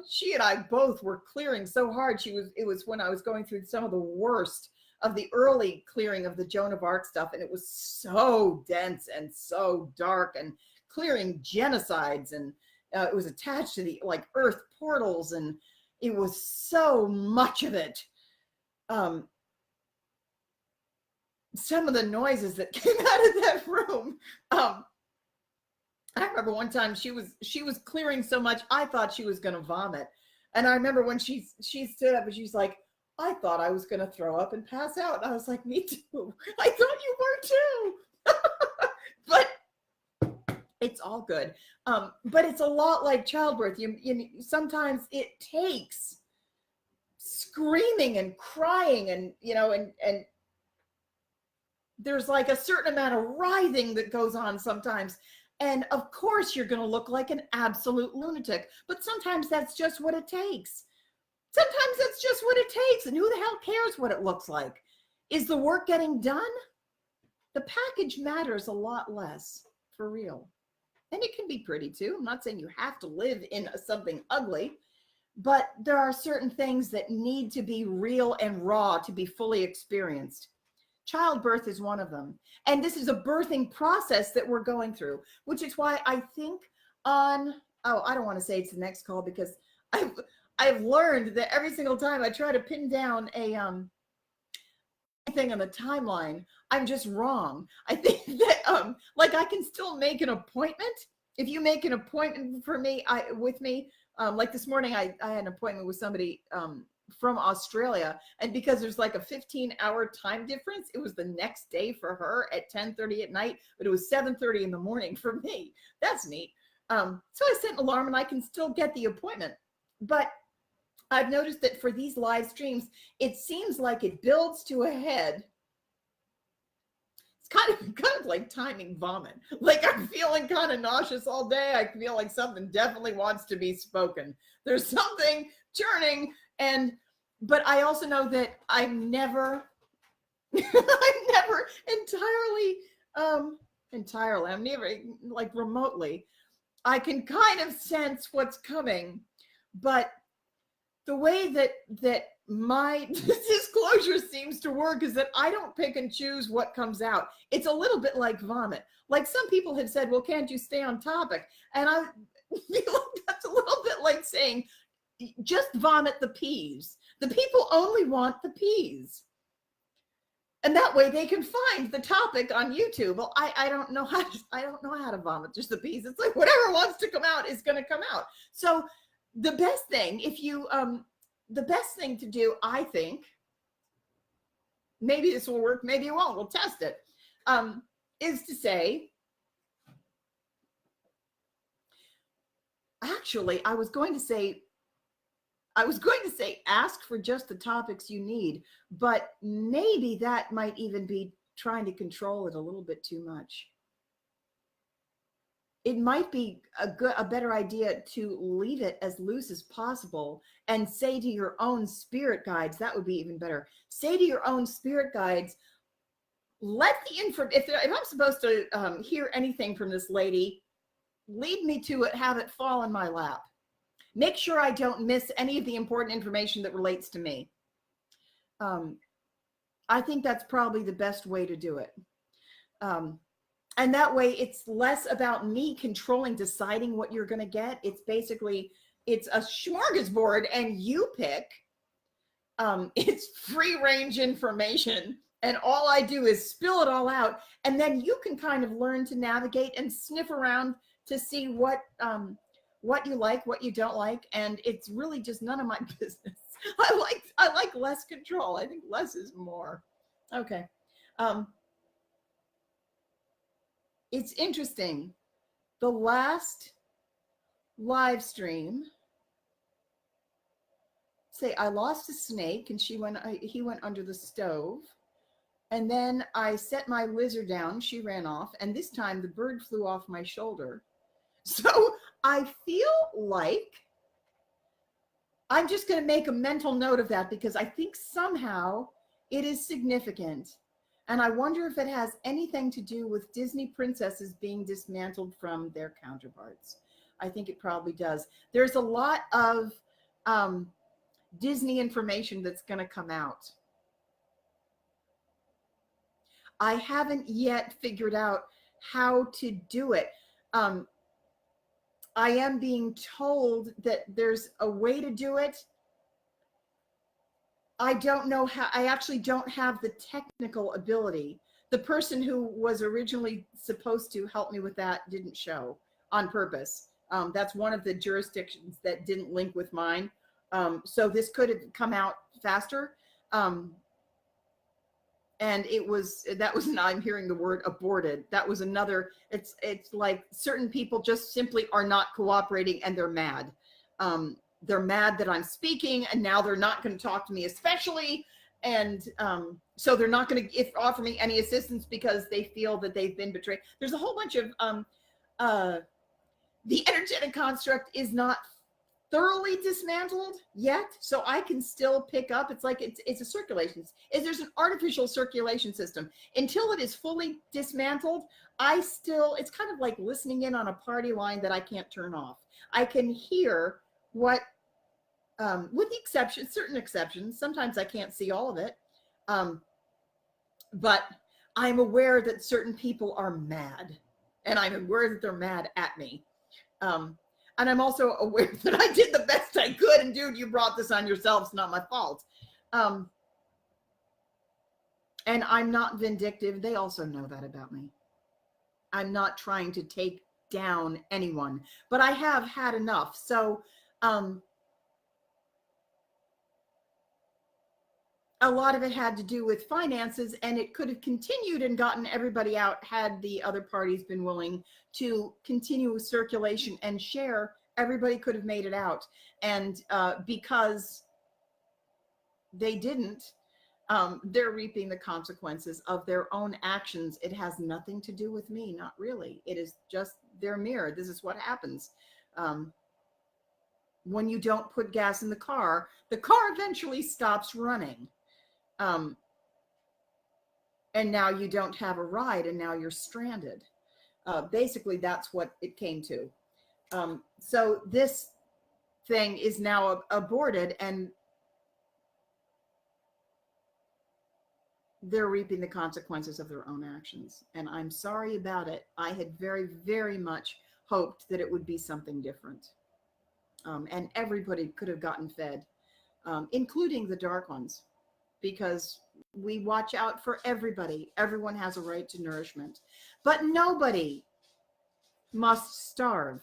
she and I both were clearing so hard. It was when I was going through some of the worst of the early clearing of the Joan of Arc stuff. And it was so dense and so dark, and clearing genocides. And it was attached to the like earth portals. And it was so much of it. Some of the noises that came out of that room. I remember one time she was clearing so much, I thought she was going to vomit. And I remember when she stood up and she's like, I thought I was going to throw up and pass out. And I was like, me too. I thought you were too. But it's all good. But it's a lot like childbirth. You sometimes it takes screaming and crying and, and there's like a certain amount of writhing that goes on sometimes. And of course you're going to look like an absolute lunatic, but sometimes that's just what it takes. Sometimes that's just what it takes. And who the hell cares what it looks like? Is the work getting done? The package matters a lot less, for real. And it can be pretty too. I'm not saying you have to live in something ugly, but there are certain things that need to be real and raw to be fully experienced. Childbirth is one of them. And this is a birthing process that we're going through, which is why I think I don't want to say it's the next call, because I've learned that every single time I try to pin down a thing on the timeline, I'm just wrong. I think that like I can still make an appointment. If you make an appointment for me, with me, like this morning, I had an appointment with somebody from Australia, and because there's like a 15-hour time difference, it was the next day for her at 10:30 at night, but it was 7:30 in the morning for me. That's neat. So I set an alarm and I can still get the appointment. But I've noticed that for these live streams, it seems like it builds to a head. It's kind of like timing vomit. Like I'm feeling kind of nauseous all day. I feel like something definitely wants to be spoken. There's something churning. But I also know that I'm never entirely, I'm never like remotely. I can kind of sense what's coming, but the way that my disclosure seems to work is that I don't pick and choose what comes out. It's a little bit like vomit. Like some people have said, well, can't you stay on topic? And I feel like that's a little bit like saying, just vomit the peas. The people only want the peas. And that way they can find the topic on YouTube. Well, I don't know how to vomit just the peas. It's like whatever wants to come out is going to come out. So the best thing, the best thing to do, I think, maybe this will work, maybe it won't, we'll test it, is to say, actually, I was going to say, ask for just the topics you need, but maybe that might even be trying to control it a little bit too much. It might be a better idea to leave it as loose as possible and say to your own spirit guides, that would be even better. Say to your own spirit guides, let the info, if I'm supposed to hear anything from this lady, lead me to it, have it fall in my lap. Make sure I don't miss any of the important information that relates to me. I think that's probably the best way to do it. And that way it's less about me controlling, deciding what you're going to get. It's basically, it's a smorgasbord and you pick. It's free range information. And all I do is spill it all out. And then you can kind of learn to navigate and sniff around to see what you like, what you don't like. And it's really just none of my business. I like less control. I think less is more. Okay. It's interesting. The last live stream, say I lost a snake and he went under the stove. And then I set my lizard down, she ran off, and this time the bird flew off my shoulder. So I feel like I'm just going to make a mental note of that because I think somehow it is significant. And I wonder if it has anything to do with Disney princesses being dismantled from their counterparts. I think it probably does. There's a lot of Disney information that's going to come out. I haven't yet figured out how to do it. I am being told that there's a way to do it. I don't know how. I actually don't have the technical ability. The person who was originally supposed to help me with that didn't show on purpose. That's one of the jurisdictions that didn't link with mine. So this could have come out faster. And I'm hearing the word aborted. That was another, it's like certain people just simply are not cooperating and they're mad. They're mad that I'm speaking and now they're not going to talk to me especially. And so they're not going to offer me any assistance because they feel that they've been betrayed. There's a whole bunch of, the energetic construct is not thoroughly dismantled yet, so I can still pick up. It's like it's a circulation. There's an artificial circulation system. Until it is fully dismantled, it's kind of like listening in on a party line that I can't turn off. I can hear what, with the exception, certain exceptions. Sometimes I can't see all of it, but I'm aware that certain people are mad, and I'm aware that they're mad at me. And I'm also aware that I did the best I could. And dude, you brought this on yourself. It's not my fault. And I'm not vindictive. They also know that about me. I'm not trying to take down anyone, but I have had enough. So a lot of it had to do with finances, and it could have continued and gotten everybody out had the other parties been willing to continue with circulation and share. Everybody could have made it out. And because they didn't, they're reaping the consequences of their own actions. It has nothing to do with me, not really. It is just their mirror. This is what happens. When you don't put gas in the car eventually stops running. And now you don't have a ride, and now you're stranded. Basically, that's what it came to. So this thing is now aborted, and they're reaping the consequences of their own actions. And I'm sorry about it. I had very, very much hoped that it would be something different. And everybody could have gotten fed, including the dark ones, because we watch out for everybody. Everyone has a right to nourishment, but nobody must starve.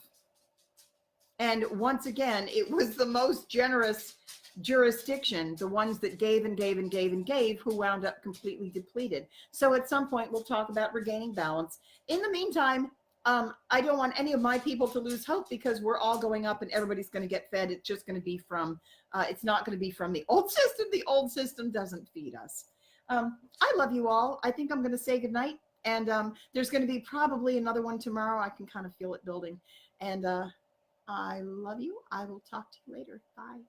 And once again, it was the most generous jurisdiction, the ones that gave and gave and gave and gave, who wound up completely depleted. So at some point, we'll talk about regaining balance. In the meantime, I don't want any of my people to lose hope, because we're all going up and everybody's going to get fed. It's just going to be from, it's not going to be from the old system. The old system doesn't feed us. I love you all. I think I'm going to say goodnight. And there's going to be probably another one tomorrow. I can kind of feel it building. And I love you. I will talk to you later. Bye.